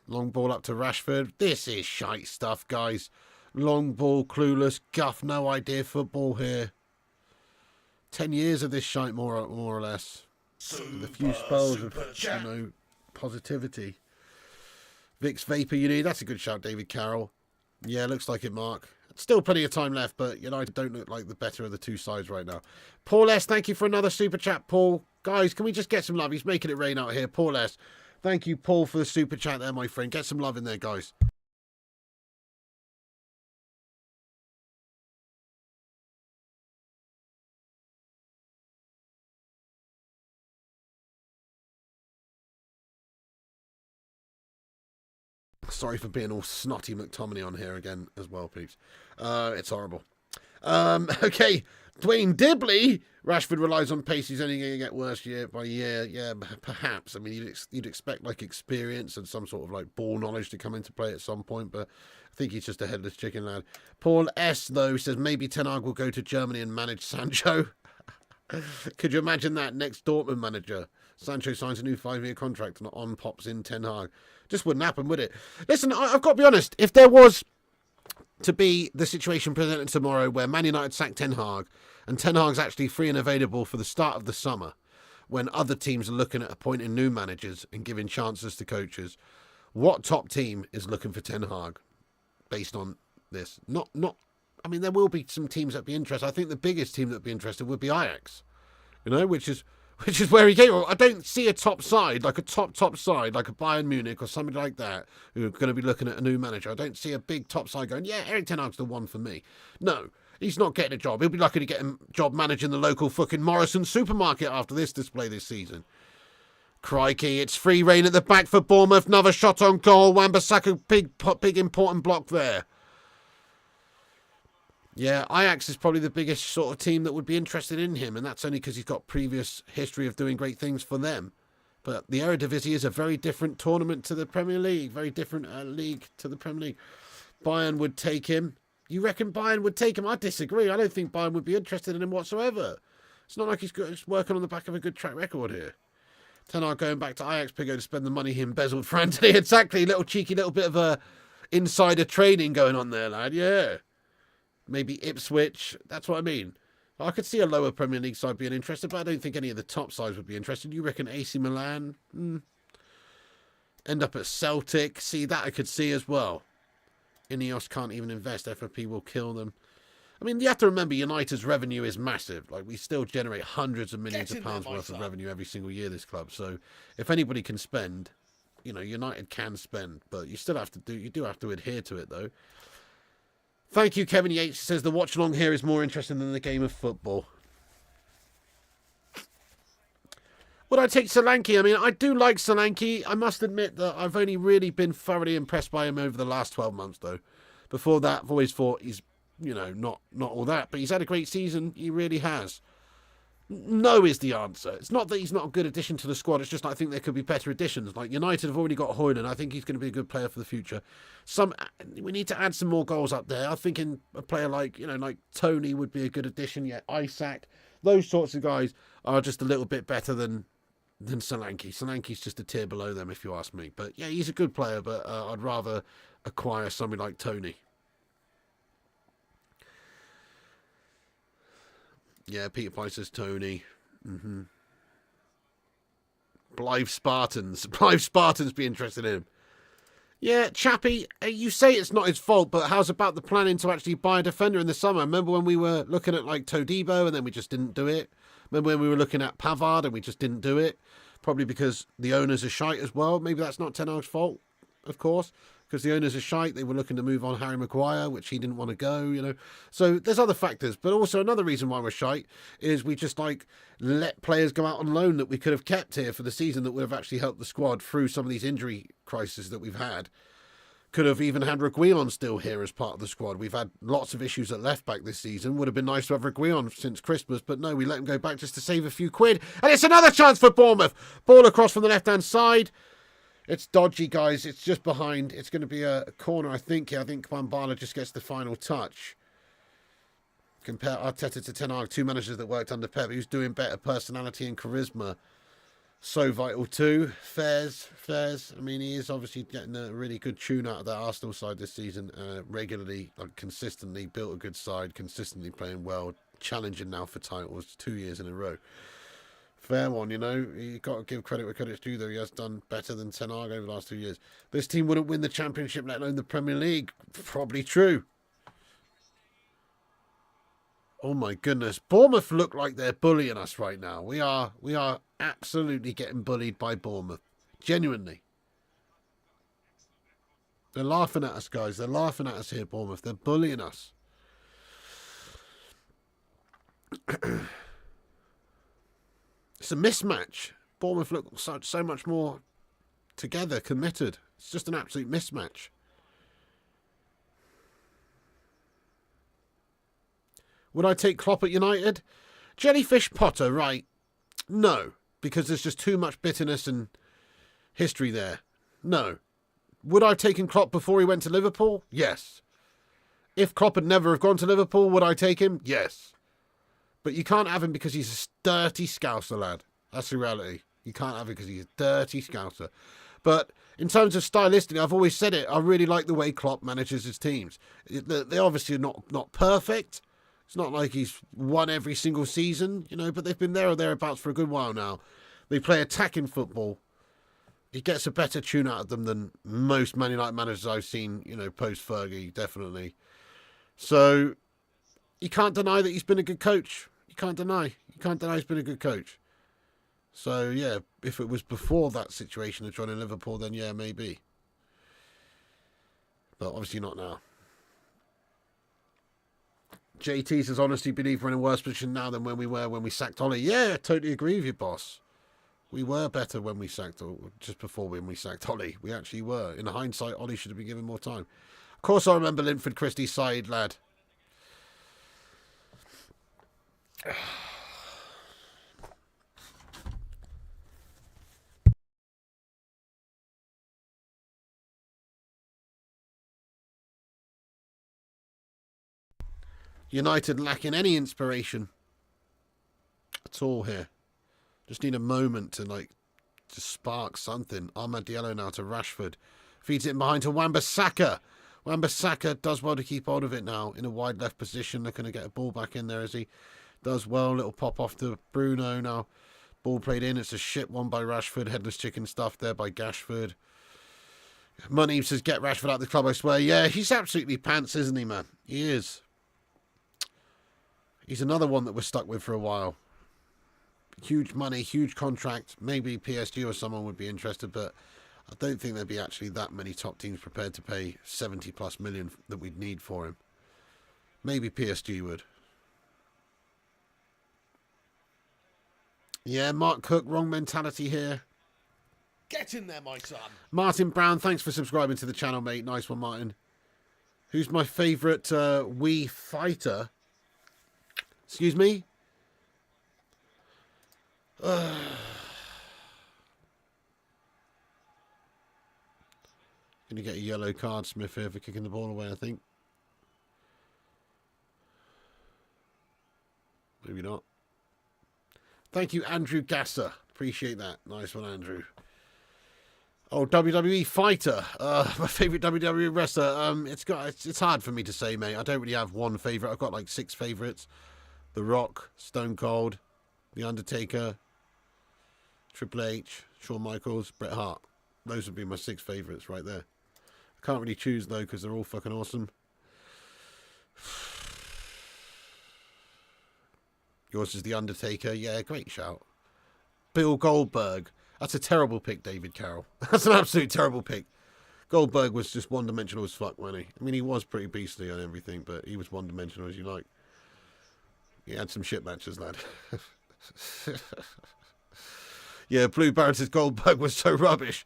Long ball up to Rashford. This is shite stuff, guys. Long ball, clueless, guff, no idea football here. 10 years of this shite, more or less. With a few spells of, you know, positivity. Vic's Vapor you need. That's a good shout, David Carroll. Yeah, looks like it, Mark. Still plenty of time left, but United don't look like the better of the two sides right now. Paul S., thank you for another super chat, Paul. Guys, can we just get some love? He's making it rain out here. Paul S., thank you, Paul, for the super chat there, my friend. Get some love in there, guys. Sorry for being all snotty McTominay on here again as well, peeps. It's horrible. Okay, Dwayne Dibley. Rashford relies on pace. He's only going to get worse year by year. Yeah, perhaps. I mean, you'd expect like experience and some sort of like ball knowledge to come into play at some point, but I think he's just a headless chicken lad. Paul S., though, says maybe Ten Hag will go to Germany and manage Sancho. Could you imagine that? Next Dortmund manager. Sancho signs a new 5-year contract and on pops in Ten Hag. Just wouldn't happen, would it? Listen, I've got to be honest. If there was to be the situation presented tomorrow where Man United sack Ten Hag and Ten Hag's actually free and available for the start of the summer when other teams are looking at appointing new managers and giving chances to coaches, what top team is looking for Ten Hag based on this? Not. I mean, there will be some teams that be interested. I think the biggest team that would be interested would be Ajax, you know, which is where he came from. I don't see a top side, like a top side, like a Bayern Munich or something like that, who are going to be looking at a new manager. I don't see a big top side going, yeah, Erik Ten Hag's the one for me. No, he's not getting a job. He'll be lucky to get a job managing the local fucking Morrison supermarket after this display this season. Crikey, it's free reign at the back for Bournemouth. Another shot on goal. Wan-Bissaka, big important block there. Yeah, Ajax is probably the biggest sort of team that would be interested in him, and that's only because he's got previous history of doing great things for them. But the Eredivisie is a very different tournament to the Premier League, very different league to the Premier League. Bayern would take him. You reckon Bayern would take him? I disagree. I don't think Bayern would be interested in him whatsoever. It's not like he's working on the back of a good track record here. Ten Hag going back to Ajax, Pigo, to spend the money he embezzled for Anthony. Exactly, cheeky little bit of a insider trading going on there, lad. Yeah. Maybe Ipswich. That's what I mean. I could see a lower Premier League side being interested, but I don't think any of the top sides would be interested. You reckon AC Milan? End up at Celtic. See, that I could see as well. Ineos can't even invest. FFP will kill them. I mean, you have to remember United's revenue is massive. Like, we still generate hundreds of millions of pounds worth of revenue every single year, this club. So if anybody can spend, you know, United can spend, but you still have to you do have to adhere to it, though. Thank you, Kevin Yates. He says the watch along here is more interesting than the game of football. Would I take Solanke? I mean, I do like Solanke. I must admit that I've only really been thoroughly impressed by him over the last 12 months, though. Before that, I've always thought he's, you know, not all that. But he's had a great season. He really has. No is the answer. It's not that he's not a good addition to the squad. It's just I think there could be better additions. Like United have already got Højlund. I think he's going to be a good player for the future. We need to add some more goals up there. I'm thinking a player like, you know, like Tony would be a good addition. Yeah, Isaac. Those sorts of guys are just a little bit better than Solanke. Solanke's just a tier below them, if you ask me. But yeah, he's a good player, but I'd rather acquire somebody like Tony. Yeah, Peter Price says Tony. Blythe Spartans. Blythe Spartans be interested in him. Yeah, Chappie, you say it's not his fault, but how's about the planning to actually buy a defender in the summer? Remember when we were looking at like Todibo and then we just didn't do it? Remember when we were looking at Pavard and we just didn't do it? Probably because the owners are shite as well. Maybe that's not Ten Hag's fault, of course, because the owners are shite. They were looking to move on Harry Maguire, which he didn't want to go, you know. So there's other factors. But also another reason why we're shite is we just like let players go out on loan that we could have kept here for the season that would have actually helped the squad through some of these injury crises that we've had. Could have even had Reguilon still here as part of the squad. We've had lots of issues at left back this season. Would have been nice to have Reguilon since Christmas, but no, we let him go back just to save a few quid. And it's another chance for Bournemouth. Ball across from the left-hand side. It's dodgy, guys. It's just behind. It's going to be a corner, I think. Yeah, I think Bambala just gets the final touch. Compare Arteta to Ten Hag, two managers that worked under Pep. Who's doing better? Personality and charisma. So vital too. Fairs. I mean, he is obviously getting a really good tune out of that Arsenal side this season. Regularly, like consistently built a good side, consistently playing well, challenging now for titles 2 years in a row. Fair one, you know. You've got to give credit where credit's due, though. He has done better than Ten Hag over the last 2 years. This team wouldn't win the Championship, let alone the Premier League. Probably true. Oh my goodness. Bournemouth look like they're bullying us right now. We are absolutely getting bullied by Bournemouth. Genuinely. They're laughing at us, guys. They're laughing at us here, Bournemouth. They're bullying us. It's a mismatch. Bournemouth look so much more together, committed. It's just an absolute mismatch. Would I take Klopp at United? Jellyfish Potter, right? No, because there's just too much bitterness and history there. No. Would I have taken Klopp before he went to Liverpool? Yes. If Klopp had never have gone to Liverpool, would I take him? Yes. But you can't have him because he's a dirty Scouser, lad. That's the reality. You can't have him because he's a dirty Scouser. But in terms of stylistically, I've always said it, I really like the way Klopp manages his teams. They're obviously not perfect. It's not like he's won every single season, you know, but they've been there or thereabouts for a good while now. They play attacking football. He gets a better tune out of them than most Man United managers I've seen, you know, post-Fergie, definitely. So, you can't deny that he's been a good coach. You can't deny he's been a good coach. So, yeah, if it was before that situation of joining Liverpool, then yeah, maybe. But obviously not now. JT says, honestly believe we're in a worse position now than when we were when we sacked Ollie. Yeah, I totally agree with you, boss. We were better when we sacked, or just before when we sacked Ollie. We actually were. In hindsight, Ollie should have been given more time. Of course I remember Linford Christie's side, lad. United lacking any inspiration at all here. Just need a moment to just spark something. Ahmad Diallo now to Rashford. Feeds it in behind to Wan-Bissaka. Wan-Bissaka does well to keep hold of it now in a wide left position. Looking to get a ball back in there as he does well. Little pop off to Bruno now. Ball played in. It's a shit one by Rashford. Headless chicken stuff there by Gashford. Money says, get Rashford out of the club, I swear. Yeah, he's absolutely pants, isn't he, man? He is. He's another one that we're stuck with for a while. Huge money, huge contract. Maybe PSG or someone would be interested, but I don't think there'd be actually that many top teams prepared to pay 70+ million that we'd need for him. Maybe PSG would. Yeah, Mark Cook, wrong mentality here. Get in there, my son. Martin Brown, thanks for subscribing to the channel, mate. Nice one, Martin. Who's my favourite Wii fighter? Excuse me? Gonna get a yellow card, Smith, here for kicking the ball away, I think. Maybe not. Thank you, Andrew Gasser. Appreciate that. Nice one, Andrew. Oh, WWE fighter. My favourite WWE wrestler. It's hard for me to say, mate. I don't really have one favourite. I've got like 6 favourites. The Rock, Stone Cold, The Undertaker, Triple H, Shawn Michaels, Bret Hart. Those would be my 6 favourites right there. I can't really choose, though, because they're all fucking awesome. Yours is The Undertaker. Yeah, great shout. Bill Goldberg. That's a terrible pick, David Carroll. That's an absolute terrible pick. Goldberg was just one-dimensional as fuck, wasn't he? I mean, he was pretty beastly on everything, but he was one-dimensional as you like. He had some shit matches, lad. Yeah, Blue Baron says Goldberg was so rubbish.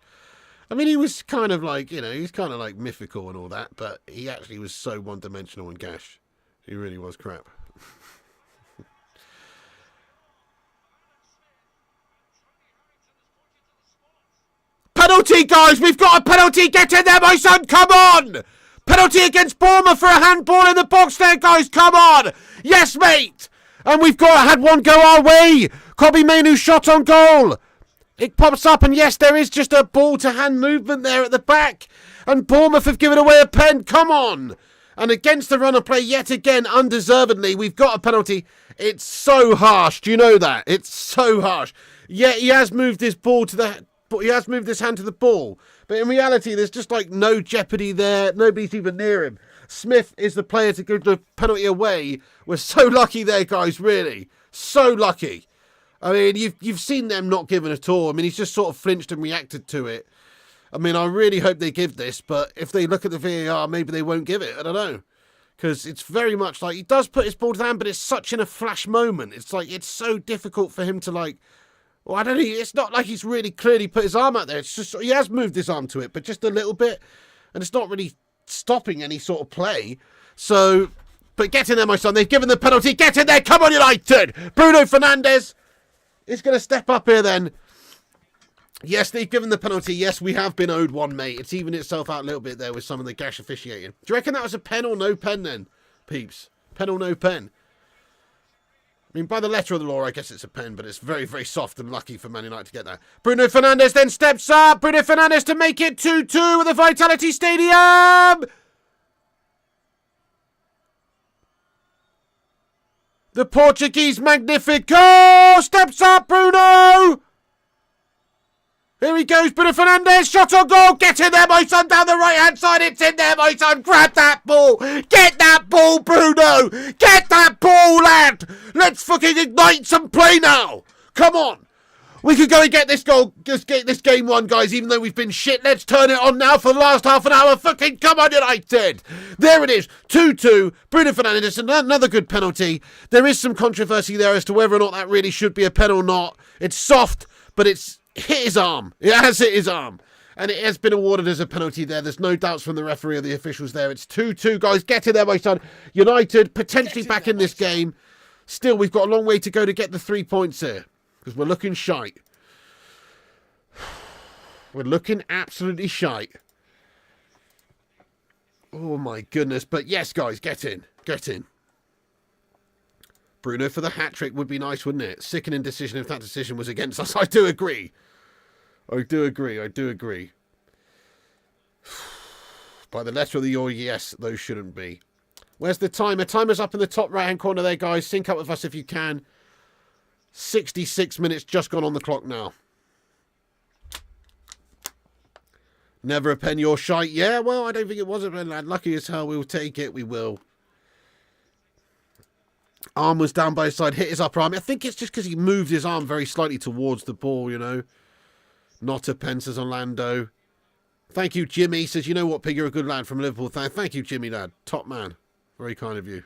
I mean, he was kind of like, you know, he's kind of like mythical and all that, but he actually was so one-dimensional and gash. He really was crap. Penalty, guys! We've got a penalty! Get in there, my son! Come on! Penalty against Bournemouth for a handball in the box there, guys! Come on! Yes, mate! And we've had one go our way! Kobbie Mainoo shot on goal! It pops up, and yes, there is just a ball-to-hand movement there at the back. And Bournemouth have given away a pen. Come on! And against the run of play, yet again, undeservedly, we've got a penalty. It's so harsh. Do you know that? It's so harsh. Yeah, he has moved his ball to the... He has moved his hand to the ball. But in reality, there's just like no jeopardy there. Nobody's even near him. Smith is the player to give the penalty away. We're so lucky there, guys, really. So lucky. I mean, you've seen them not giving at all. I mean, he's just sort of flinched and reacted to it. I mean, I really hope they give this, but if they look at the VAR, maybe they won't give it. I don't know. Because it's very much like, he does put his ball to the hand, but it's such in a flash moment. It's like, it's so difficult for him to like, well, I don't know, it's not like he's really clearly put his arm out there. It's just, he has moved his arm to it, but just a little bit. And it's not really stopping any sort of play. So, but get in there, my son. They've given the penalty. Get in there. Come on, United. Bruno Fernandes is going to step up here then. Yes, they've given the penalty. Yes, we have been owed one, mate. It's evened itself out a little bit there with some of the gash officiating. Do you reckon that was a pen or no pen then, peeps? Pen or no pen? I mean, by the letter of the law, I guess it's a pen, but it's very, very soft and lucky for Man United to get that. Bruno Fernandes then steps up. Bruno Fernandes to make it 2-2 with the Vitality Stadium. The Portuguese Magnifico steps up, Bruno. Here he goes, Bruno Fernandes, shot on goal. Get in there, my son, down the right-hand side. It's in there, my son. Grab that ball. Get that ball, Bruno. Get that ball, lad. Let's fucking ignite some play now. Come on. We can go and get this goal, just get this game won, guys, even though we've been shit. Let's turn it on now for the last half an hour. Fucking come on, United. There it is, 2-2. Bruno Fernandes, another good penalty. There is some controversy there as to whether or not that really should be a pen or not. It's soft, but it's hit his arm. It has hit his arm. And it has been awarded as a penalty there. There's no doubts from the referee or the officials there. It's 2-2, guys. Get in there, my son. United potentially back in this game. Still, we've got a long way to go to get the 3 points here. Because we're looking shite. We're looking absolutely shite. Oh, my goodness. But yes, guys, get in. Get in. Bruno for the hat-trick would be nice, wouldn't it? Sickening decision if that decision was against us. I do agree. I do agree. I do agree. By the letter of the law, yes, those shouldn't be. Where's the timer? Timer's up in the top right-hand corner there, guys. Sync up with us if you can. 66 minutes just gone on the clock now. Never a pen, your shite. Yeah, well, I don't think it was a pen, lad. Lucky as hell, we'll take it. We will. Arm was down by his side, hit his upper arm. I think it's just because he moved his arm very slightly towards the ball, you know. Not a pen, says Orlando. Thank you, Jimmy. Says, you know what, Pig, you're a good lad from Liverpool. Thank you, Jimmy, lad. Top man. Very kind of you.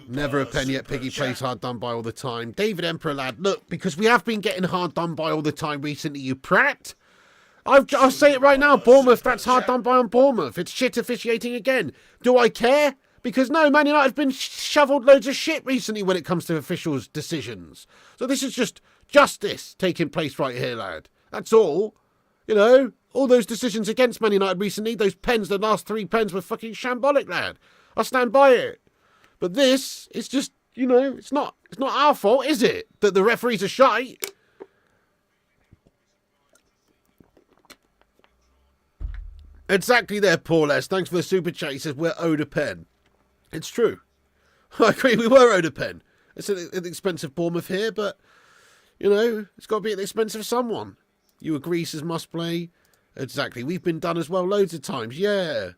Never a pen yet. Piggy plays hard done by all the time. David Emperor, lad. Look, because we have been getting hard done by all the time recently, you prat. I'll say it right now. Bournemouth, that's hard done by on Bournemouth. It's shit officiating again. Do I care? Because no, Man United have been shoveled loads of shit recently when it comes to officials' decisions. So this is just justice taking place right here, lad. That's all. You know, all those decisions against Man United recently, those pens, the last 3 pens were fucking shambolic, lad. I stand by it. But this is just, you know, it's not our fault, is it? That the referees are shite. Exactly there, Paul S. Thanks for the super chat. He says, we're owed a pen. It's true. I agree, we were owed a pen. It's at the expense of Bournemouth here, but, you know, it's got to be at the expense of someone. You agree, says must play. Exactly. We've been done as well loads of times. Yeah.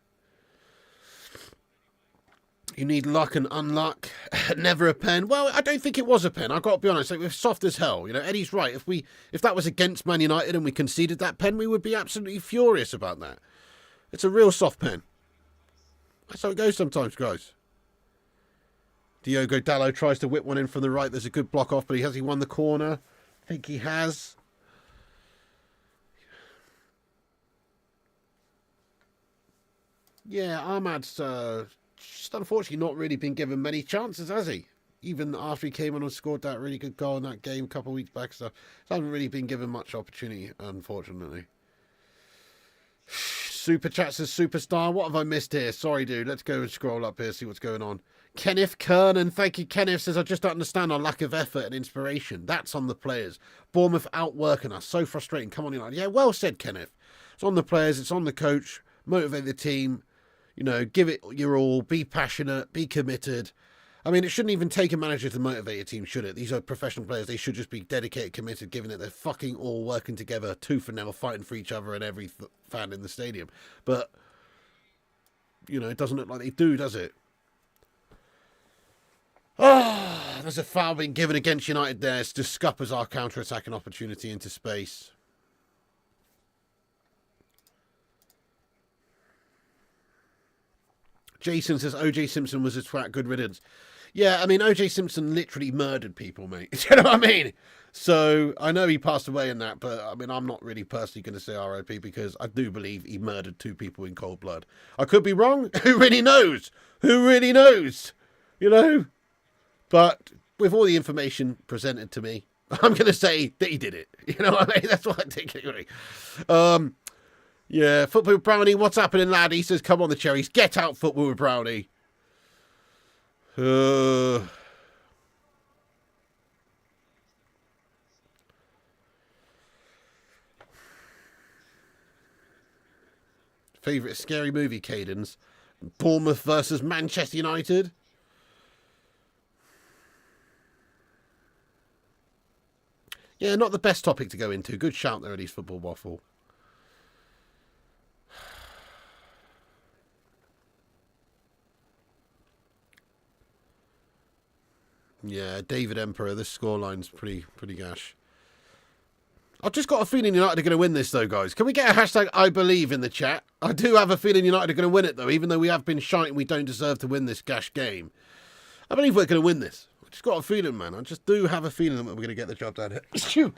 You need luck and unluck. Never a pen. Well, I don't think it was a pen. I've got to be honest. It was soft as hell. You know, Eddie's right. If that was against Man United and we conceded that pen, we would be absolutely furious about that. It's a real soft pen. That's how it goes sometimes, guys. Diogo Dalot tries to whip one in from the right. There's a good block off, but has he won the corner? I think he has. Yeah, Ahmad's just unfortunately not really been given many chances, has he? Even after he came on and scored that really good goal in that game a couple of weeks back, so he hasn't really been given much opportunity, unfortunately. Super chat says superstar. What have I missed here? Sorry, dude. Let's go and scroll up here, see what's going on. Kenneth Kernan, thank you, Kenneth, says, I just don't understand our lack of effort and inspiration. That's on the players. Bournemouth outworking us. So frustrating. Come on, United. Yeah, well said, Kenneth. It's on the players. It's on the coach. Motivate the team. You know, give it your all. Be passionate. Be committed. I mean, it shouldn't even take a manager to motivate a team, should it? These are professional players. They should just be dedicated, committed, giving it their fucking all, working together, tooth and nail, fighting for each other and every fan in the stadium. But, you know, it doesn't look like they do, does it? Oh, there's a foul being given against United there. It's to scuppers our counter-attacking opportunity into space. Jason says, O.J. Simpson was a twat, good riddance. Yeah, I mean, O.J. Simpson literally murdered people, mate. Do you know what I mean? So, I know he passed away in that, but, I mean, I'm not really personally going to say R.I.P. because I do believe he murdered 2 people in cold blood. I could be wrong. Who really knows? Who really knows? You know? But with all the information presented to me, I'm going to say that he did it. You know what I mean? That's what I think anyway. Yeah, Football with Brownie, what's happening, lad? He says, come on the cherries. Get out, Football with Brownie. Favourite scary movie, Cadence? Bournemouth versus Manchester United? Yeah, not the best topic to go into. Good shout there, Eddie's Football Waffle. Yeah, David Emperor, this scoreline's pretty gash. I've just got a feeling United are going to win this, though, guys. Can we get a hashtag I believe in the chat? I do have a feeling United are going to win it, though, even though we have been shite and we don't deserve to win this gash game. I believe we're going to win this. I just got a feeling, man. I just do have a feeling that we're going to get the job done. Achoo!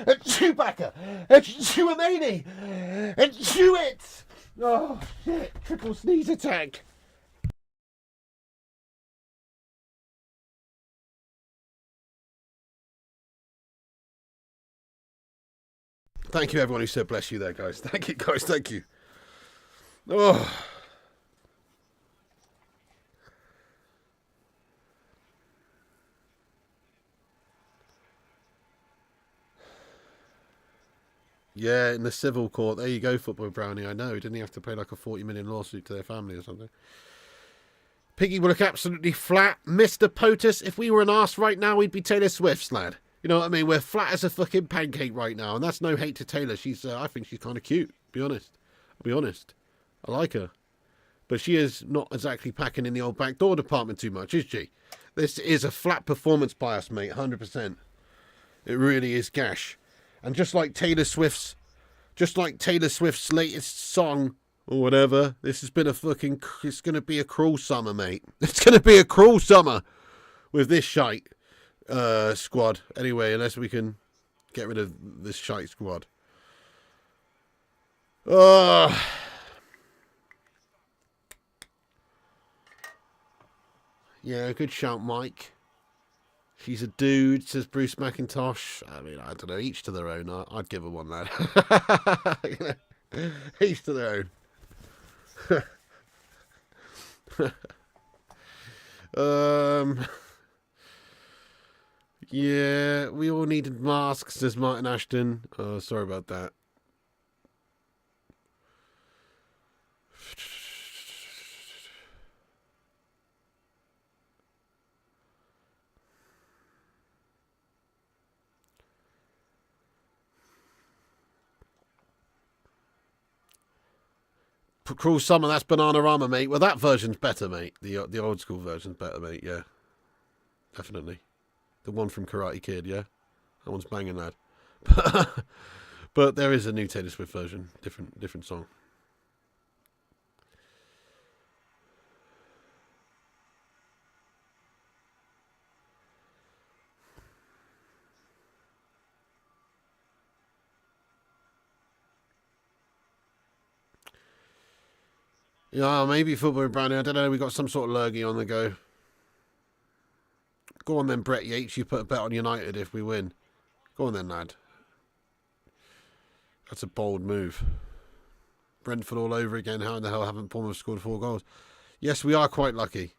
Chewbacca! Achoo-a-mani! Achoo it! Oh, shit. Triple sneeze attack. Thank you, everyone who said bless you there, guys. Thank you, guys. Thank you. Oh. Yeah, in the civil court. There you go, Football Brownie. I know. Didn't he have to pay like a 40 million lawsuit to their family or something? Piggy will look absolutely flat. Mr. POTUS, if we were an arse right now, we'd be Taylor Swift's, lad. You know what I mean? We're flat as a fucking pancake right now. And that's no hate to Taylor. She's, I think she's kind of cute, to be honest. I'll be honest. I like her. But she is not exactly packing in the old back door department too much, is she? This is a flat performance by us, mate, 100%. It really is gash. And just like Taylor Swift's latest song, or whatever, this has been it's going to be a cruel summer, mate. It's going to be a cruel summer with this shite squad. Anyway, unless we can get rid of this shite squad. Yeah, good shout, Mike. She's a dude, says Bruce McIntosh. I mean, I don't know, each to their own. I'd give her one, lad. Each to their own. Yeah, we all needed masks, says Martin Ashton. Oh, sorry about that. Cruel Summer, that's Bananarama, mate. Well, that version's better, mate. The old school version's better, mate, yeah. Definitely. The one from Karate Kid, yeah? That one's banging, lad. But there is a new Taylor Swift version. Different song. Yeah, maybe football brownie. I don't know. We got some sort of lurgy on the go. Go on then, Brett Yates. You put a bet on United if we win. Go on then, lad. That's a bold move. Brentford all over again. How in the hell haven't Bournemouth scored 4 goals? Yes, we are quite lucky.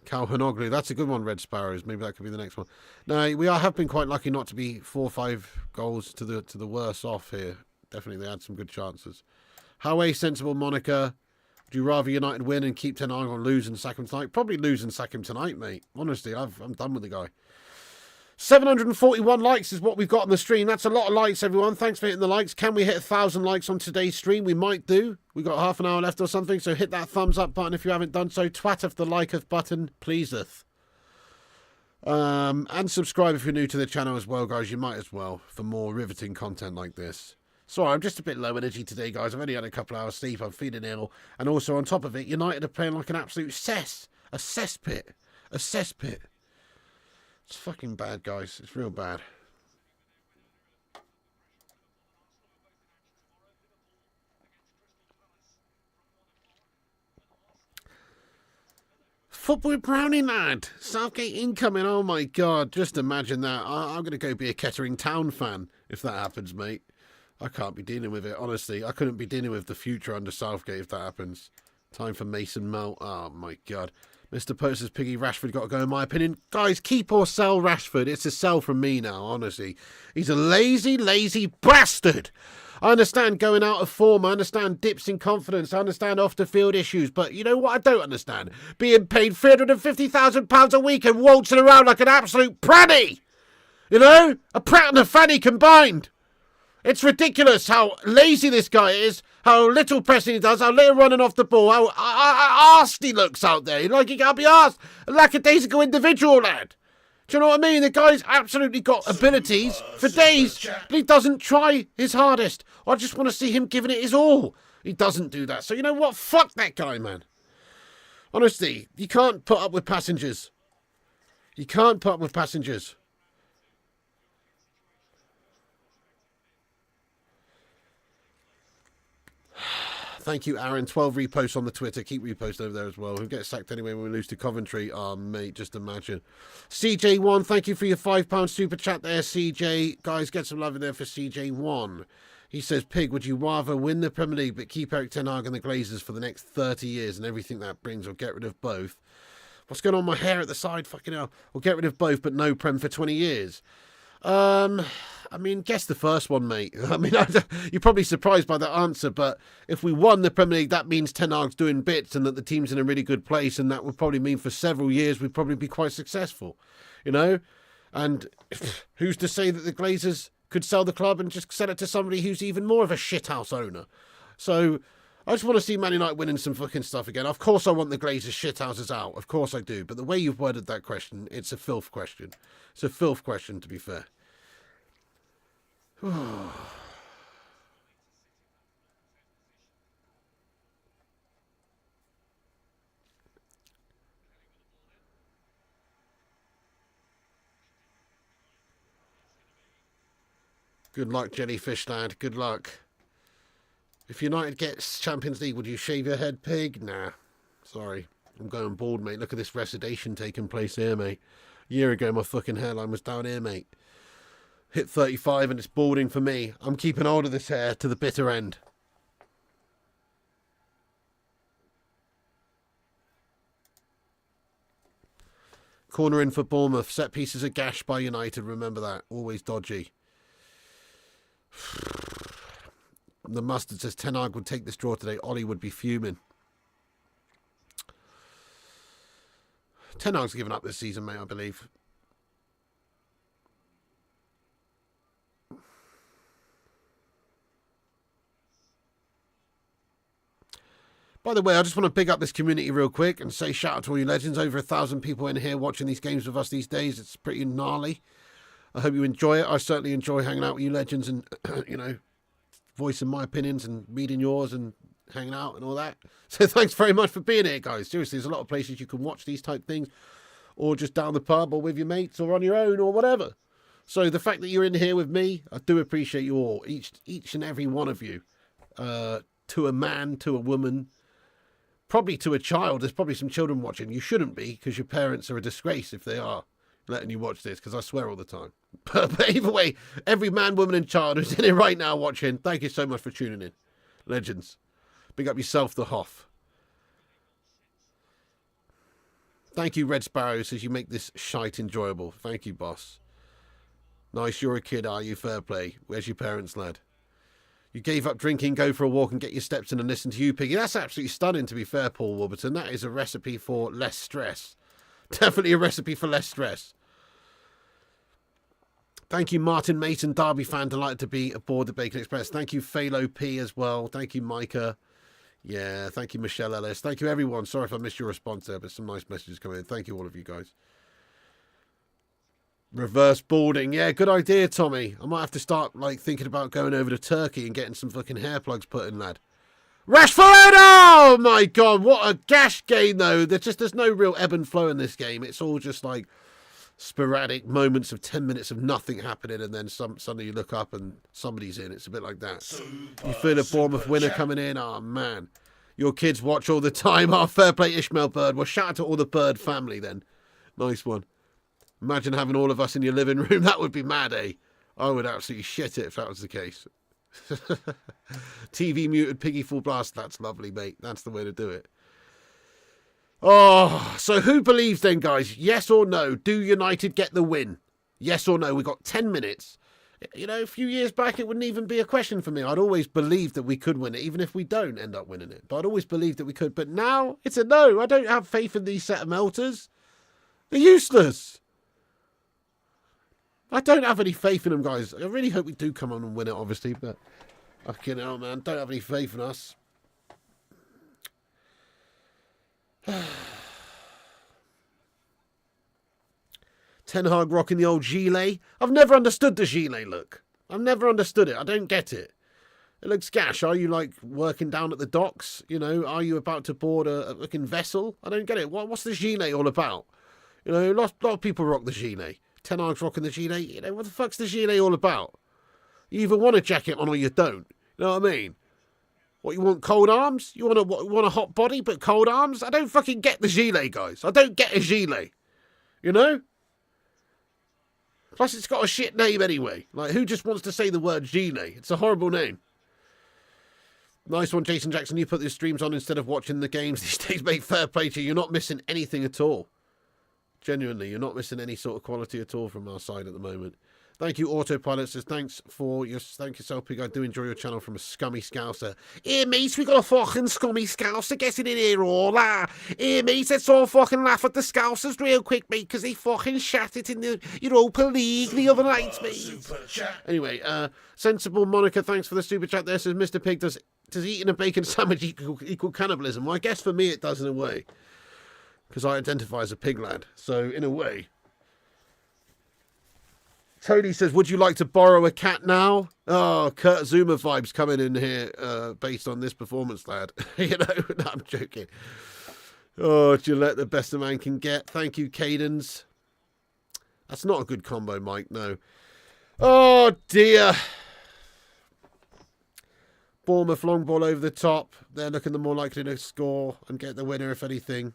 Calhanoglu. That's a good one, Red Sparrows. Maybe that could be the next one. No, we have been quite lucky not to be 4 or 5 goals to the worse off here. Definitely, they had some good chances. How a sensible Monica. Would you rather United win and keep Ten Hag or lose and sack him tonight? Probably lose and sack him tonight, mate. Honestly, I'm done with the guy. 741 likes is what we've got on the stream. That's a lot of likes, everyone. Thanks for hitting the likes. Can we hit 1,000 likes on today's stream? We might do. We've got half an hour left or something, so hit that thumbs up button if you haven't done so. Twat the liketh button, pleaseth. And subscribe if you're new to the channel as well, guys. You might as well for more riveting content like this. Sorry, I'm just a bit low energy today, guys. I've only had a couple hours sleep. I'm feeling ill. And also, on top of it, United are playing like an absolute cess. A cesspit. A cesspit. It's fucking bad, guys. It's real bad. Football brownie, lad. Southgate incoming. Oh, my God. Just imagine that. I'm going to go be a Kettering Town fan if that happens, mate. I can't be dealing with it, honestly. I couldn't be dealing with the future under Southgate if that happens. Time for Mason Mount. Oh, my God. Mr. Posters Piggy Rashford got to go, in my opinion. Guys, keep or sell Rashford. It's a sell from me now, honestly. He's a lazy, lazy bastard. I understand going out of form. I understand dips in confidence. I understand off-the-field issues. But you know what I don't understand? Being paid £350,000 a week and waltzing around like an absolute pranny. You know? A prat and a fanny combined. It's ridiculous how lazy this guy is, how little pressing he does, how little running off the ball, how arsed he looks out there. Like he can't be arsed. A lackadaisical individual, lad. Do you know what I mean? The guy's absolutely got abilities for days, but he doesn't try his hardest. I just want to see him giving it his all. He doesn't do that. So you know what? Fuck that guy, man. Honestly, you can't put up with passengers. You can't put up with passengers. Thank you, Aaron. 12 reposts on the Twitter. Keep reposting over there as well. Who gets sacked anyway when we lose to Coventry? Oh, mate, just imagine. CJ1, thank you for your £5 super chat there, CJ. Guys, get some love in there for CJ1. He says, Pig, would you rather win the Premier League but keep Eric Ten Hag and the Glazers for the next 30 years and everything that brings, or get rid of both? What's going on with my hair at the side? Fucking hell. Or get rid of both but no Prem for 20 years? I mean, guess the first one, mate. I mean, you're probably surprised by that answer, but if we won the Premier League, that means Ten Hag's doing bits and that the team's in a really good place, and that would probably mean for several years we'd probably be quite successful, you know? And who's to say that the Glazers could sell the club and just sell it to somebody who's even more of a shithouse owner? So I just want to see Man United winning some fucking stuff again. Of course I want the Glazers shithouses out. Of course I do. But the way you've worded that question, it's a filth question. It's a filth question, to be fair. Good luck, Jellyfish lad. Good luck. If United gets Champions League, would you shave your head, pig? Nah. Sorry. I'm going bald, mate. Look at this resedation taking place here, mate. A year ago, my fucking hairline was down here, mate. Hit 35 and it's balding for me. I'm keeping hold of this hair to the bitter end. Corner in for Bournemouth. Set pieces are gashed by United. Remember that. Always dodgy. The Mustard says Ten Hag would take this draw today. Ollie would be fuming. Ten Hag's given up this season, mate, I believe. By the way, I just want to big up this community real quick and say shout out to all you legends. Over 1,000 people in here watching these games with us these days. It's pretty gnarly. I hope you enjoy it. I certainly enjoy hanging out with you legends and, you know, voicing my opinions and reading yours and hanging out and all that. So thanks very much for being here, guys. Seriously, there's a lot of places you can watch these type things, or just down the pub or with your mates or on your own or whatever. So the fact that you're in here with me, I do appreciate you all, each and every one of you. To a man, to a woman, probably to a child. There's probably some children watching. You shouldn't be, because your parents are a disgrace if they are letting you watch this, because I swear all the time. But either way, every man, woman and child who's in it right now watching, thank you so much for tuning in. Legends. Big up yourself, the Hoff. Thank you, Red Sparrow, says you make this shite enjoyable. Thank you, boss. Nice, you're a kid, are you? Fair play. Where's your parents, lad? You gave up drinking, go for a walk and get your steps in and listen to you, Piggy. That's absolutely stunning, to be fair, Paul Warburton. That is a recipe for less stress. Definitely a recipe for less stress. Thank you, Martin Mason, Derby fan, delighted to be aboard the Bacon Express. Thank you, Phalo P as well. Thank you, Micah. Yeah, thank you, Michelle Ellis. Thank you, everyone. Sorry if I missed your response there, but some nice messages coming in. Thank you, all of you guys. Reverse balding. Yeah, good idea, Tommy. I might have to start, like, thinking about going over to Turkey and getting some fucking hair plugs put in, lad. Rashford! Oh, my God. What a gash game, though. There's no real ebb and flow in this game. It's all just, like, sporadic moments of 10 minutes of nothing happening, and then suddenly you look up and somebody's in. It's a bit like that. You feel a Bournemouth winner coming in. Oh, man. Your kids watch all the time. Oh, fair play, Ishmael Bird. Well, shout out to all the Bird family, then. Nice one. Imagine having all of us in your living room. That would be mad, eh? I would absolutely shit it if that was the case. TV muted, Piggy full blast. That's lovely, mate. That's the way to do it. Oh, so who believes then, guys? Yes or no? Do United get the win? Yes or no? We've got 10 minutes. You know, a few years back, it wouldn't even be a question for me. I'd always believed that we could win it, even if we don't end up winning it. But I'd always believed that we could. But now, it's a no. I don't have faith in these set of melters. They're useless. I don't have any faith in them, guys. I really hope we do come on and win it, obviously, but fucking hell, man, don't have any faith in us. Ten Hag rocking the old gilet. I've never understood the gilet look. I've never understood it. I don't get it. It looks gash. Are you, like, working down at the docks? You know, are you about to board a looking vessel? I don't get it. What's the gilet all about? You know, a lot of people rock the gilet. Ten Hag's rocking the gilet. You know, what the fuck's the gilet all about? You either want a jacket on or you don't. You know what I mean? What, you want cold arms? You want a hot body but cold arms? I don't fucking get the gilet, guys. I don't get a gilet. You know? Plus, it's got a shit name anyway. Like, who just wants to say the word gilet? It's a horrible name. Nice one, Jason Jackson. You put the streams on instead of watching the games these days, mate. Fair play to you. You're not missing anything at all. Genuinely, you're not missing any sort of quality at all from our side at the moment. Thank you, Autopilot says, thank yourself, Pig. I do enjoy your channel from a scummy scouser. Here, mate, we got a fucking scummy scouser getting in here all that. Here, mate, let's all fucking laugh at the scousers real quick, mate, because they fucking shat it in the Europa League the other night, mate. Anyway, Sensible Monica, thanks for the super chat there. Says, Mr. Pig, does does eating a bacon sandwich equal cannibalism? Well, I guess for me it does in a way. Because I identify as a pig lad. So, in a way. Tony says, would you like to borrow a cat now? Oh, Kurt Zuma vibes coming in here based on this performance, lad. You know, no, I'm joking. Oh, Gillette, the best a man can get. Thank you, Cadence. That's not a good combo, Mike, no. Oh, dear. Bournemouth long ball over the top. They're looking the more likely to score and get the winner, if anything.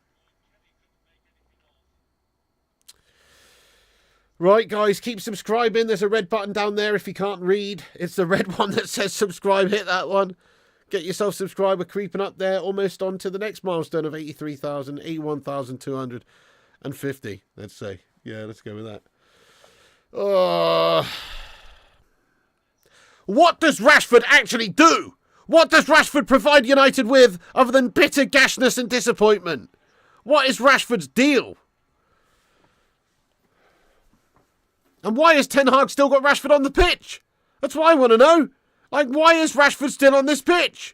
Right, guys, keep subscribing. There's a red button down there if you can't read. It's the red one that says subscribe. Hit that one. Get yourself subscribed. We're creeping up there, almost on to the next milestone of 83,000, 81,250, let's say. Yeah, let's go with that. What does Rashford actually do? What does Rashford provide United with other than bitter gashness and disappointment? What is Rashford's deal? And why has Ten Hag still got Rashford on the pitch? That's what I want to know. Like, why is Rashford still on this pitch?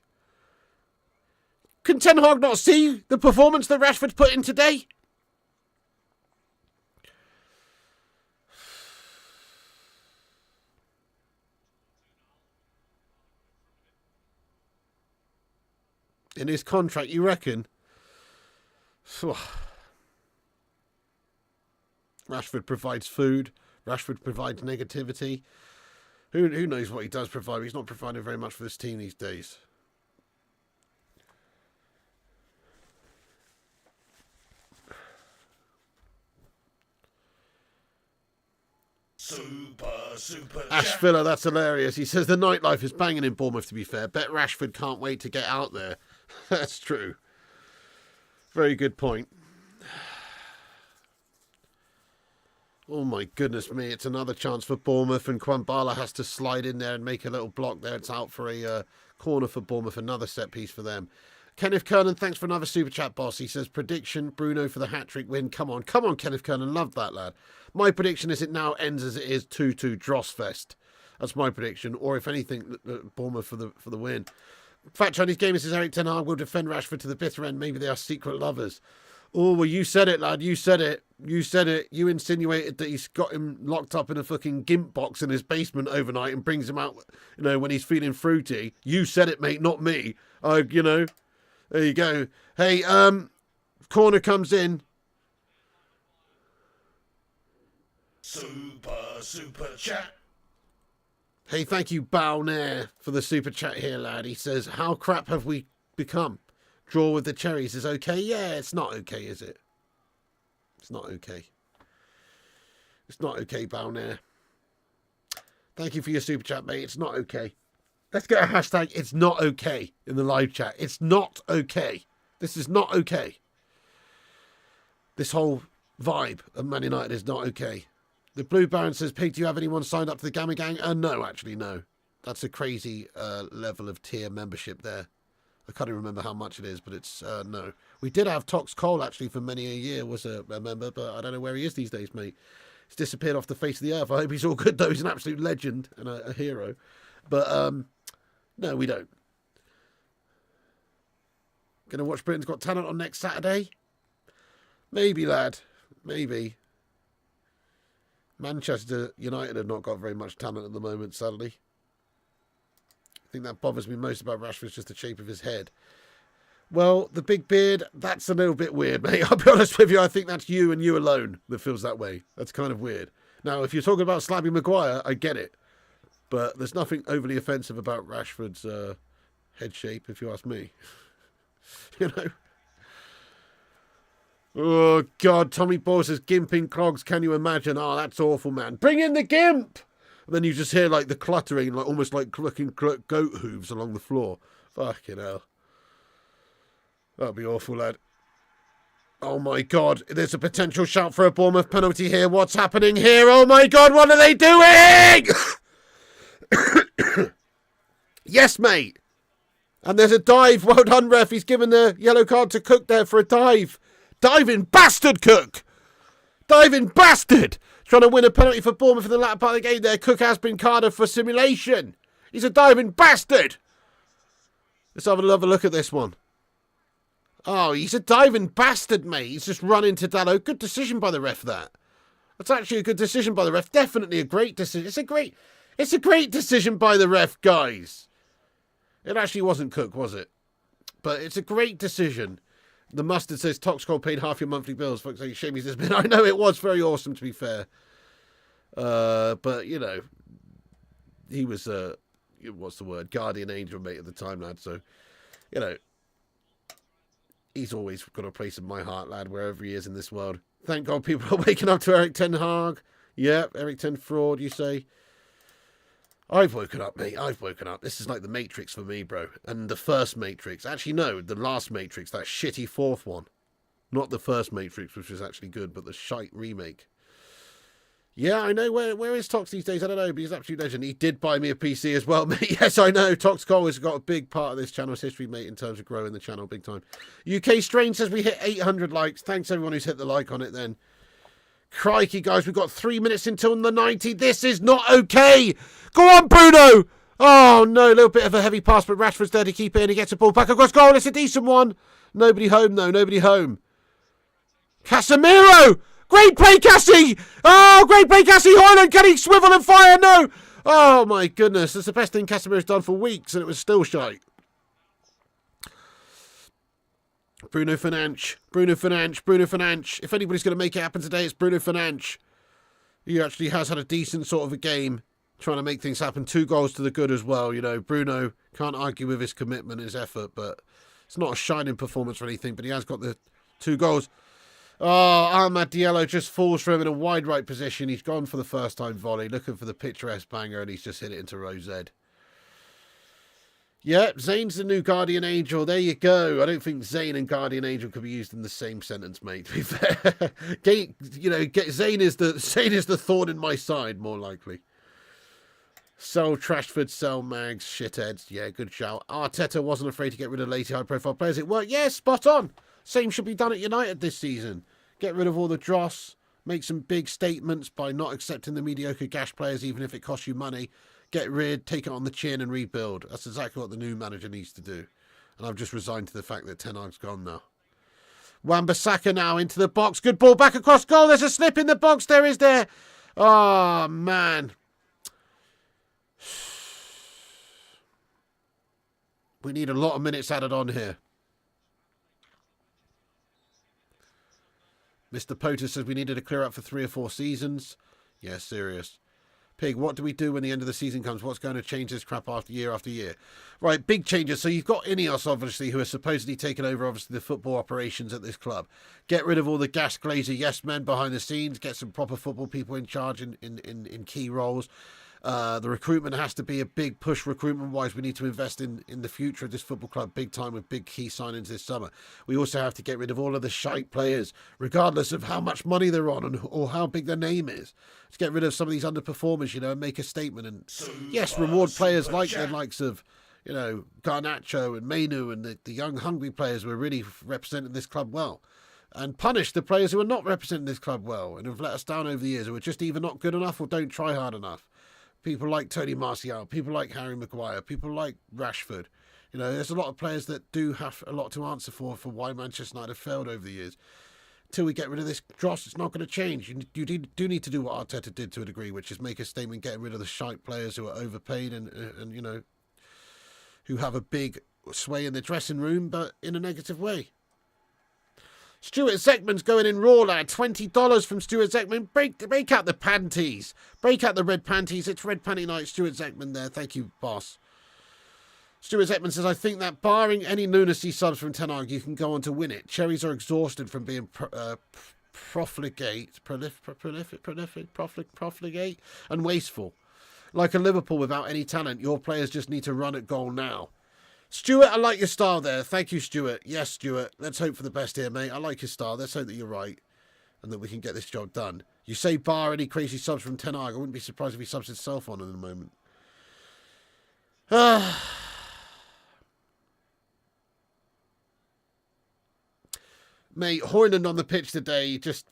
Can Ten Hag not see the performance that Rashford's put in today? In his contract, you reckon? Rashford provides food. Rashford provides negativity. Who knows what he does provide? He's not providing very much for this team these days. Super Ash Filler, that's hilarious. He says the nightlife is banging in Bournemouth, to be fair. Bet Rashford can't wait to get out there. That's true. Very good point. Oh my goodness me, it's another chance for Bournemouth, and Kwambala has to slide in there and make a little block there. It's out for a corner for Bournemouth, another set piece for them. Kenneth Kernan, thanks for another super chat, boss. He says, prediction, Bruno for the hat-trick win. Come on, Kenneth Kernan, love that, lad. My prediction is it now ends as it is 2-2 Drossfest. That's my prediction, or if anything, Bournemouth for the win. Fat Chinese Gamer says, Eric Ten Hag will defend Rashford to the bitter end. Maybe they are secret lovers. Oh, well, you said it, lad. You said it. You said it. You insinuated that he's got him locked up in a fucking gimp box in his basement overnight and brings him out, you know, when he's feeling fruity. You said it, mate, not me. You know, there you go. Hey, corner comes in. Super chat. Hey, thank you, Balnair, for the super chat here, lad. He says, how crap have we become? Draw with the cherries is okay? Yeah, it's not okay, is it? It's not okay. It's not okay, Balnair. Thank you for your super chat, mate. It's not okay. Let's get a hashtag, it's not okay, in the live chat. It's not okay. This is not okay. This whole vibe of Man United is not okay. The Blue Baron says, Pete, do you have anyone signed up to the Gamma Gang? No, actually, no. That's a crazy level of tier membership there. I can't even remember how much it is, but it's, no. We did have Tox Cole, actually, for many a year, was a member, but I don't know where he is these days, mate. He's disappeared off the face of the earth. I hope he's all good, though. He's an absolute legend and a hero. But, no, we don't. Going to watch Britain's Got Talent on next Saturday? Maybe, lad. Maybe. Manchester United have not got very much talent at the moment, sadly. I think that bothers me most about Rashford, just the shape of his head. Well, the big beard, that's a little bit weird, mate. I'll be honest with you, I think that's you and you alone that feels that way. That's kind of weird. Now, if you're talking about Slabby Maguire, I get it. But there's nothing overly offensive about Rashford's head shape, if you ask me. You know? Oh, God. Tommy Ball says, gimping clogs, can you imagine? Oh, that's awful, man. Bring in the gimp! And then you just hear, like, the cluttering, like almost like clucking goat hooves along the floor. Fucking hell. That'd be awful, lad. Oh, my God. There's a potential shout for a Bournemouth penalty here. What's happening here? Oh, my God. What are they doing? Yes, mate. And there's a dive. Well done, ref. He's given the yellow card to Cook there for a dive. Diving bastard, Cook. Diving bastard. Trying to win a penalty for Bournemouth in the latter part of the game there. Cook has been carded for simulation. He's a diving bastard. Let's have another look at this one. Oh, he's a diving bastard, mate. He's just run into Dallo. Good decision by the ref, that. That's actually a good decision by the ref. Definitely a great decision. It's a great decision by the ref, guys. It actually wasn't Cook, was it? But it's a great decision. The mustard says Toxcol paid half your monthly bills. Folks, like, shame he's this bit. I know it was very awesome, to be fair. But, you know, he was, what's the word? Guardian angel, mate, at the time, lad. So, you know, he's always got a place in my heart, lad, wherever he is in this world. Thank God people are waking up to Eric Ten Hag. Yeah, Eric Ten Fraud, you say. I've woken up, mate. I've woken up. This is like the Matrix for me, bro. And the first Matrix. Actually, no, the last Matrix, that shitty fourth one. Not the first Matrix, which was actually good, but the shite remake. Yeah, I know. Where is Tox these days? I don't know, but he's an absolute legend. He did buy me a PC as well, mate. Yes, I know. Tox Cole has got a big part of this channel's history, mate, in terms of growing the channel big time. UK Strain says we hit 800 likes. Thanks, everyone who's hit the like on it then. Crikey, guys, we've got 3 minutes until the 90. This is not okay. Go on, Bruno. Oh, no, a little bit of a heavy pass, but Rashford's there to keep it in. He gets a ball back across goal. It's a decent one. Nobody home, though. Nobody home. Casemiro. Great play, Cassie. Oh, great play, Cassie. Højlund, can he swivel and fire? No. Oh, my goodness. That's the best thing Casemiro's done for weeks, and it was still shite. Bruno Fernandes. Bruno Fernandes. Bruno Fernandes. If anybody's going to make it happen today, it's Bruno Fernandes. He actually has had a decent sort of a game, trying to make things happen. 2 goals to the good as well. You know, Bruno can't argue with his commitment, his effort, but it's not a shining performance or anything, but he has got the 2 goals. Oh, Ahmad Diallo just falls for him in a wide right position. He's gone for the first time volley, looking for the picturesque banger, and he's just hit it into row Z. Yeah, Zane's the new Guardian Angel. There you go. I don't think Zane and Guardian Angel could be used in the same sentence, mate, to be fair. Zane is the thorn in my side, more likely. Sell Trashford, sell Mags, shitheads. Yeah, good shout. Arteta wasn't afraid to get rid of lazy high-profile players. It worked. Yeah, spot on. Same should be done at United this season. Get rid of all the dross. Make some big statements by not accepting the mediocre gash players, even if it costs you money. Get rid, take it on the chin and rebuild. That's exactly what the new manager needs to do. And I've just resigned to the fact that Ten Hag's gone now. Wan-Bissaka now into the box. Good ball back across goal. There's a slip in the box. There is there. Oh, man. We need a lot of minutes added on here. Mr. Potter says we needed to clear up for 3 or 4 seasons. Yeah, serious. Pig, what do we do when the end of the season comes? What's going to change this crap after year? Right, big changes. So you've got Ineos, obviously, who are supposedly taking over, obviously, the football operations at this club. Get rid of all the gas glazer yes men behind the scenes. Get some proper football people in charge in key roles. The recruitment has to be a big push recruitment-wise. We need to invest in the future of this football club big time with big key signings this summer. We also have to get rid of all of the shite players, regardless of how much money they're on or how big their name is. Let's get rid of some of these underperformers, and make a statement. And yes, reward players like the likes of, Garnacho and Mainu and the young, hungry players who are really representing this club well. And punish the players who are not representing this club well and have let us down over the years, who are just either not good enough or don't try hard enough. People like Tony Martial, people like Harry Maguire, people like Rashford. There's a lot of players that do have a lot to answer for why Manchester United have failed over the years. Until we get rid of this dross, it's not going to change. You do need to do what Arteta did to a degree, which is make a statement, getting rid of the shite players who are overpaid and who have a big sway in the dressing room, but in a negative way. Stuart Zeckman's going in raw, lad. $20 from Stuart Zeckman. Break out the panties. Break out the red panties. It's red panty night. Stuart Zeckman there. Thank you, boss. Stuart Zeckman says, I think that barring any lunacy subs from Ten Hag, you can go on to win it. Cherries are exhausted from being profligate and wasteful. Like a Liverpool without any talent, your players just need to run at goal now. Stuart, I like your style there. Thank you, Stuart. Yes, Stuart. Let's hope for the best here, mate. I like your style. Let's hope that you're right and that we can get this job done. You say bar any crazy subs from Ten Hag. I wouldn't be surprised if he subs himself on in a moment. Mate, Højlund on the pitch today, just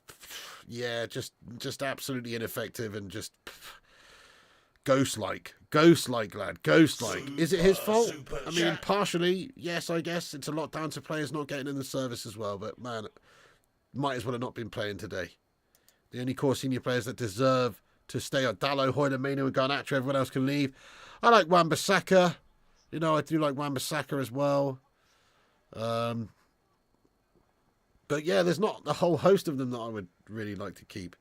absolutely ineffective and just ghost-like. Ghost-like, lad. Ghost-like. Is it his fault? Super I mean, chat. partially, yes, I guess. It's a lot down to players not getting in the service as well. But, man, might as well have not been playing today. The only core senior players that deserve to stay are Dallo, Hoyler, Mino, and Garnacho. Everyone else can leave. I like Wan-Bissaka. You know, I do like Wan-Bissaka as well. But, yeah, there's not a whole host of them that I would really like to keep.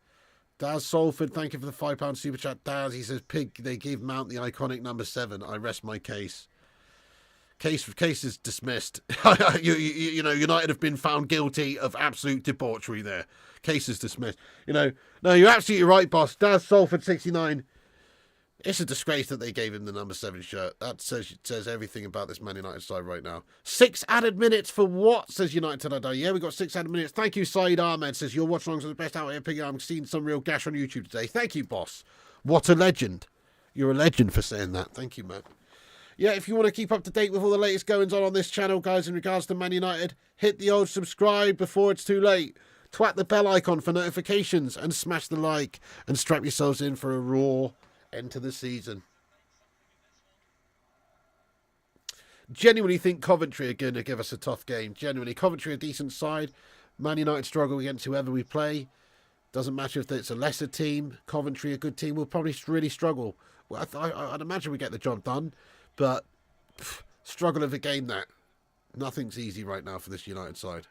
Daz Salford, thank you for the £5 super chat. Daz, he says, Pig, they gave Mount the iconic number 7. I rest my case. Case is dismissed. You know, United have been found guilty of absolute debauchery there. Case is dismissed. You know, no, you're absolutely right, boss. Daz Salford, 69. It's a disgrace that they gave him the number 7 shirt. That says everything about this Man United side right now. 6 added minutes for what, says United Today. Yeah, we got 6 added minutes. Thank you, Saeed Ahmed, says your watch alongs are the best out here, Piggy. I'm seeing some real gash on YouTube today. Thank you, boss. What a legend. You're a legend for saying that. Thank you, man. Yeah, if you want to keep up to date with all the latest goings on this channel, guys, in regards to Man United, hit the old subscribe before it's too late. Twat the bell icon for notifications and smash the like and strap yourselves in for a raw end to the season. Genuinely think Coventry are going to give us a tough game. Genuinely, Coventry are a decent side. Man United struggle against whoever we play. Doesn't matter if it's a lesser team. Coventry, a good team, will probably really struggle. Well, I'd imagine we get the job done, but struggle of a game that. Nothing's easy right now for this United side.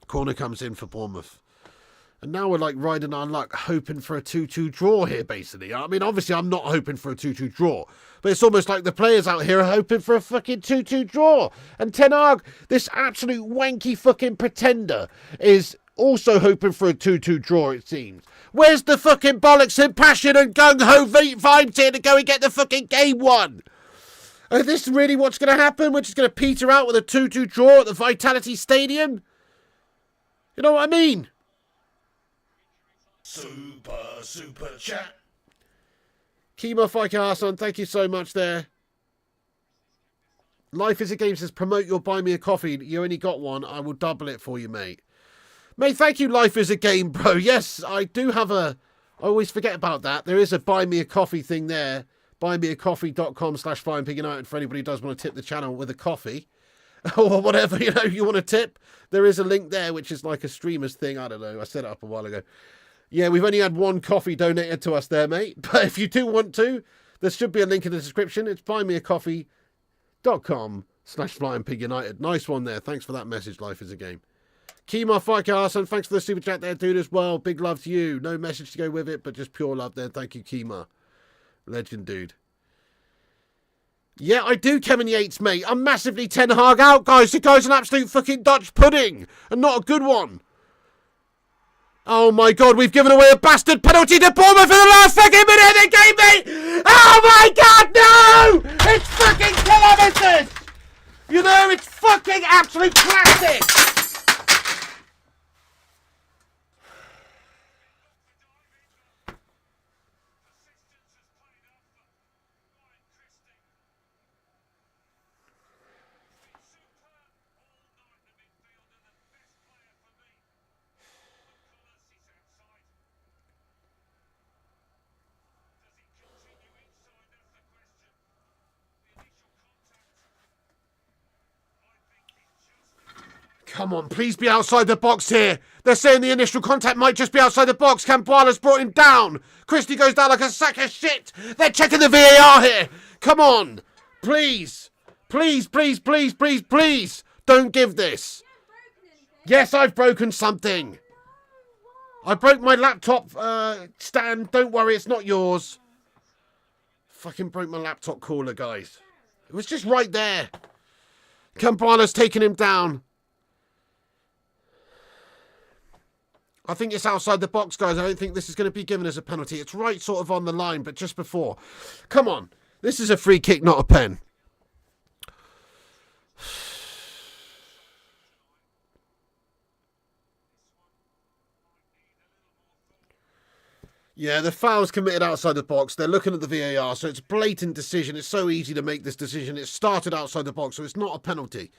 Corner comes in for Bournemouth. And now we're like riding our luck, hoping for a 2-2 draw here, basically. I mean, obviously, I'm not hoping for a 2-2 draw. But it's almost like the players out here are hoping for a fucking 2-2 draw. And Ten Hag, this absolute wanky fucking pretender, is also hoping for a 2-2 draw, it seems. Where's the fucking bollocks and passion and gung-ho vibes here to go and get the fucking game won? Is this really what's going to happen? We're just going to peter out with a 2-2 draw at the Vitality Stadium? You know what I mean? Super chat. Kimo Fike Arson, thank you so much there. Life is a Game says, promote your buy me a coffee. You only got one. I will double it for you, mate. Mate, thank you, Life is a Game, bro. Yes, I do have I always forget about that. There is a buy me a coffee thing there. buymeacoffee.com/FlyingPigUnited for anybody who does want to tip the channel with a coffee. Or whatever, you know, you want to tip. There is a link there, which is like a streamer's thing. I don't know. I set it up a while ago. Yeah, we've only had one coffee donated to us there, mate. But if you do want to, there should be a link in the description. It's buymeacoffee.com/FlyingPigUnited. Nice one there. Thanks for that message. Life is a Game. Kima Fike Arson, thanks for the super chat there, dude, as well. Big love to you. No message to go with it, but just pure love there. Thank you, Kima. Legend, dude. Yeah, I do, Kevin Yates, mate. I'm massively Ten Hag out, guys. The guy's an absolute fucking Dutch pudding. And not a good one. Oh, my God. We've given away a bastard penalty to Bournemouth in the last fucking minute of the game, mate. Oh, my God, no. It's fucking kilometres. You know, it's fucking absolute classic. Come on, please be outside the box here. They're saying the initial contact might just be outside the box. Campuala's brought him down. Christie goes down like a sack of shit. They're checking the VAR here. Come on. Please. Please, please, please, please, please. Don't give this. Yes, I've broken something. I broke my laptop stand. Don't worry, it's not yours. Fucking broke my laptop cooler, guys. It was just right there. Campuala's taking him down. I think it's outside the box, guys. I don't think this is going to be given as a penalty. It's right sort of on the line, but just before. Come on. This is a free kick, not a pen. Yeah, the foul's committed outside the box. They're looking at the VAR, so it's a blatant decision. It's so easy to make this decision. It started outside the box, so it's not a penalty.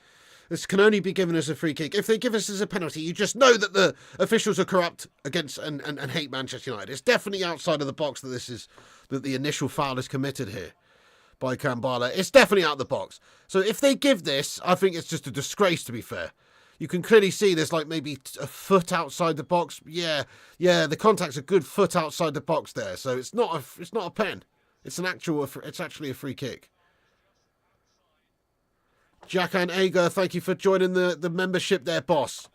This can only be given as a free kick. If they give us as a penalty, you just know that the officials are corrupt against and hate Manchester United. It's definitely outside of the box that the initial foul is committed here by Kambala. It's definitely out of the box. So if they give this, I think it's just a disgrace, to be fair. You can clearly see there's like maybe a foot outside the box. Yeah, the contact's a good foot outside the box there. So it's not a pen. It's actually a free kick. Jack and Ager, thank you for joining the membership there, boss.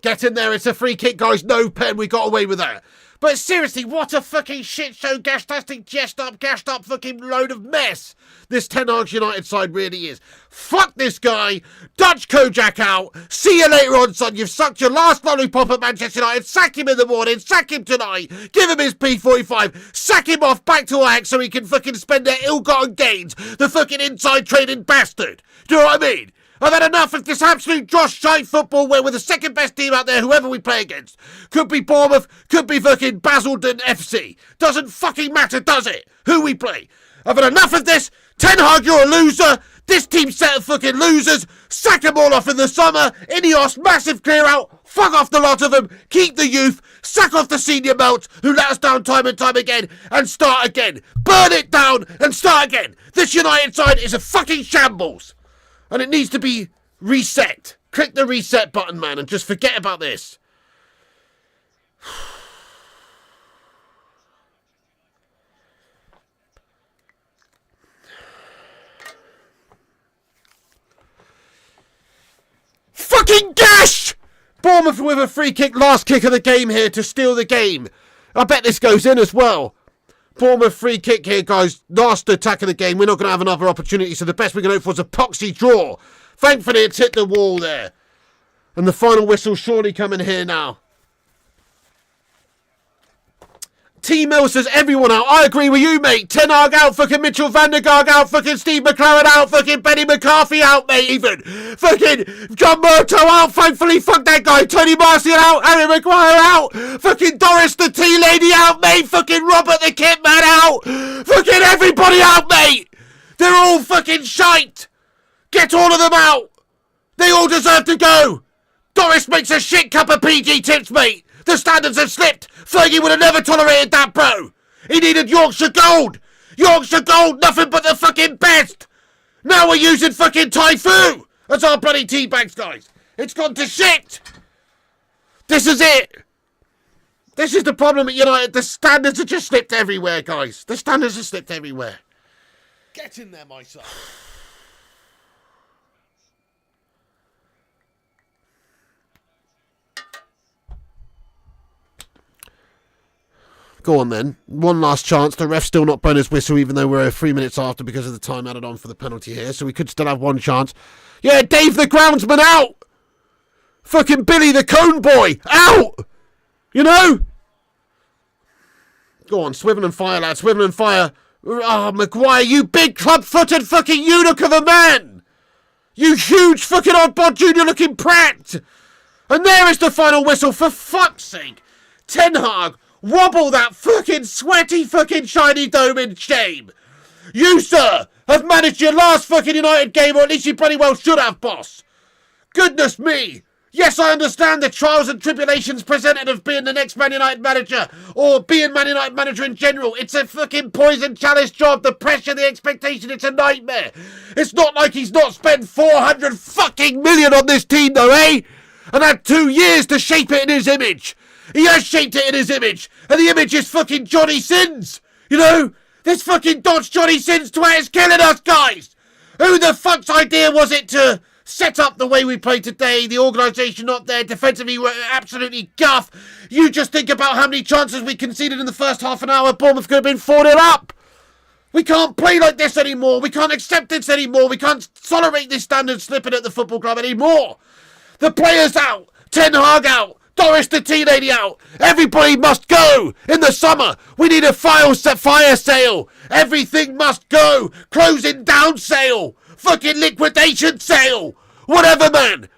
Get in there, it's a free kick, guys. No pen, we got away with that. But seriously, what a fucking shit show, gashed up fucking load of mess this Ten Hag's United side really is. Fuck this guy. Dutch Kojak out. See you later on, son. You've sucked your last lollipop at Manchester United. Sack him in the morning. Sack him tonight. Give him his P45. Sack him off back to Ajax so he can fucking spend their ill-gotten gains. The fucking inside trading bastard. Do you know what I mean? I've had enough of this absolute Josh shite football where we're the second best team out there, whoever we play against. Could be Bournemouth, could be fucking Basildon FC. Doesn't fucking matter, does it? Who we play. I've had enough of this. Ten Hag, you're a loser. This team's set of fucking losers. Sack them all off in the summer. Ineos, massive clear out. Fuck off the lot of them. Keep the youth. Sack off the senior melts who let us down time and time again. And start again. Burn it down and start again. This United side is a fucking shambles. And it needs to be reset. Click the reset button, man, and just forget about this. Fucking gash! Bournemouth with a free kick, last kick of the game here to steal the game. I bet this goes in as well. Bournemouth free kick here, guys. Last attack of the game. We're not going to have another opportunity, so the best we can hope for is a poxy draw. Thankfully, it's hit the wall there. And the final whistle surely coming here now. T. Mill says everyone out. I agree with you, mate. Ten Hag out, fucking Mitchell van der Gaag out, fucking Steve McLaren out, fucking Benny McCarthy out, mate, even. Fucking John Murto out, thankfully, fuck that guy. Tony Martial out, Harry Maguire out, fucking Doris the tea lady out, mate, fucking Robert the kit man out, fucking everybody out, mate. They're all fucking shite. Get all of them out. They all deserve to go. Doris makes a shit cup of PG tips, mate. The standards have slipped. Fergie would have never tolerated that, bro. He needed Yorkshire Gold. Yorkshire Gold, nothing but the fucking best. Now we're using fucking Typhoon as our bloody tea bags, guys. It's gone to shit. This is it. This is the problem at United. The standards have just slipped everywhere, guys. The standards have slipped everywhere. Get in there, my son. Go on then. One last chance. The ref's still not blown his whistle, even though we're 3 minutes after because of the time added on for the penalty here. So we could still have one chance. Yeah, Dave the groundsman out. Fucking Billy the cone boy out. You know? Go on, swivel and fire, lad. Swivel and fire. Oh, Maguire, you big club-footed fucking eunuch of a man. You huge fucking oddball junior-looking prat. And there is the final whistle, for fuck's sake. Ten Hag. Wobble that fucking sweaty fucking shiny dome in shame. You, sir, have managed your last fucking United game, or at least you bloody well should have, boss. Goodness me. Yes, I understand the trials and tribulations presented of being the next Man United manager, or being Man United manager in general. It's a fucking poison chalice job. The pressure, the expectation, it's a nightmare. It's not like he's not spent 400 fucking million on this team, though, eh? And had 2 years to shape it in his image. He has shaped it in his image. And the image is fucking Johnny Sins. You know? This fucking Dodge Johnny Sins twat is killing us, guys. Who the fuck's idea was it to set up the way we play today? The organisation not there. Defensively, we're absolutely guff. You just think about how many chances we conceded in the first half an hour. Bournemouth could have been 4-0 up. We can't play like this anymore. We can't accept this anymore. We can't tolerate this standard slipping at the football club anymore. The players out. Ten Hag out. Doris the tea lady out. Everybody must go in the summer. We need a fire sale. Everything must go. Closing down sale. Fucking liquidation sale. Whatever, man.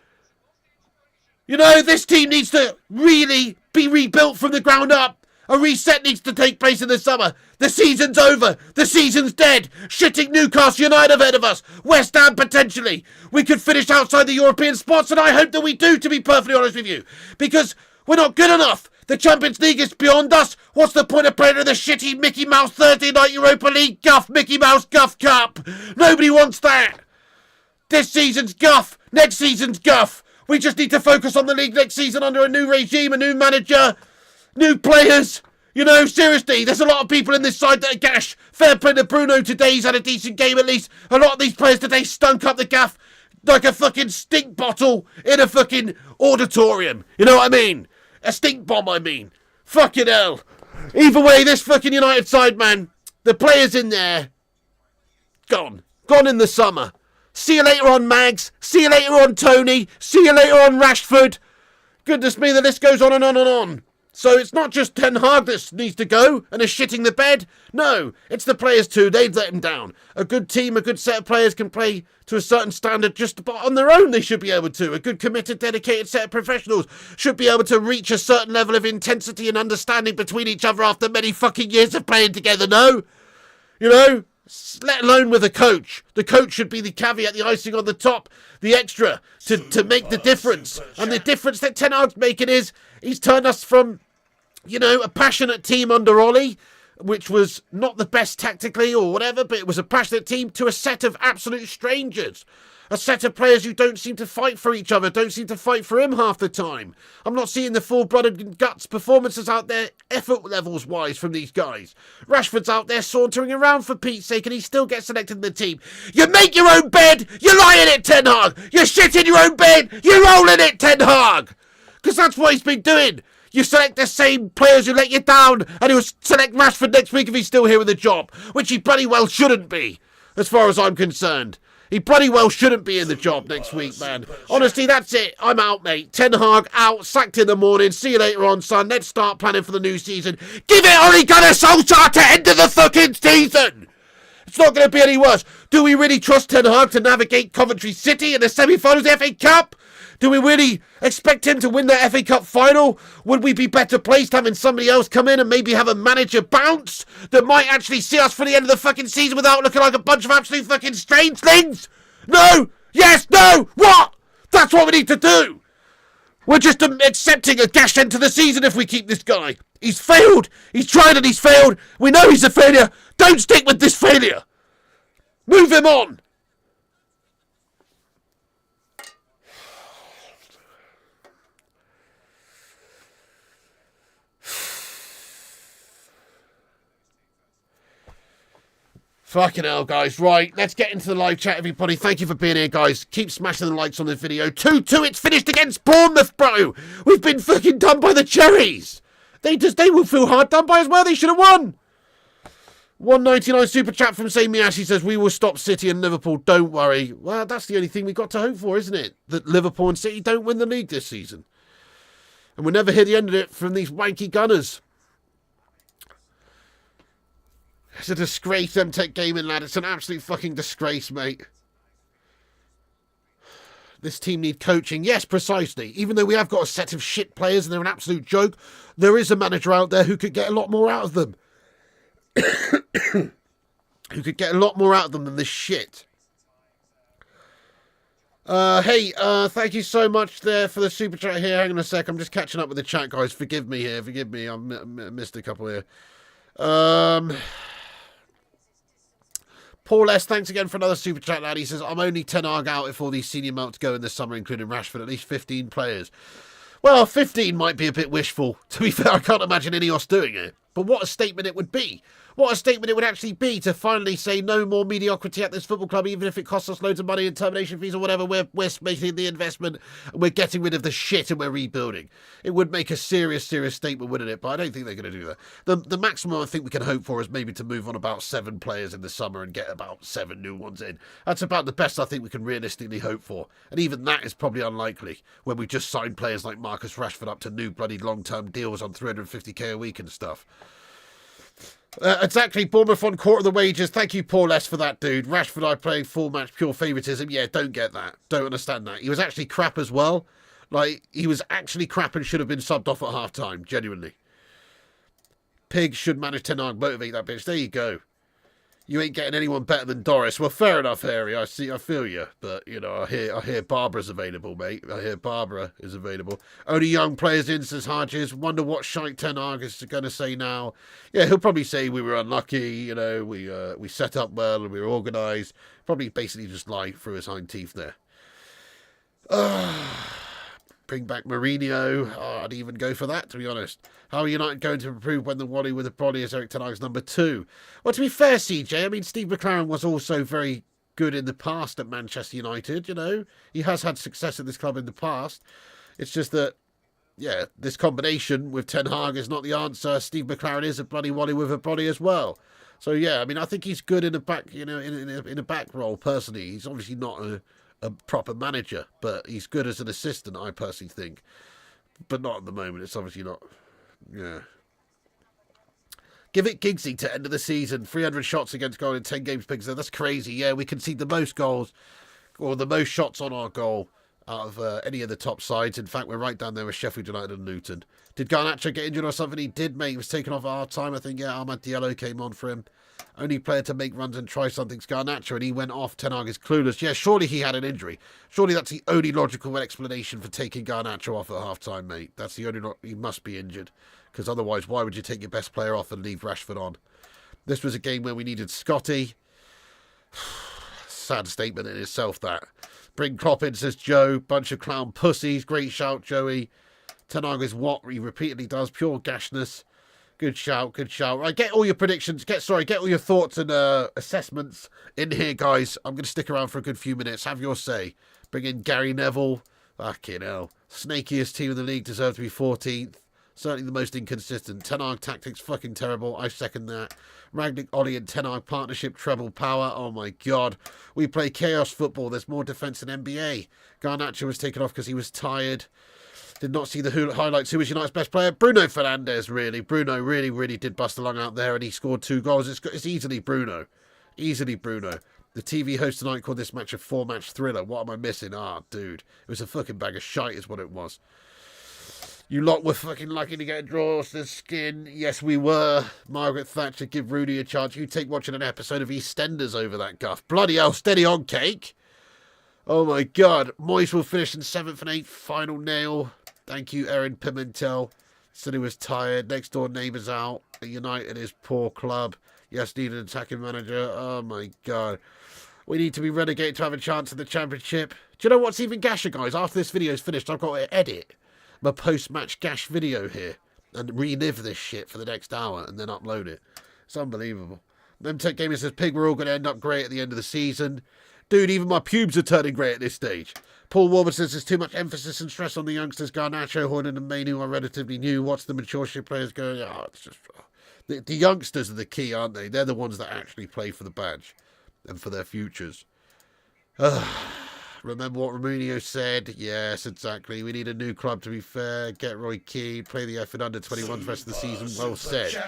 You know, this team needs to really be rebuilt from the ground up. A reset needs to take place in the summer. The season's over. The season's dead. Shitting Newcastle United ahead of us. West Ham potentially. We could finish outside the European spots, and I hope that we do, to be perfectly honest with you. Because we're not good enough. The Champions League is beyond us. What's the point of playing in the shitty Mickey Mouse Thursday night Europa League guff Mickey Mouse Guff Cup? Nobody wants that. This season's guff. Next season's guff. We just need to focus on the league next season under a new regime, a new manager, new players. You know, seriously, there's a lot of people in this side that are gash. Fair play to Bruno today. He's had a decent game at least. A lot of these players today stunk up the gaff like a fucking stink bottle in a fucking auditorium. You know what I mean? A stink bomb, I mean. Fucking hell. Either way, this fucking United side, man, the players in there, gone. Gone in the summer. See you later on, Mags. See you later on, Tony. See you later on, Rashford. Goodness me, the list goes on and on and on. So it's not just Ten Hag that needs to go and is shitting the bed. No, it's the players too. They've let him down. A good team, a good set of players can play to a certain standard just about on their own. They should be able to. A good, committed, dedicated set of professionals should be able to reach a certain level of intensity and understanding between each other after many fucking years of playing together, no? You know? Let alone with a coach. The coach should be the caveat, the icing on the top, the extra to make the difference. And the difference that Ten Hag's making is he's turned us from, you know, a passionate team under Ollie, which was not the best tactically or whatever, but it was a passionate team, to a set of absolute strangers. A set of players who don't seem to fight for each other, don't seem to fight for him half the time. I'm not seeing the full-blooded and guts performances out there, effort levels-wise, from these guys. Rashford's out there sauntering around for Pete's sake, and he still gets selected in the team. You make your own bed, you lie in it, Ten Hag. You shit in your own bed, you roll in it, Ten Hag. Because that's what he's been doing. You select the same players who let you down, and he'll select Rashford next week if he's still here with a job, which he bloody well shouldn't be, as far as I'm concerned. He bloody well shouldn't be in the job next week, man. Honestly, that's it. I'm out, mate. Ten Hag out, sacked in the morning. See you later on, son. Let's start planning for the new season. Give it Ole Gunnar Solskjaer to end of the fucking season. It's not going to be any worse. Do we really trust Ten Hag to navigate Coventry City in the semi-finals of the FA Cup? Do we really expect him to win the FA Cup final? Would we be better placed having somebody else come in and maybe have a manager bounce that might actually see us for the end of the fucking season without looking like a bunch of absolute fucking strangelings? No! Yes! No! What? That's what we need to do! We're just accepting a gash end to the season if we keep this guy. He's failed. He's tried and he's failed. We know he's a failure. Don't stick with this failure. Move him on. Fucking hell, guys. Right, let's get into the live chat, everybody. Thank you for being here, guys. Keep smashing the likes on this video. 2-2, it's finished against Bournemouth, bro. We've been fucking done by the Cherries. They will feel hard done by as well. They should have won. 199 super chat from Say Miash. He says, we will stop City and Liverpool. Don't worry. Well, that's the only thing we've got to hope for, isn't it? That Liverpool and City don't win the league this season. And we'll never hear the end of it from these wanky Gunners. It's a disgrace, them Tech Gaming, lad. It's an absolute fucking disgrace, mate. This team need coaching. Yes, precisely. Even though we have got a set of shit players and they're an absolute joke, there is a manager out there who could get a lot more out of them. Who could get a lot more out of them than this shit. Hey, thank you so much there for the super chat here. Hang on a sec. I'm just catching up with the chat, guys. Forgive me here. Forgive me. I missed a couple here. Paul S, thanks again for another super chat, lad. He says, I'm only 10 Hag out if all these senior mounts go in this summer, including Rashford, at least 15 players. Well, 15 might be a bit wishful. To be fair, I can't imagine Ineos doing it. But what a statement it would be. What a statement it would actually be to finally say no more mediocrity at this football club, even if it costs us loads of money in termination fees or whatever. We're making the investment and we're getting rid of the shit and we're rebuilding. It would make a serious statement, wouldn't it? But I don't think they're going to do that. The maximum I think we can hope for is maybe to move on about 7 players in the summer and get about 7 new ones in. That's about the best I think we can realistically hope for. And even that is probably unlikely when we just signed players like Marcus Rashford up to new bloody long-term deals on 350k a week and stuff. Exactly, Bournemouth on quarter of the wages. Thank you, Paul S, for that, dude. Rashford, I playing full match, pure favouritism. Yeah, don't get that. Don't understand that. He was actually crap as well. Like, he was actually crap and should have been subbed off at half-time, genuinely. Pig should manage Ten Hag, motivate that bitch. There you go. You ain't getting anyone better than Doris. Well, fair enough, Harry. I feel you. But, you know, I hear Barbara's available, mate. I hear Barbara is available. Only young players in, says Hodges. Wonder what shite Ten Hag is going to say now. Yeah, he'll probably say we were unlucky, you know, we set up well and we were organised. Probably basically just lie through his hind teeth there. Bring back Mourinho. Oh, I'd even go for that, to be honest. How are United going to improve when the Wally with the body is Eric Ten Hag's number 2? Well, to be fair, CJ, I mean, Steve McLaren was also very good in the past at Manchester United, you know. He has had success at this club in the past. It's just that, yeah, this combination with Ten Hag is not the answer. Steve McLaren is a bloody Wally with a body as well. So, yeah, I mean, I think he's good in a back, you know, in a back role, personally. He's obviously not a proper manager, but he's good as an assistant, I personally think. But not at the moment. It's obviously not. Yeah. Give it Giggsy to end of the season. 300 shots against goal in 10 games. That's crazy. Yeah, we concede the most goals or the most shots on our goal out of any of the top sides. In fact, we're right down there with Sheffield United and Luton. Did Garnacho get injured or something? He did, mate. He was taken off at half time. I think, yeah, Ahmad Diallo came on for him. Only player to make runs and try something's Garnacho, and he went off. Ten Hag is clueless. Yeah, surely he had an injury. Surely that's the only logical explanation for taking Garnacho off at half-time, mate. That's the only... He must be injured. Because otherwise, why would you take your best player off and leave Rashford on? This was a game where we needed Scotty. Sad statement in itself, that. Bring Klopp in, says Joe. Bunch of clown pussies. Great shout, Joey. Ten Hag is what he repeatedly does. Pure gashness. Good shout, good shout. Right, get all your predictions. Get all your thoughts and assessments in here, guys. I'm going to stick around for a good few minutes. Have your say. Bring in Gary Neville. Fucking hell. Snakiest team in the league, deserve to be 14th. Certainly the most inconsistent. Ten Hag tactics fucking terrible. I second that. Ragnick, Ollie and Ten Hag partnership, treble power. Oh my God. We play chaos football. There's more defence than NBA. Garnacho was taken off because he was tired. Did not see the highlights. Who was United's best player? Bruno Fernandes, really. Bruno really did bust along out there, and he scored 2 goals. It's easily Bruno. Easily Bruno. The TV host tonight called this match a 4-match thriller. What am I missing? Dude. It was a fucking bag of shite is what it was. You lot were fucking lucky to get a draw to the skin. Yes, we were. Margaret Thatcher, give Rudy a chance. You take watching an episode of EastEnders over that guff. Bloody hell, steady on, cake. Oh my God. Moyes will finish in 7th and 8th. Final nail. Thank you, Erin Pimentel. Said he was tired. Next door neighbours out. United is poor club. Yes, need an attacking manager. Oh my God. We need to be relegated to have a chance in the Championship. Do you know what's even gasher, guys? After this video is finished, I've got to edit my post-match gash video here and relive this shit for the next hour and then upload it. It's unbelievable. Memtech Gaming says, Pig, we're all going to end up great at the end of the season. Dude, even my pubes are turning grey at this stage. Paul Warburton says there's too much emphasis and stress on the youngsters. Garnacho, Hornan and Mainu are relatively new. What's the matureship players going? It's just... The youngsters are the key, aren't they? They're the ones that actually play for the badge and for their futures. Remember what Mourinho said? Yes, exactly. We need a new club, to be fair. Get Roy Keane. Play the effort under 21 the rest of the season. Well said.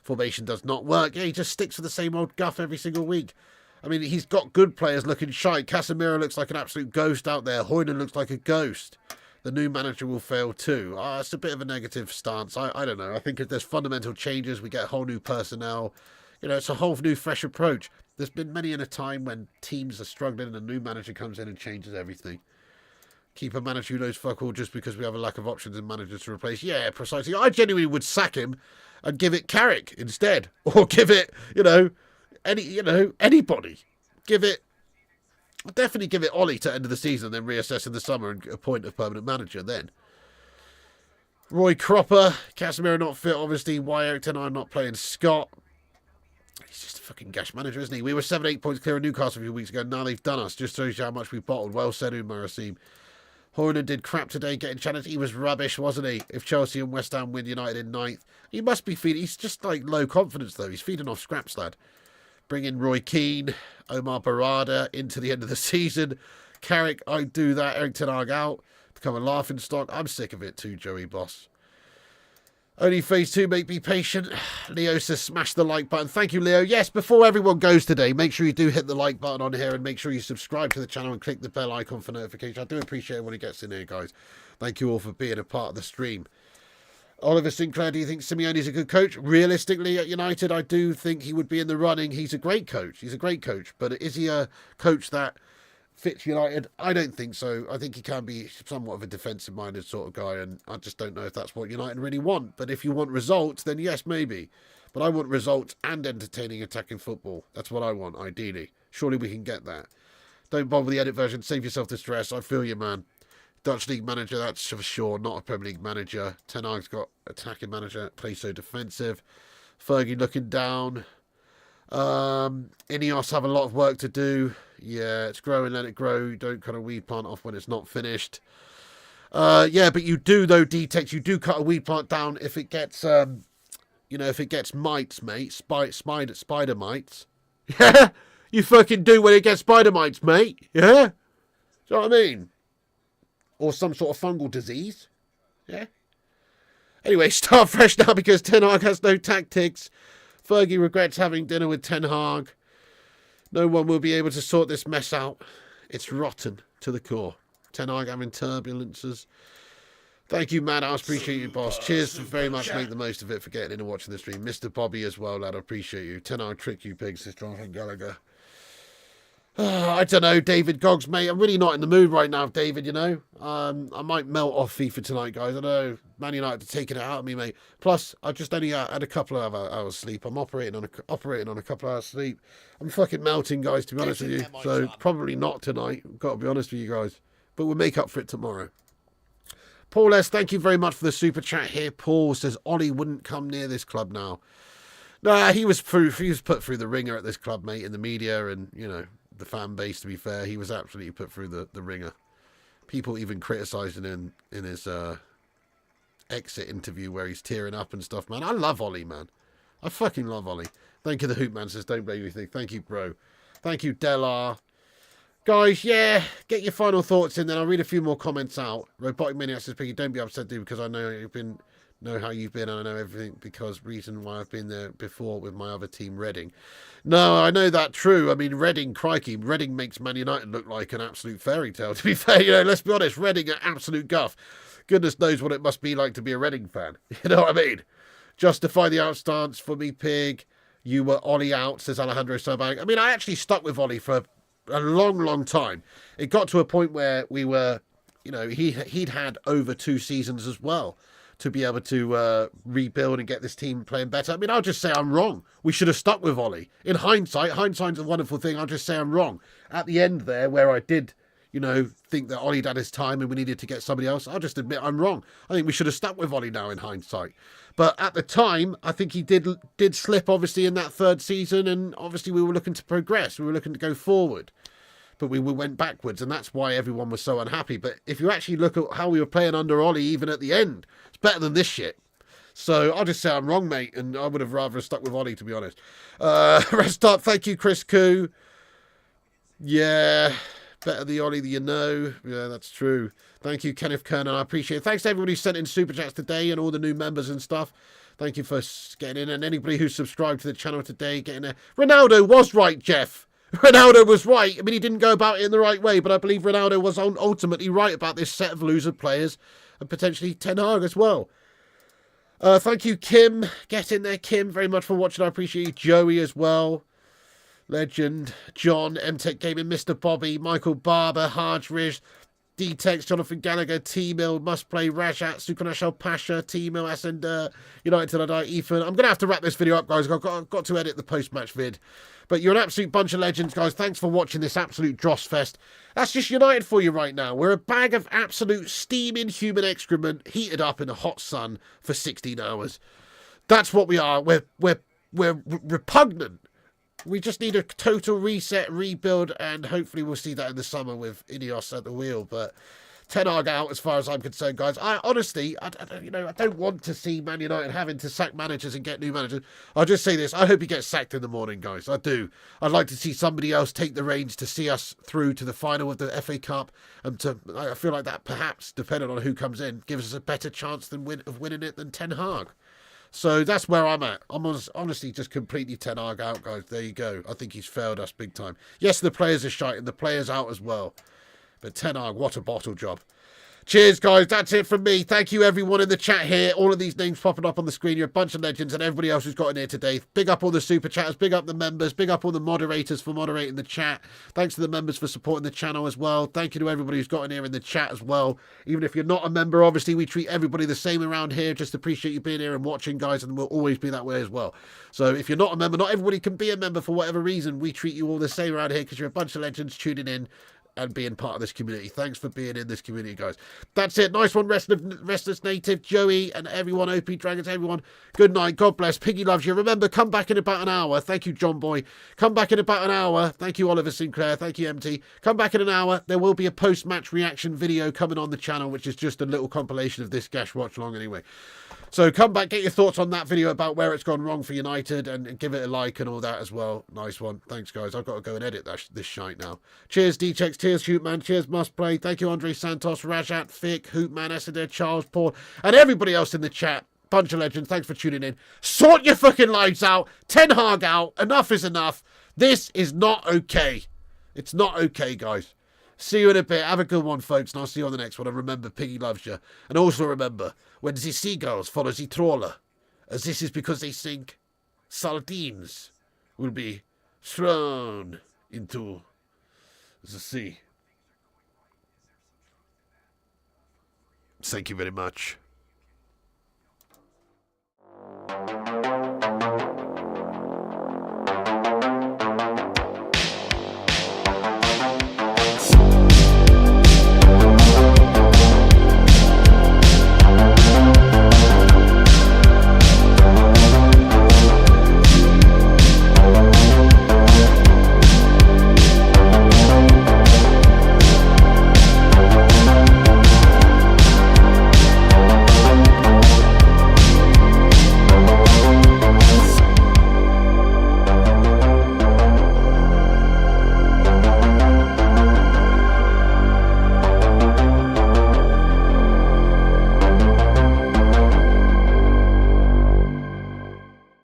Formation does not work. Yeah, he just sticks with the same old guff every single week. I mean, he's got good players looking shy. Casemiro looks like an absolute ghost out there. Hoyland looks like a ghost. The new manager will fail too. It's a bit of a negative stance. I don't know. I think if there's fundamental changes, we get a whole new personnel. You know, it's a whole new, fresh approach. There's been many in a time when teams are struggling and a new manager comes in and changes everything. Keep a manager who knows fuck all just because we have a lack of options and managers to replace. Yeah, precisely. I genuinely would sack him and give it Carrick instead. Or give it, anybody. Definitely give it Ollie to end of the season, then reassess in the summer and appoint a permanent manager then. Roy Cropper, Casemiro not fit, obviously. Why Eric Ten Hag not playing Scott? He's just a fucking gash manager, isn't he? We were 7-8 points clear of Newcastle a few weeks ago. Now they've done us. Just shows you how much we bottled. Well said, Umar Rasim. Horner did crap today getting challenged. He was rubbish, wasn't he? If Chelsea and West Ham win, United in 9th. He must be feeding... He's just like low confidence, though. He's feeding off scraps, lad. Bring in Roy Keane, Omar Barada into the end of the season. Carrick, I'd do that. Eric Ten Hag out. Become a laughing stock. I'm sick of it too, Joey Boss. Only phase 2, mate, be patient. Leo says smash the like button. Thank you, Leo. Yes, before everyone goes today, make sure you do hit the like button on here and make sure you subscribe to the channel and click the bell icon for notifications. I do appreciate it when it gets in here, guys. Thank you all for being a part of the stream. Oliver Sinclair, do you think Simeone's a good coach? Realistically, at United, I do think he would be in the running. He's a great coach. He's a great coach. But is he a coach that fits United? I don't think so. I think he can be somewhat of a defensive-minded sort of guy, and I just don't know if that's what United really want. But if you want results, then yes, maybe. But I want results and entertaining attacking football. That's what I want, ideally. Surely we can get that. Don't bother with the edit version. Save yourself the stress. I feel you, man. Dutch League manager, that's for sure. Not a Premier League manager. Ten Hag's got attacking manager. Plays so defensive. Fergie looking down. Ineos have a lot of work to do. Yeah, it's growing, let it grow. Don't kind of weed plant off when it's not finished. Yeah, but you do, though, D-Tex, you do cut a weed plant down if it gets, if it gets mites, mate. Spider mites. Yeah, you fucking do when it gets spider mites, mate. Yeah? Do you know what I mean? Or some sort of fungal disease. Yeah? Anyway, start fresh now because Ten Hag has no tactics. Fergie regrets having dinner with Ten Hag. No one will be able to sort this mess out. It's rotten to the core. Ten Hag having turbulences. Thank you, Matt. I appreciate you, boss. Cheers very much. Make the most of it for getting in and watching the stream. Mr. Bobby as well, lad. I appreciate you. Ten Hag trick you pigs, says Jonathan Gallagher. I don't know, David Goggs, mate. I'm really not in the mood right now, David, I might melt off FIFA tonight, guys. I know Man United are taking it out of me, mate. Plus, I just only had a couple of hours sleep. I'm operating on a couple of hours sleep. I'm fucking melting, guys, to be honest with you. So, probably not tonight. I've got to be honest with you guys. But we'll make up for it tomorrow. Paul S., thank you very much for the super chat here. Paul says, Ollie wouldn't come near this club now. Nah, he was put through the ringer at this club, mate, in the media and, the fan base, to be fair. He was absolutely put through the ringer. People even criticising him in his exit interview where he's tearing up and stuff, man. I love Ollie, man. I fucking love Ollie. Thank you, the Hoop Man says, don't blame anything. Thank you, bro. Thank you, Delar. Guys, yeah, get your final thoughts in, then I'll read a few more comments out. Robotic Maniac says, Piggy, don't be upset, dude, because I know how you've been, and I know everything because reason why I've been there before with my other team, Reading. No, I know that true. I mean, Reading, crikey, Reading makes Man United look like an absolute fairy tale, to be fair. Let's be honest, Reading are absolute guff. Goodness knows what it must be like to be a Reading fan. You know what I mean? Justify the outstance for me, Pig. You were Ollie out, says Alejandro Sobag. I mean, I actually stuck with Ollie for a long, long time. It got to a point where we were, he'd had over 2 seasons as well to be able to rebuild and get this team playing better. I mean, I'll just say I'm wrong. We should have stuck with Ollie. In hindsight's a wonderful thing. I'll just say I'm wrong. At the end there, where I did, think that Ollie had his time and we needed to get somebody else, I'll just admit I'm wrong. I think we should have stuck with Ollie now in hindsight. But at the time, I think he did slip, obviously, in that 3rd season, and obviously we were looking to progress. We were looking to go forward. But we went backwards, and that's why everyone was so unhappy. But if you actually look at how we were playing under Ollie, even at the end, it's better than this shit. So I'll just say I'm wrong, mate, and I would have rather stuck with Ollie, to be honest. Rest up. Thank you, Chris Koo. Yeah, better the Ollie that you know. Yeah, that's true. Thank you, Kenneth Kernan. I appreciate it. Thanks to everybody who sent in super chats today and all the new members and stuff. Thank you for getting in, and anybody who subscribed to the channel today, getting there. Ronaldo was right, Jeff. Ronaldo was right. I mean, he didn't go about it in the right way, but I believe Ronaldo was ultimately right about this set of loser players and potentially Ten Hag as well. Thank you, Kim. Get in there, Kim. Very much for watching. I appreciate you. Joey as well. Legend. John, MTech Gaming, Mr. Bobby, Michael Barber, Harge Riz, D-Tex, Jonathan Gallagher, T-Mill, Must Play, Rajat, Sukanashal Pasha, T-Mill, Ascender, United Till I Die, Ethan. I'm going to have to wrap this video up, guys. I've got to edit the post-match vid. But you're an absolute bunch of legends, guys. Thanks for watching this absolute dross fest. That's just United for you right now. We're a bag of absolute steaming human excrement heated up in the hot sun for 16 hours. That's what we are. We're repugnant. We just need a total reset, rebuild, and hopefully we'll see that in the summer with Ineos at the wheel. But Ten Hag out, as far as I'm concerned, guys. I honestly, I don't want to see Man United having to sack managers and get new managers. I'll just say this: I hope he gets sacked in the morning, guys. I do. I'd like to see somebody else take the reins to see us through to the final of the FA Cup, and I feel like that perhaps, depending on who comes in, gives us a better chance of winning it than Ten Hag. So that's where I'm at. I'm honestly just completely Ten Hag out, guys. There you go. I think he's failed us big time. Yes, the players are shite, and the players out as well. But Ten Hag, what a bottle job. Cheers, guys. That's it from me. Thank you, everyone in the chat here. All of these names popping up on the screen. You're a bunch of legends, and everybody else who's got in here today. Big up all the super chatters. Big up the members. Big up all the moderators for moderating the chat. Thanks to the members for supporting the channel as well. Thank you to everybody who's got in here in the chat as well. Even if you're not a member, obviously, we treat everybody the same around here. Just appreciate you being here and watching, guys, and we'll always be that way as well. So if you're not a member, not everybody can be a member for whatever reason. We treat you all the same around here because you're a bunch of legends tuning in and being part of this community. Thanks for being in this community, guys. That's it. Nice one, Restless Native, Joey, and everyone, OP Dragons, everyone. Good night. God bless. Piggy loves you. Remember, come back in about an hour. Thank you, John Boy. Come back in about an hour. Thank you, Oliver Sinclair. Thank you, MT. Come back in an hour. There will be a post-match reaction video coming on the channel, which is just a little compilation of this Gash watch long anyway. So come back, get your thoughts on that video about where it's gone wrong for United and give it a like and all that as well. Nice one. Thanks, guys. I've got to go and edit this shite now. Cheers, D-Chex. Cheers, Hoopman. Cheers, Must Play. Thank you, Andre Santos, Rajat, Fick, Hoopman, Essader, Charles, Paul, and everybody else in the chat. Bunch of legends. Thanks for tuning in. Sort your fucking lives out. Ten Hag out. Enough is enough. This is not okay. It's not okay, guys. See you in a bit. Have a good one, folks, and I'll see you on the next one. And remember, Piggy loves you. And also remember, when the seagulls follow the trawler, as this is because they think sardines will be thrown into the sea. Thank you very much.